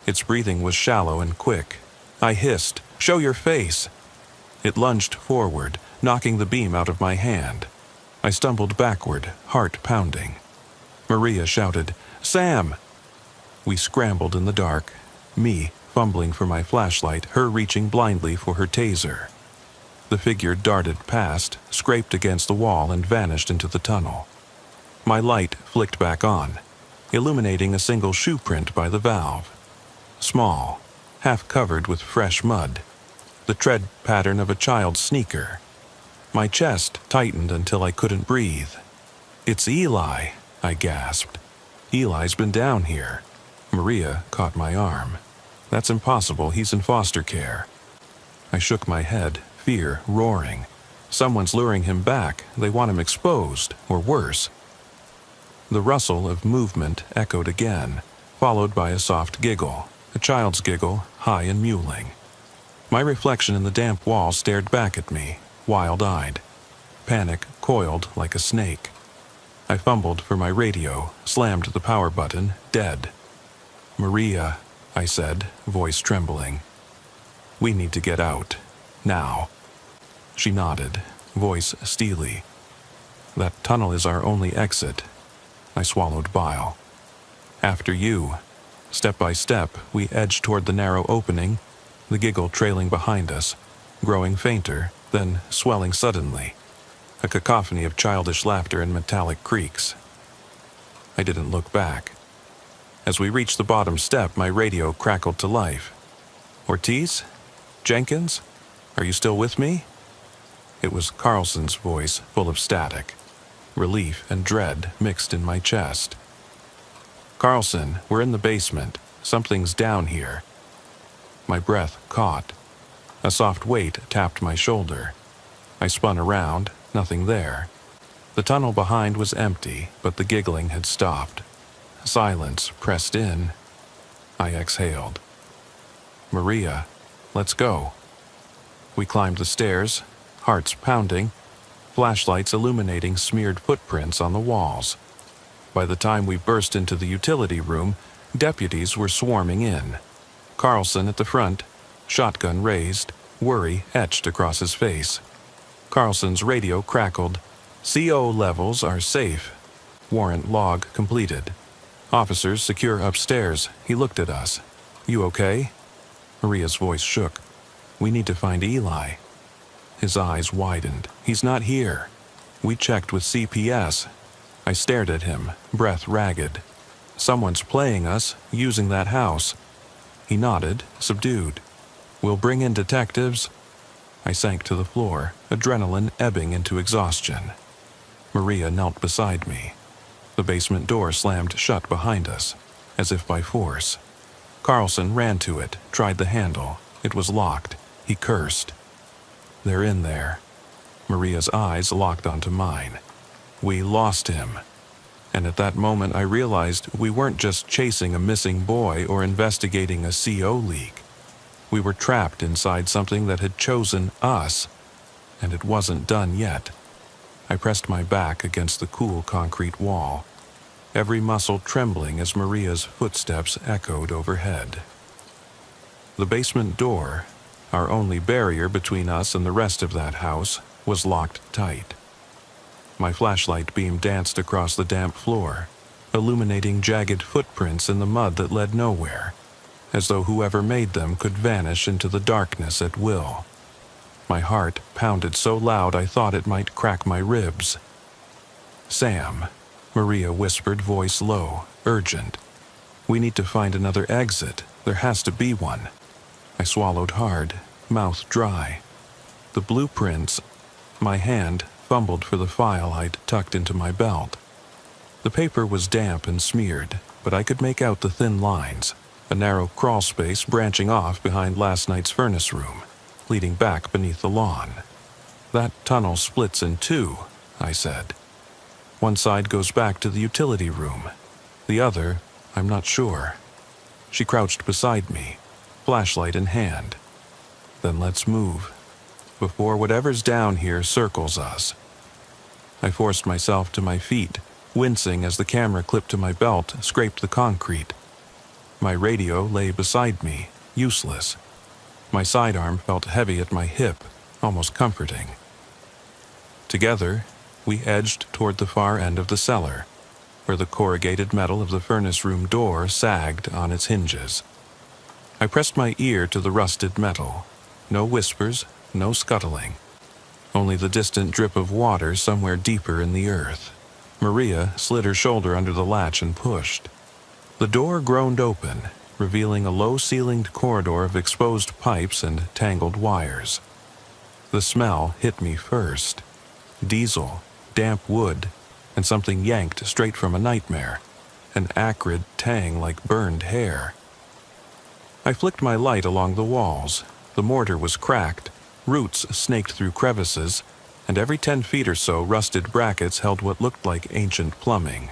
Its breathing was shallow and quick. I hissed, "Show your face!" It lunged forward, knocking the beam out of my hand. I stumbled backward, heart pounding. Maria shouted, "Sam!" We scrambled in the dark, me fumbling for my flashlight, her reaching blindly for her taser. The figure darted past, scraped against the wall, and vanished into the tunnel. My light flicked back on, illuminating a single shoe print by the valve. Small, half covered with fresh mud, the tread pattern of a child's sneaker. My chest tightened until I couldn't breathe. "It's Eli," I gasped. "Eli's been down here." Maria caught my arm. "That's impossible, he's in foster care." I shook my head, fear roaring. Someone's luring him back, they want him exposed, or worse. The rustle of movement echoed again, followed by a soft giggle, a child's giggle, high and mewling. My reflection in the damp wall stared back at me, wild-eyed. Panic coiled like a snake. I fumbled for my radio, slammed the power button, dead. "Maria," I said, voice trembling. "We need to get out. Now." She nodded, voice steely. "That tunnel is our only exit." I swallowed bile. "After you." Step by step, we edged toward the narrow opening, the giggle trailing behind us, growing fainter, then swelling suddenly. A cacophony of childish laughter and metallic creaks. I didn't look back. As we reached the bottom step, my radio crackled to life. "Ortiz? Jenkins? Are you still with me?" It was Carlson's voice, full of static. Relief and dread mixed in my chest. "Carlson, we're in the basement. Something's down here." My breath caught. A soft weight tapped my shoulder. I spun around, nothing there. The tunnel behind was empty, but the giggling had stopped. Silence pressed in. I exhaled. Maria, let's go. We climbed the stairs, hearts pounding, flashlights illuminating smeared footprints on the walls. By the time we burst into the utility room, deputies were swarming in. Carlson at the front, shotgun raised, worry etched across his face. Carlson's radio crackled. CO levels are safe. Warrant log completed. Officers secure upstairs. He looked at us. You okay? Maria's voice shook. We need to find Eli. His eyes widened. He's not here. We checked with CPS. I stared at him, breath ragged. Someone's playing us, using that house. He nodded, subdued. We'll bring in detectives. I sank to the floor, adrenaline ebbing into exhaustion. Maria knelt beside me. The basement door slammed shut behind us, as if by force. Carlson ran to it, tried the handle. It was locked. He cursed. They're in there. Maria's eyes locked onto mine. We lost him. And at that moment I realized we weren't just chasing a missing boy or investigating a CO leak. We were trapped inside something that had chosen us, and it wasn't done yet. I pressed my back against the cool concrete wall, every muscle trembling as Maria's footsteps echoed overhead. The basement door, our only barrier between us and the rest of that house, was locked tight. My flashlight beam danced across the damp floor, illuminating jagged footprints in the mud that led nowhere, as though whoever made them could vanish into the darkness at will. My heart pounded so loud I thought it might crack my ribs. Sam, Maria whispered, voice low, urgent. We need to find another exit. There has to be one. I swallowed hard, mouth dry. The blueprints. My hand fumbled for the file I'd tucked into my belt. The paper was damp and smeared, but I could make out the thin lines, a narrow crawl space branching off behind last night's furnace room, leading back beneath the lawn. That tunnel splits in two, I said. One side goes back to the utility room. The other, I'm not sure. She crouched beside me, flashlight in hand. Then let's move, before whatever's down here circles us. I forced myself to my feet, wincing as the camera clipped to my belt scraped the concrete. My radio lay beside me, useless. My sidearm felt heavy at my hip, almost comforting. Together, we edged toward the far end of the cellar, where the corrugated metal of the furnace room door sagged on its hinges. I pressed my ear to the rusted metal. No whispers, no scuttling. Only the distant drip of water somewhere deeper in the earth. Maria slid her shoulder under the latch and pushed. The door groaned open, revealing a low-ceilinged corridor of exposed pipes and tangled wires. The smell hit me first. Diesel, damp wood, and something yanked straight from a nightmare, an acrid tang like burned hair. I flicked my light along the walls. The mortar was cracked, roots snaked through crevices, and every 10 feet or so rusted brackets held what looked like ancient plumbing.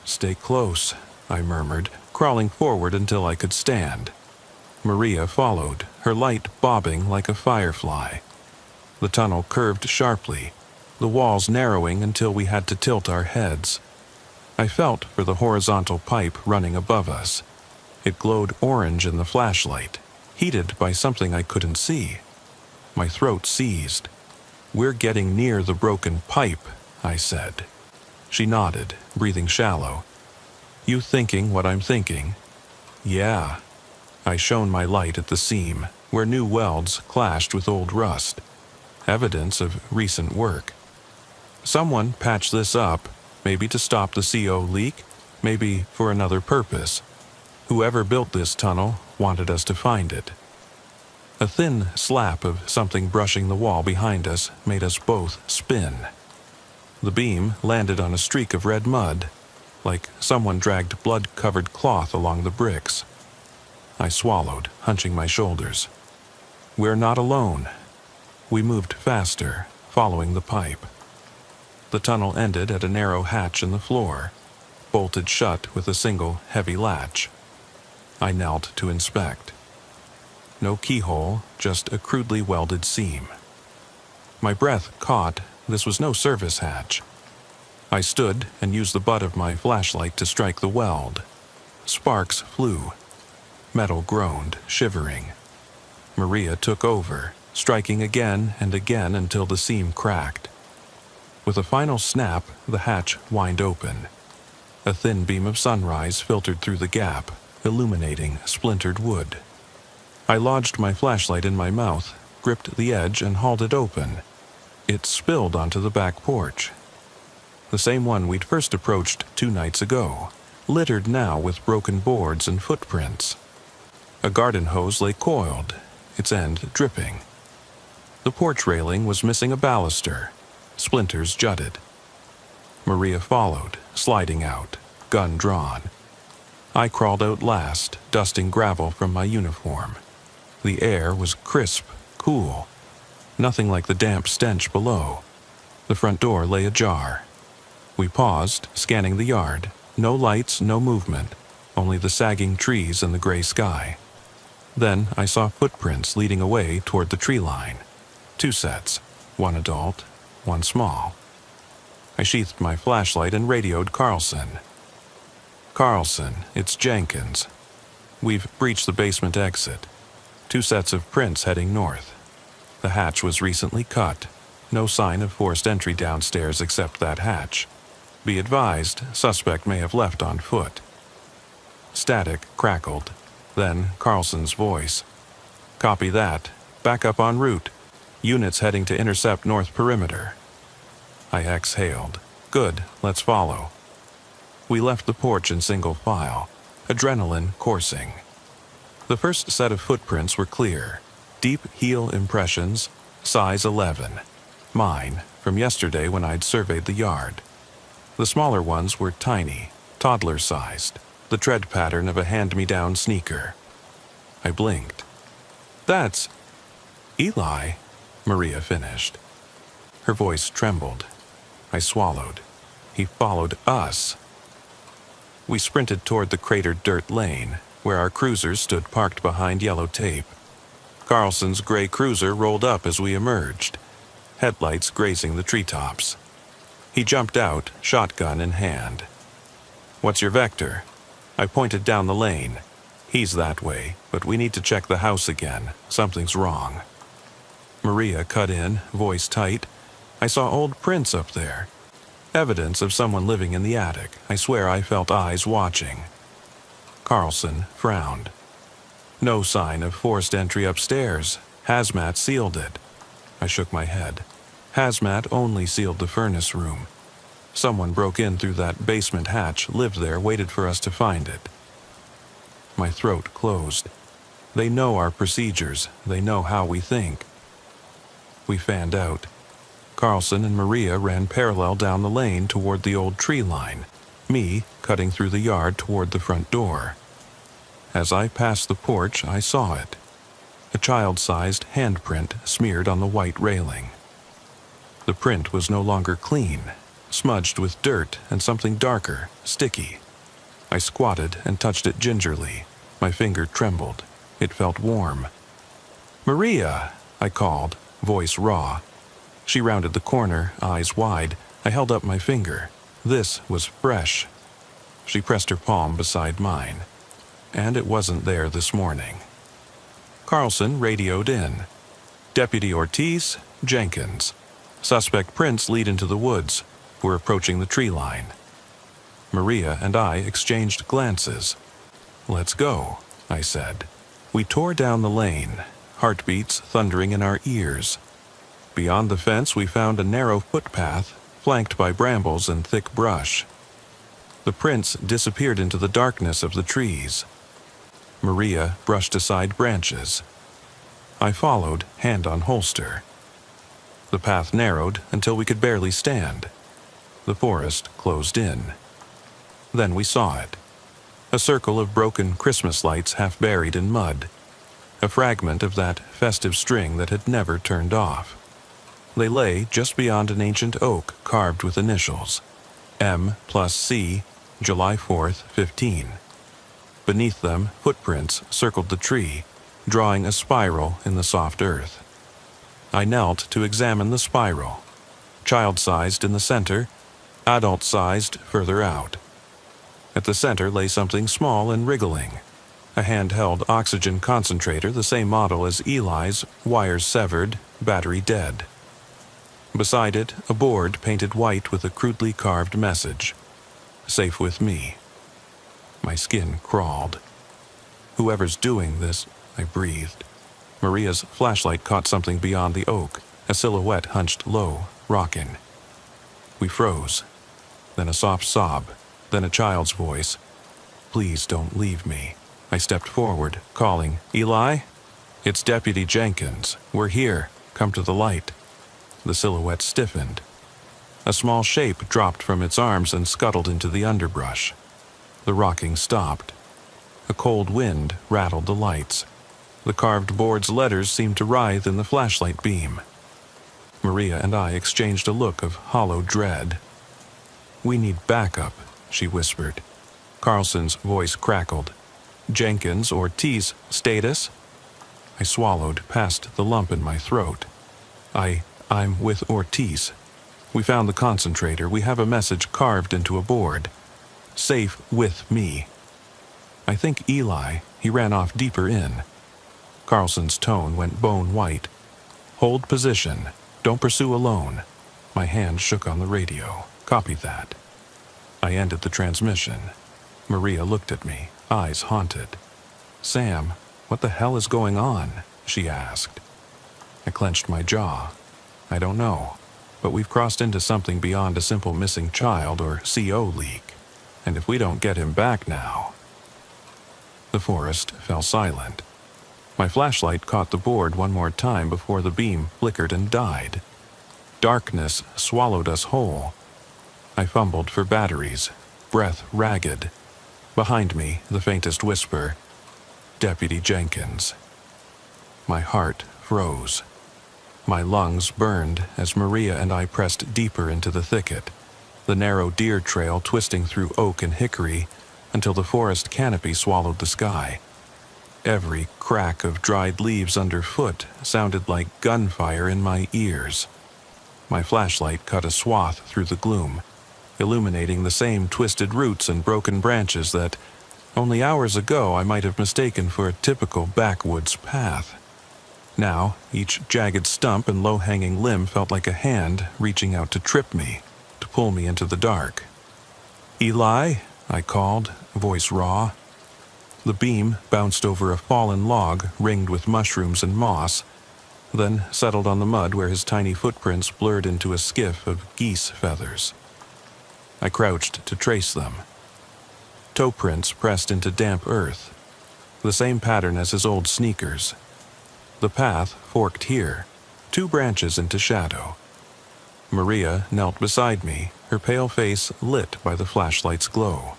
Stay close, I murmured, crawling forward until I could stand. Maria followed, her light bobbing like a firefly. The tunnel curved sharply, the walls narrowing until we had to tilt our heads. I felt for the horizontal pipe running above us. It glowed orange in the flashlight, heated by something I couldn't see. My throat seized. We're getting near the broken pipe, I said. She nodded, breathing shallow. You thinking what I'm thinking? Yeah. I shone my light at the seam, where new welds clashed with old rust. Evidence of recent work. Someone patched this up, maybe to stop the CO leak, maybe for another purpose. Whoever built this tunnel wanted us to find it. A thin slap of something brushing the wall behind us made us both spin. The beam landed on a streak of red mud, like someone dragged blood-covered cloth along the bricks. I swallowed, hunching my shoulders. We're not alone. We moved faster, following the pipe. The tunnel ended at a narrow hatch in the floor, bolted shut with a single heavy latch. I knelt to inspect. No keyhole, just a crudely welded seam. My breath caught. This was no service hatch. I stood and used the butt of my flashlight to strike the weld. Sparks flew. Metal groaned, shivering. Maria took over, striking again and again until the seam cracked. With a final snap, the hatch whined open. A thin beam of sunrise filtered through the gap, illuminating splintered wood. I lodged my flashlight in my mouth, gripped the edge, and hauled it open. It spilled onto the back porch. The same one we'd first approached 2 nights ago, littered now with broken boards and footprints. A garden hose lay coiled, its end dripping. The porch railing was missing a baluster. Splinters jutted. Maria followed, sliding out, gun drawn. I crawled out last, dusting gravel from my uniform. The air was crisp, cool. Nothing like the damp stench below. The front door lay ajar. We paused, scanning the yard. No lights, no movement, only the sagging trees and the gray sky. Then I saw footprints leading away toward the tree line. 2 sets, one adult, one small. I sheathed my flashlight and radioed Carlson. Carlson, it's Jenkins. We've breached the basement exit. 2 sets of prints heading north. The hatch was recently cut. No sign of forced entry downstairs except that hatch. Be advised, suspect may have left on foot. Static crackled. Then Carlson's voice. Copy that. Back up en route. Units heading to intercept north perimeter. I exhaled. Good, let's follow. We left the porch in single file, adrenaline coursing. The first set of footprints were clear. Deep heel impressions, size 11. Mine, from yesterday when I'd surveyed the yard. The smaller ones were tiny, toddler-sized, the tread pattern of a hand-me-down sneaker. I blinked. That's Eli, Maria finished. Her voice trembled. I swallowed. He followed us. We sprinted toward the cratered dirt lane, where our cruisers stood parked behind yellow tape. Carlson's gray cruiser rolled up as we emerged, headlights grazing the treetops. He jumped out, shotgun in hand. What's your vector? I pointed down the lane. He's that way, but we need to check the house again. Something's wrong. Maria cut in, voice tight. I saw old prints up there. Evidence of someone living in the attic. I swear I felt eyes watching. Carlson frowned. No sign of forced entry upstairs. Hazmat sealed it. I shook my head. Hazmat only sealed the furnace room. Someone broke in through that basement hatch, lived there, waited for us to find it. My throat closed. They know our procedures. They know how we think. We fanned out. Carlson and Maria ran parallel down the lane toward the old tree line, me cutting through the yard toward the front door. As I passed the porch, I saw it. A child-sized handprint smeared on the white railing. The print was no longer clean, smudged with dirt and something darker, sticky. I squatted and touched it gingerly. My finger trembled. It felt warm. "Maria!" I called, voice raw. She rounded the corner, eyes wide. I held up my finger. This was fresh. She pressed her palm beside mine. And it wasn't there this morning. Carlson radioed in. Deputy Ortiz, Jenkins. Suspect prints lead into the woods. We're approaching the tree line. Maria and I exchanged glances. "Let's go," I said. We tore down the lane, heartbeats thundering in our ears. Beyond the fence we found a narrow footpath, flanked by brambles and thick brush. The prints disappeared into the darkness of the trees. Maria brushed aside branches. I followed, hand on holster. The path narrowed until we could barely stand. The forest closed in. Then we saw it. A circle of broken Christmas lights half buried in mud. A fragment of that festive string that had never turned off. They lay just beyond an ancient oak carved with initials, M plus C, July 4th, 15. Beneath them, footprints circled the tree, drawing a spiral in the soft earth. I knelt to examine the spiral, child-sized in the center, adult-sized further out. At the center lay something small and wriggling, a handheld oxygen concentrator, the same model as Eli's, wires severed, battery dead. Beside it, a board painted white with a crudely carved message, "Safe with me." My skin crawled. "Whoever's doing this," I breathed. Maria's flashlight caught something beyond the oak, a silhouette hunched low, rocking. We froze. Then a soft sob, then a child's voice. "Please don't leave me." I stepped forward, calling, "Eli? It's Deputy Jenkins. We're here. Come to the light." The silhouette stiffened. A small shape dropped from its arms and scuttled into the underbrush. The rocking stopped. A cold wind rattled the lights. The carved board's letters seemed to writhe in the flashlight beam. Maria and I exchanged a look of hollow dread. "We need backup," she whispered. Carlson's voice crackled. "Jenkins, Ortiz, status?" I swallowed past the lump in my throat. I'm with Ortiz. We found the concentrator. We have a message carved into a board. Safe with me. I think Eli, he ran off deeper in. Carlson's tone went bone white. "Hold position. Don't pursue alone." My hand shook on the radio. "Copy that." I ended the transmission. Maria looked at me, eyes haunted. "Sam, what the hell is going on?" she asked. I clenched my jaw. "I don't know, but we've crossed into something beyond a simple missing child or CO leak. And if we don't get him back now..." The forest fell silent. My flashlight caught the board one more time before the beam flickered and died. Darkness swallowed us whole. I fumbled for batteries, breath ragged. Behind me, the faintest whisper, "Deputy Jenkins." My heart froze. My lungs burned as Maria and I pressed deeper into the thicket, the narrow deer trail twisting through oak and hickory until the forest canopy swallowed the sky. Every crack of dried leaves underfoot sounded like gunfire in my ears. My flashlight cut a swath through the gloom, illuminating the same twisted roots and broken branches that, only hours ago, I might have mistaken for a typical backwoods path. Now, each jagged stump and low-hanging limb felt like a hand reaching out to trip me, to pull me into the dark. "Eli?" I called, voice raw. The beam bounced over a fallen log ringed with mushrooms and moss, then settled on the mud where his tiny footprints blurred into a skiff of geese feathers. I crouched to trace them. Toe prints pressed into damp earth, the same pattern as his old sneakers. The path forked here, 2 branches into shadow. Maria knelt beside me, her pale face lit by the flashlight's glow.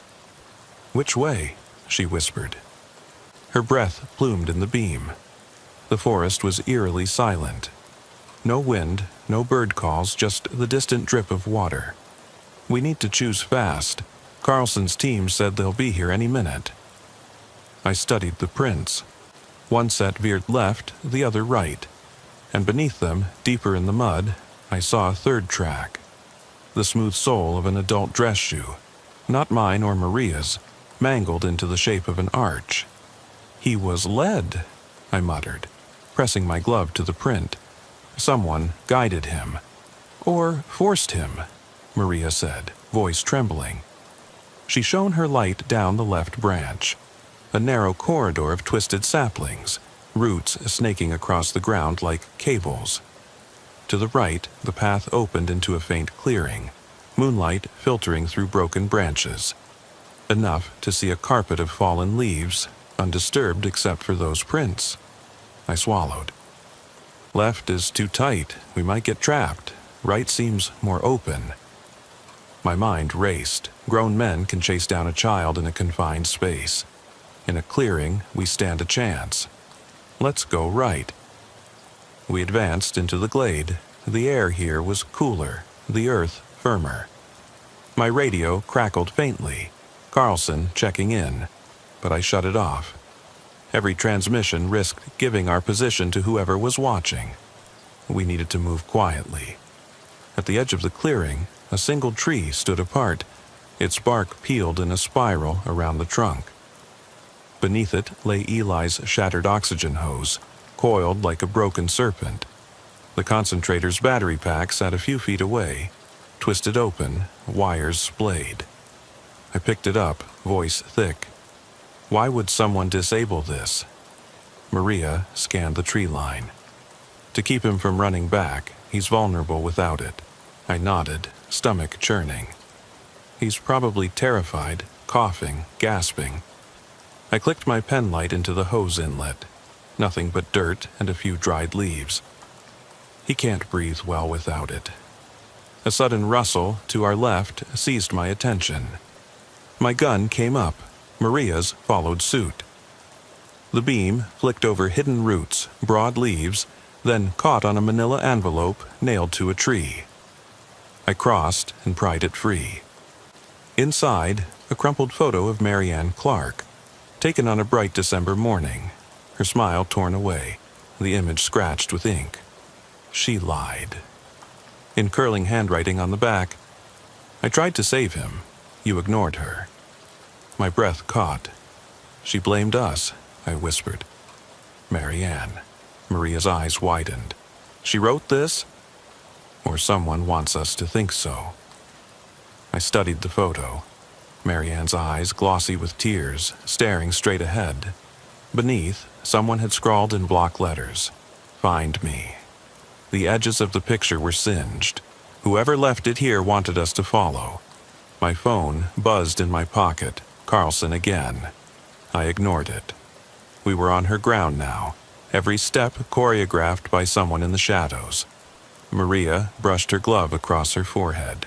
"Which way?" she whispered. Her breath plumed in the beam. The forest was eerily silent. No wind, no bird calls, just the distant drip of water. "We need to choose fast. Carlson's team said they'll be here any minute." I studied the prints. One set veered left, the other right, and beneath them, deeper in the mud, I saw a third track. The smooth sole of an adult dress shoe, not mine or Maria's, mangled into the shape of an arch. "He was led," I muttered, pressing my glove to the print. "Someone guided him." "Or forced him," Maria said, voice trembling. She shone her light down the left branch. A narrow corridor of twisted saplings, roots snaking across the ground like cables. To the right, the path opened into a faint clearing, moonlight filtering through broken branches. Enough to see a carpet of fallen leaves, undisturbed except for those prints. I swallowed. "Left is too tight. We might get trapped. Right seems more open." My mind raced. Grown men can chase down a child in a confined space. In a clearing, we stand a chance. Let's go right. We advanced into the glade, The air here was cooler, the earth firmer. My radio crackled faintly, Carlson checking in, but I shut it off. Every transmission risked giving our position to whoever was watching. We needed to move quietly. At the edge of the clearing, a single tree stood apart, its bark peeled in a spiral around the trunk. Beneath it lay Eli's shattered oxygen hose, coiled like a broken serpent. The concentrator's battery pack sat a few feet away, twisted open, wires splayed. I picked it up, voice thick. Why would someone disable this? Maria scanned the tree line. To keep him from running back, he's vulnerable without it. I nodded, stomach churning. He's probably terrified, coughing, gasping. I clicked my pen light into the hose inlet. Nothing but dirt and a few dried leaves. He can't breathe well without it. A sudden rustle to our left seized my attention. My gun came up. Maria's followed suit. The beam flicked over hidden roots, broad leaves, then caught on a manila envelope nailed to a tree. I crossed and pried it free. Inside, a crumpled photo of Marianne Clark, taken on a bright December morning, her smile torn away, the image scratched with ink. She lied. In curling handwriting on the back, I tried to save him. You ignored her. My breath caught. She blamed us, I whispered. Marianne. Maria's eyes widened. She wrote this? Or someone wants us to think so. I studied the photo. Marianne's eyes glossy with tears, staring straight ahead. Beneath, someone had scrawled in block letters, "Find me." The edges of the picture were singed. Whoever left it here wanted us to follow. My phone buzzed in my pocket. Carlson again. I ignored it. We were on her ground now, every step choreographed by someone in the shadows. Maria brushed her glove across her forehead.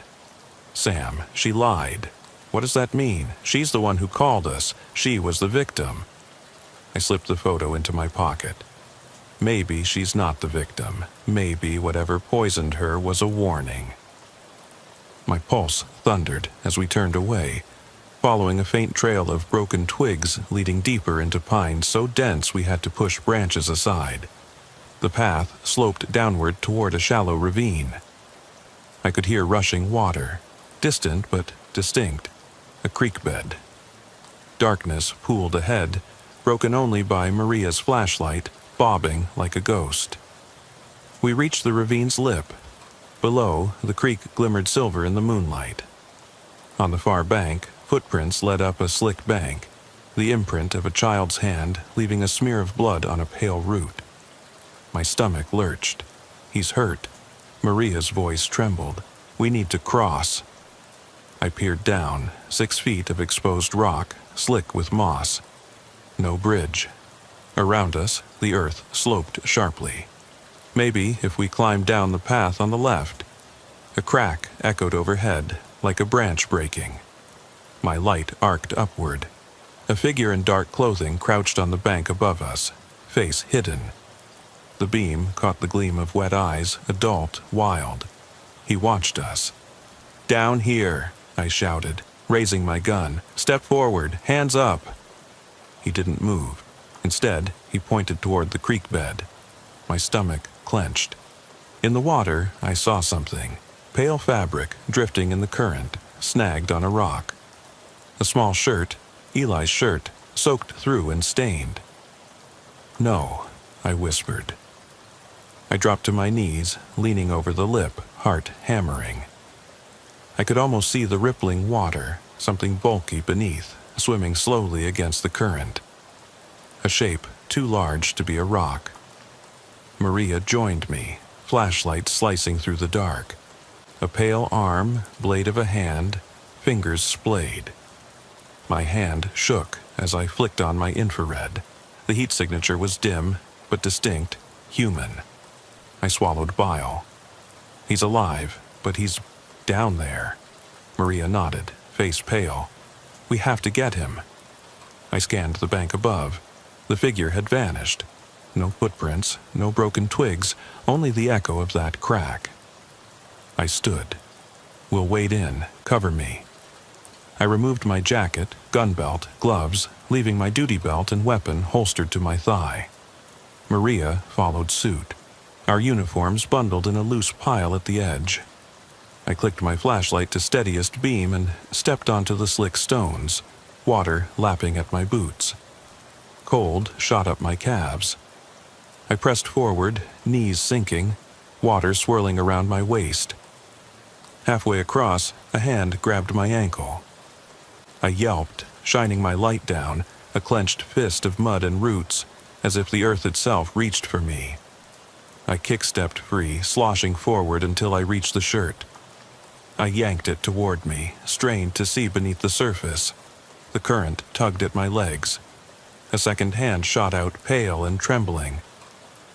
Sam, she lied. What does that mean? She's the one who called us. She was the victim. I slipped the photo into my pocket. Maybe she's not the victim. Maybe whatever poisoned her was a warning. My pulse thundered as we turned away, following a faint trail of broken twigs leading deeper into pines so dense we had to push branches aside. The path sloped downward toward a shallow ravine. I could hear rushing water, distant but distinct, a creek bed. Darkness pooled ahead, broken only by Maria's flashlight, bobbing like a ghost. We reached the ravine's lip. Below, the creek glimmered silver in the moonlight. On the far bank, footprints led up a slick bank, the imprint of a child's hand leaving a smear of blood on a pale root. My stomach lurched. He's hurt. Maria's voice trembled. We need to cross. I peered down, 6 feet of exposed rock, slick with moss. No bridge. Around us, the earth sloped sharply. Maybe if we climbed down the path on the left. A crack echoed overhead, like a branch breaking. My light arced upward. A figure in dark clothing crouched on the bank above us, face hidden. The beam caught the gleam of wet eyes, adult, wild. He watched us. "Down here," I shouted, raising my gun. "Step forward, hands up." He didn't move. Instead, he pointed toward the creek bed. My stomach clenched. In the water, I saw something. Pale fabric drifting in the current, snagged on a rock. A small shirt, Eli's shirt, soaked through and stained. "No," I whispered. I dropped to my knees, leaning over the lip, heart hammering. I could almost see the rippling water, something bulky beneath, swimming slowly against the current. A shape too large to be a rock. Maria joined me, flashlight slicing through the dark. A pale arm, blade of a hand, fingers splayed. My hand shook as I flicked on my infrared. The heat signature was dim, but distinct, human. I swallowed bile. He's alive, but he's down there. Maria nodded, face pale. We have to get him. I scanned the bank above. The figure had vanished. No footprints, no broken twigs, only the echo of that crack. I stood. "We'll wade in. Cover me." I removed my jacket, gun belt, gloves, leaving my duty belt and weapon holstered to my thigh. Maria followed suit, our uniforms bundled in a loose pile at the edge. I clicked my flashlight to steadiest beam and stepped onto the slick stones, water lapping at my boots. Cold shot up my calves. I pressed forward, knees sinking, water swirling around my waist. Halfway across, a hand grabbed my ankle. I yelped, shining my light down, a clenched fist of mud and roots, as if the earth itself reached for me. I kick-stepped free, sloshing forward until I reached the shirt. I yanked it toward me, strained to see beneath the surface. The current tugged at my legs. A second hand shot out, pale and trembling.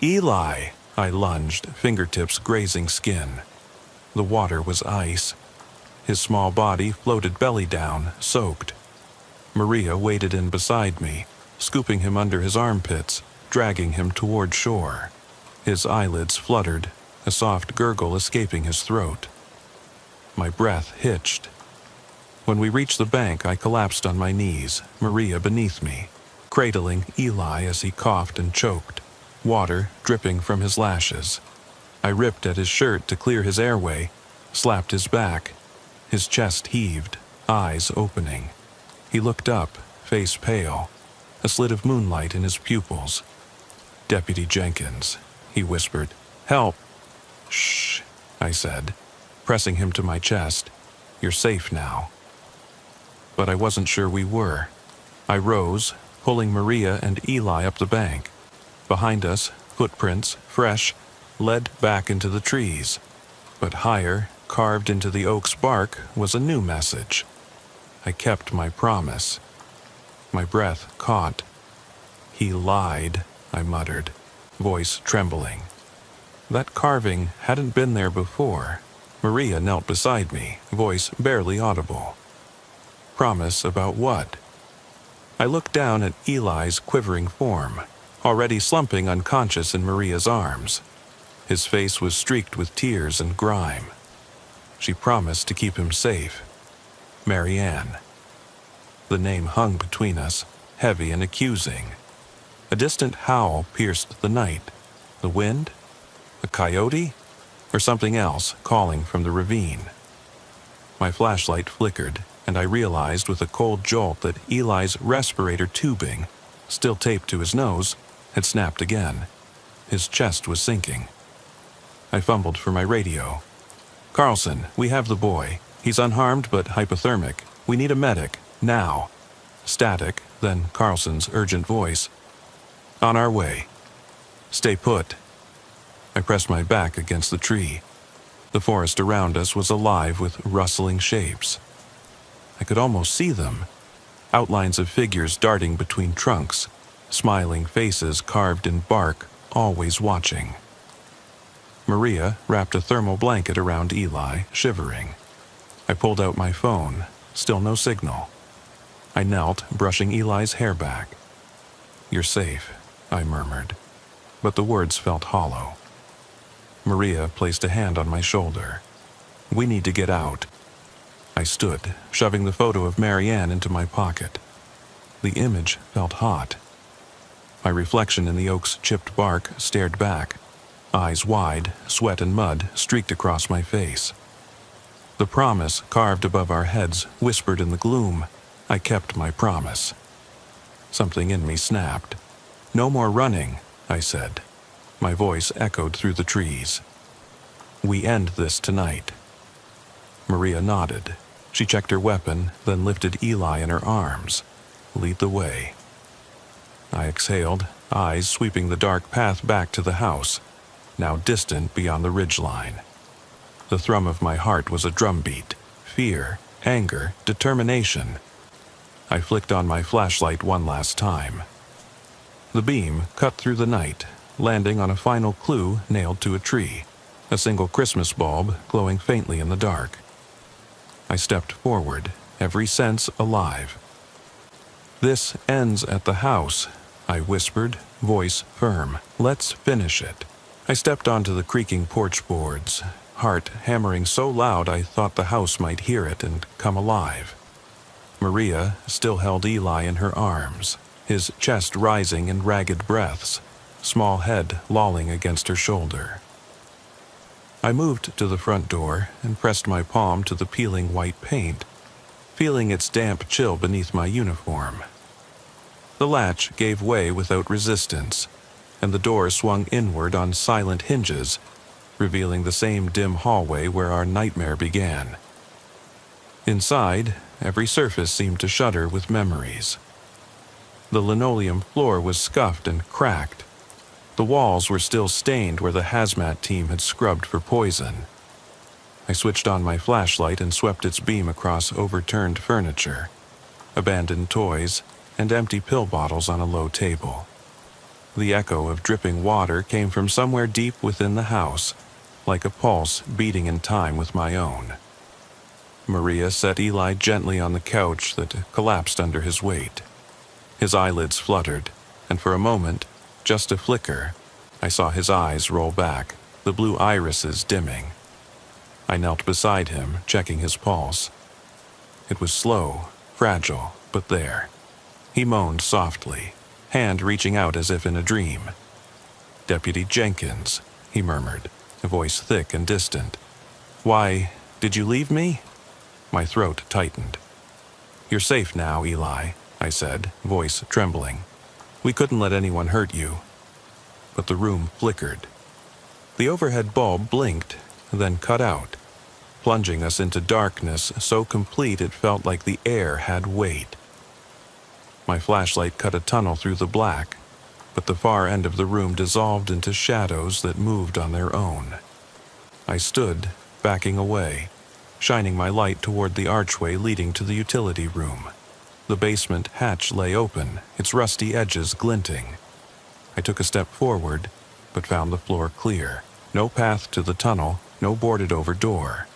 "Eli!" I lunged, fingertips grazing skin. The water was ice. His small body floated belly down, soaked. Maria waded in beside me, scooping him under his armpits, dragging him toward shore. His eyelids fluttered, a soft gurgle escaping his throat. My breath hitched. When we reached the bank, I collapsed on my knees, Maria beneath me, cradling Eli as he coughed and choked, water dripping from his lashes. I ripped at his shirt to clear his airway, slapped his back. His chest heaved, eyes opening. He looked up, face pale, a slit of moonlight in his pupils. "Deputy Jenkins," he whispered. "Help!" "Shh," I said, pressing him to my chest. "You're safe now." But I wasn't sure we were. I rose, pulling Maria and Eli up the bank. Behind us, footprints, fresh, led back into the trees. But higher, carved into the oak's bark, was a new message. I kept my promise. My breath caught. "He lied," I muttered, voice trembling. That carving hadn't been there before. Maria knelt beside me, voice barely audible. Promise about what? I looked down at Eli's quivering form, already slumping unconscious in Maria's arms. His face was streaked with tears and grime. She promised to keep him safe. Marianne. The name hung between us, heavy and accusing. A distant howl pierced the night. The wind? A coyote? Or something else calling from the ravine? My flashlight flickered, and I realized with a cold jolt that Eli's respirator tubing, still taped to his nose, had snapped again. His chest was sinking. I fumbled for my radio. "Carlson, we have the boy. He's unharmed but hypothermic. We need a medic, now." Static, then Carlson's urgent voice. "On our way." "Stay put." I pressed my back against the tree. The forest around us was alive with rustling shapes. I could almost see them. Outlines of figures darting between trunks, smiling faces carved in bark, always watching. Maria wrapped a thermal blanket around Eli, shivering. I pulled out my phone, still no signal. I knelt, brushing Eli's hair back. "You're safe," I murmured, but the words felt hollow. Maria placed a hand on my shoulder. "We need to get out." I stood, shoving the photo of Marianne into my pocket. The image felt hot. My reflection in the oak's chipped bark stared back. Eyes wide, sweat and mud streaked across my face. The promise carved above our heads whispered in the gloom. I kept my promise. Something in me snapped. "No more running," I said. My voice echoed through the trees. "We end this tonight." Maria nodded. She checked her weapon, then lifted Eli in her arms. "Lead the way." I exhaled, eyes sweeping the dark path back to the house, now distant beyond the ridgeline. The thrum of my heart was a drumbeat. Fear, anger, determination. I flicked on my flashlight one last time. The beam cut through the night, landing on a final clue nailed to a tree, a single Christmas bulb glowing faintly in the dark. I stepped forward, every sense alive. "This ends at the house," I whispered, voice firm. "Let's finish it." I stepped onto the creaking porch boards, heart hammering so loud I thought the house might hear it and come alive. Maria still held Eli in her arms, his chest rising in ragged breaths, small head lolling against her shoulder. I moved to the front door and pressed my palm to the peeling white paint, feeling its damp chill beneath my uniform. The latch gave way without resistance, and the door swung inward on silent hinges, revealing the same dim hallway where our nightmare began. Inside, every surface seemed to shudder with memories. The linoleum floor was scuffed and cracked. The walls were still stained where the hazmat team had scrubbed for poison. I switched on my flashlight and swept its beam across overturned furniture, abandoned toys, and empty pill bottles on a low table. The echo of dripping water came from somewhere deep within the house, like a pulse beating in time with my own. Maria set Eli gently on the couch that collapsed under his weight. His eyelids fluttered, and for a moment, just a flicker, I saw his eyes roll back, the blue irises dimming. I knelt beside him, checking his pulse. It was slow, fragile, but there. He moaned softly, hand reaching out as if in a dream. "Deputy Jenkins," he murmured, a voice thick and distant. "Why, did you leave me?" My throat tightened. "You're safe now, Eli," I said, voice trembling. "We couldn't let anyone hurt you." But the room flickered. The overhead bulb blinked, then cut out, plunging us into darkness so complete it felt like the air had weight. My flashlight cut a tunnel through the black, but the far end of the room dissolved into shadows that moved on their own. I stood, backing away, shining my light toward the archway leading to the utility room. The basement hatch lay open, its rusty edges glinting. I took a step forward, but found the floor clear. No path to the tunnel, no boarded-over door.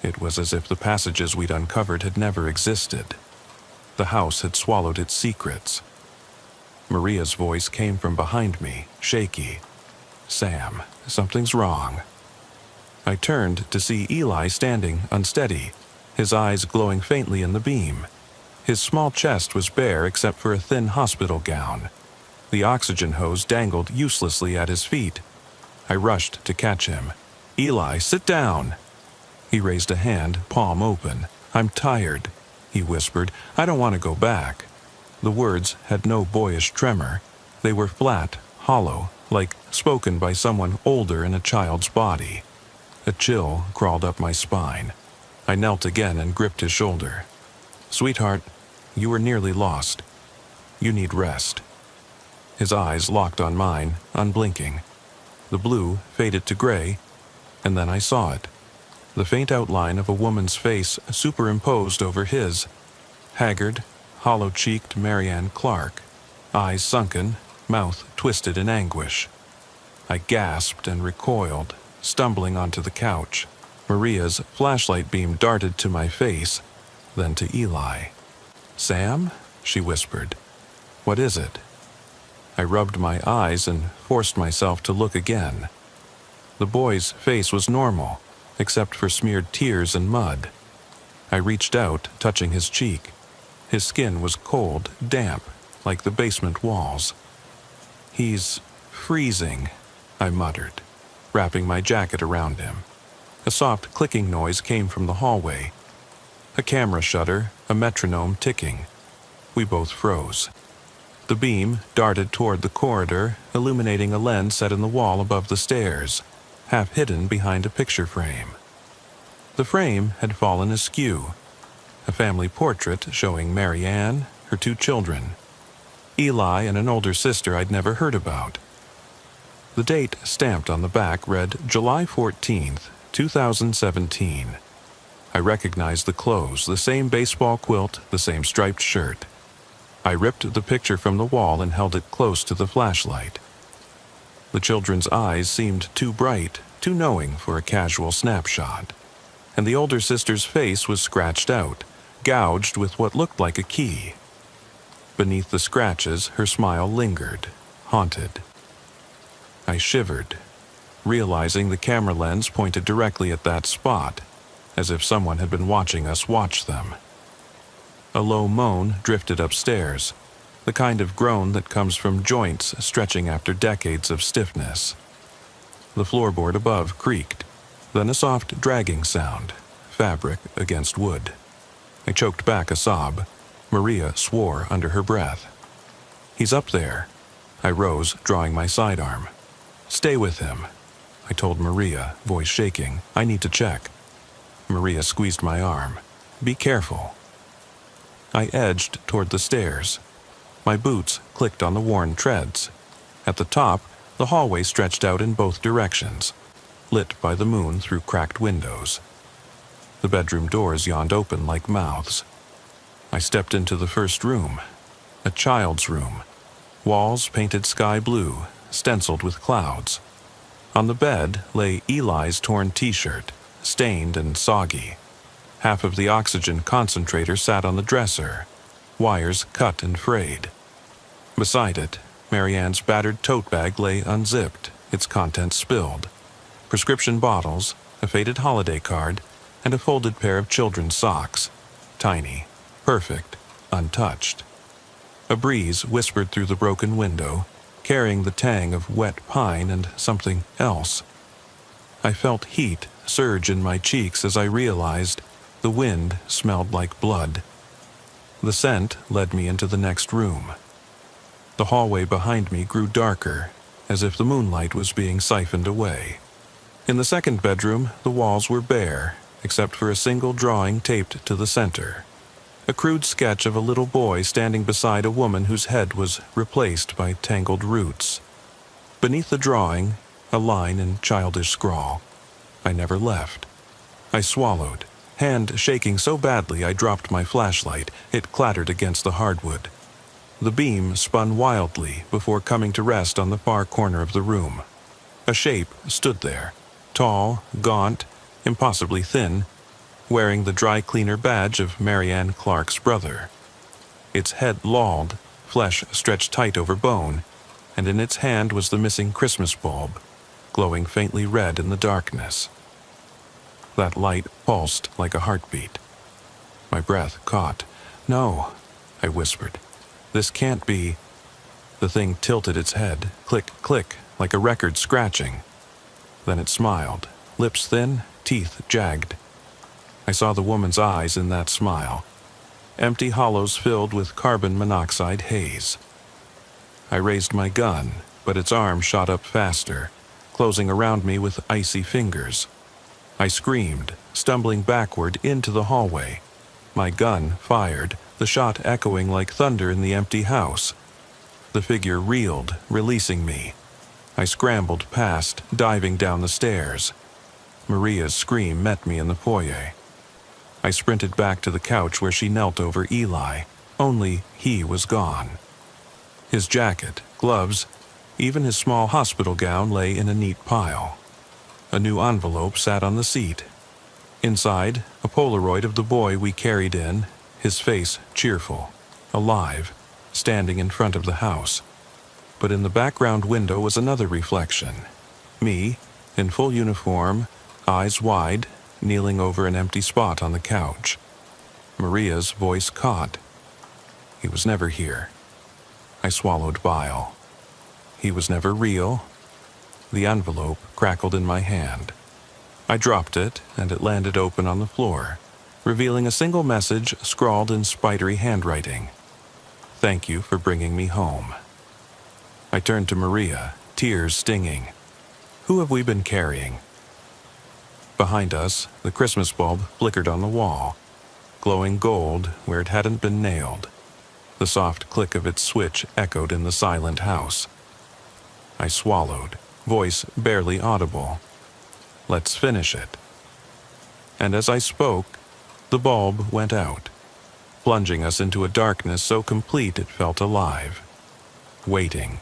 It was as if the passages we'd uncovered had never existed. The house had swallowed its secrets. Maria's voice came from behind me, shaky. "Sam, something's wrong." I turned to see Eli standing unsteady, his eyes glowing faintly in the beam. His small chest was bare except for a thin hospital gown. The oxygen hose dangled uselessly at his feet. I rushed to catch him. "Eli, sit down!" He raised a hand, palm open. "I'm tired," he whispered. "I don't want to go back." The words had no boyish tremor. They were flat, hollow, like spoken by someone older in a child's body. A chill crawled up my spine. I knelt again and gripped his shoulder. "Sweetheart, you were nearly lost. You need rest." His eyes locked on mine, unblinking. The blue faded to gray, and then I saw it. The faint outline of a woman's face superimposed over his. Haggard, hollow-cheeked Marianne Clark, eyes sunken, mouth twisted in anguish. I gasped and recoiled, stumbling onto the couch. Maria's flashlight beam darted to my face, then to Eli. "Sam?" she whispered. "What is it?" I rubbed my eyes and forced myself to look again. The boy's face was normal, except for smeared tears and mud. I reached out, touching his cheek. His skin was cold, damp, like the basement walls. "He's freezing," I muttered, wrapping my jacket around him. A soft clicking noise came from the hallway. A camera shutter, a metronome ticking. We both froze. The beam darted toward the corridor, illuminating a lens set in the wall above the stairs, half hidden behind a picture frame. The frame had fallen askew. A family portrait showing Marianne, her 2 children, Eli and an older sister I'd never heard about. The date stamped on the back read July 14th, 2017. I recognized the clothes, the same baseball quilt, the same striped shirt. I ripped the picture from the wall and held it close to the flashlight. The children's eyes seemed too bright, too knowing for a casual snapshot. And the older sister's face was scratched out, gouged with what looked like a key. Beneath the scratches, her smile lingered, haunted. I shivered, realizing the camera lens pointed directly at that spot, as if someone had been watching us watch them. A low moan drifted upstairs, the kind of groan that comes from joints stretching after decades of stiffness. The floorboard above creaked, then a soft dragging sound, fabric against wood. I choked back a sob. Maria swore under her breath. "He's up there." I rose, drawing my sidearm. "Stay with him," I told Maria, voice shaking. "I need to check." Maria squeezed my arm. "Be careful." I edged toward the stairs. My boots clicked on the worn treads. At the top, the hallway stretched out in both directions, lit by the moon through cracked windows. The bedroom doors yawned open like mouths. I stepped into the first room, a child's room. Walls painted sky blue, stenciled with clouds. On the bed lay Eli's torn t-shirt, stained and soggy. Half of the oxygen concentrator sat on the dresser, wires cut and frayed. Beside it, Marianne's battered tote bag lay unzipped, its contents spilled. Prescription bottles, a faded holiday card, and a folded pair of children's socks. Tiny, perfect, untouched. A breeze whispered through the broken window, carrying the tang of wet pine and something else. I felt heat surge in my cheeks as I realized the wind smelled like blood. The scent led me into the next room. The hallway behind me grew darker, as if the moonlight was being siphoned away. In the second bedroom, the walls were bare, except for a single drawing taped to the center. A crude sketch of a little boy standing beside a woman whose head was replaced by tangled roots. Beneath the drawing, a line in childish scrawl. I never left. I swallowed, hand shaking so badly I dropped my flashlight. It clattered against the hardwood. The beam spun wildly before coming to rest on the far corner of the room. A shape stood there, tall, gaunt, impossibly thin, wearing the dry cleaner badge of Marianne Clark's brother. Its head lolled, flesh stretched tight over bone, and in its hand was the missing Christmas bulb, glowing faintly red in the darkness. That light pulsed like a heartbeat. My breath caught. "No," I whispered. "This can't be." The thing tilted its head, click, click, like a record scratching. Then it smiled, lips thin, teeth jagged. I saw the woman's eyes in that smile, empty hollows filled with carbon monoxide haze. I raised my gun, but its arm shot up faster, closing around me with icy fingers. I screamed, stumbling backward into the hallway. My gun fired, the shot echoing like thunder in the empty house. The figure reeled, releasing me. I scrambled past, diving down the stairs. Maria's scream met me in the foyer. I sprinted back to the couch where she knelt over Eli, only he was gone. His jacket, gloves, even his small hospital gown lay in a neat pile. A new envelope sat on the seat. Inside, a Polaroid of the boy we carried in, his face cheerful, alive, standing in front of the house. But in the background window was another reflection. Me, in full uniform, eyes wide, kneeling over an empty spot on the couch. Maria's voice caught. He was never here. I swallowed bile. He was never real. The envelope crackled in my hand. I dropped it, and it landed open on the floor, revealing a single message scrawled in spidery handwriting. "Thank you for bringing me home." I turned to Maria, tears stinging. "Who have we been carrying?" Behind us, the Christmas bulb flickered on the wall, glowing gold where it hadn't been nailed. The soft click of its switch echoed in the silent house. I swallowed, voice barely audible. "Let's finish it." And as I spoke, the bulb went out, plunging us into a darkness so complete it felt alive, waiting.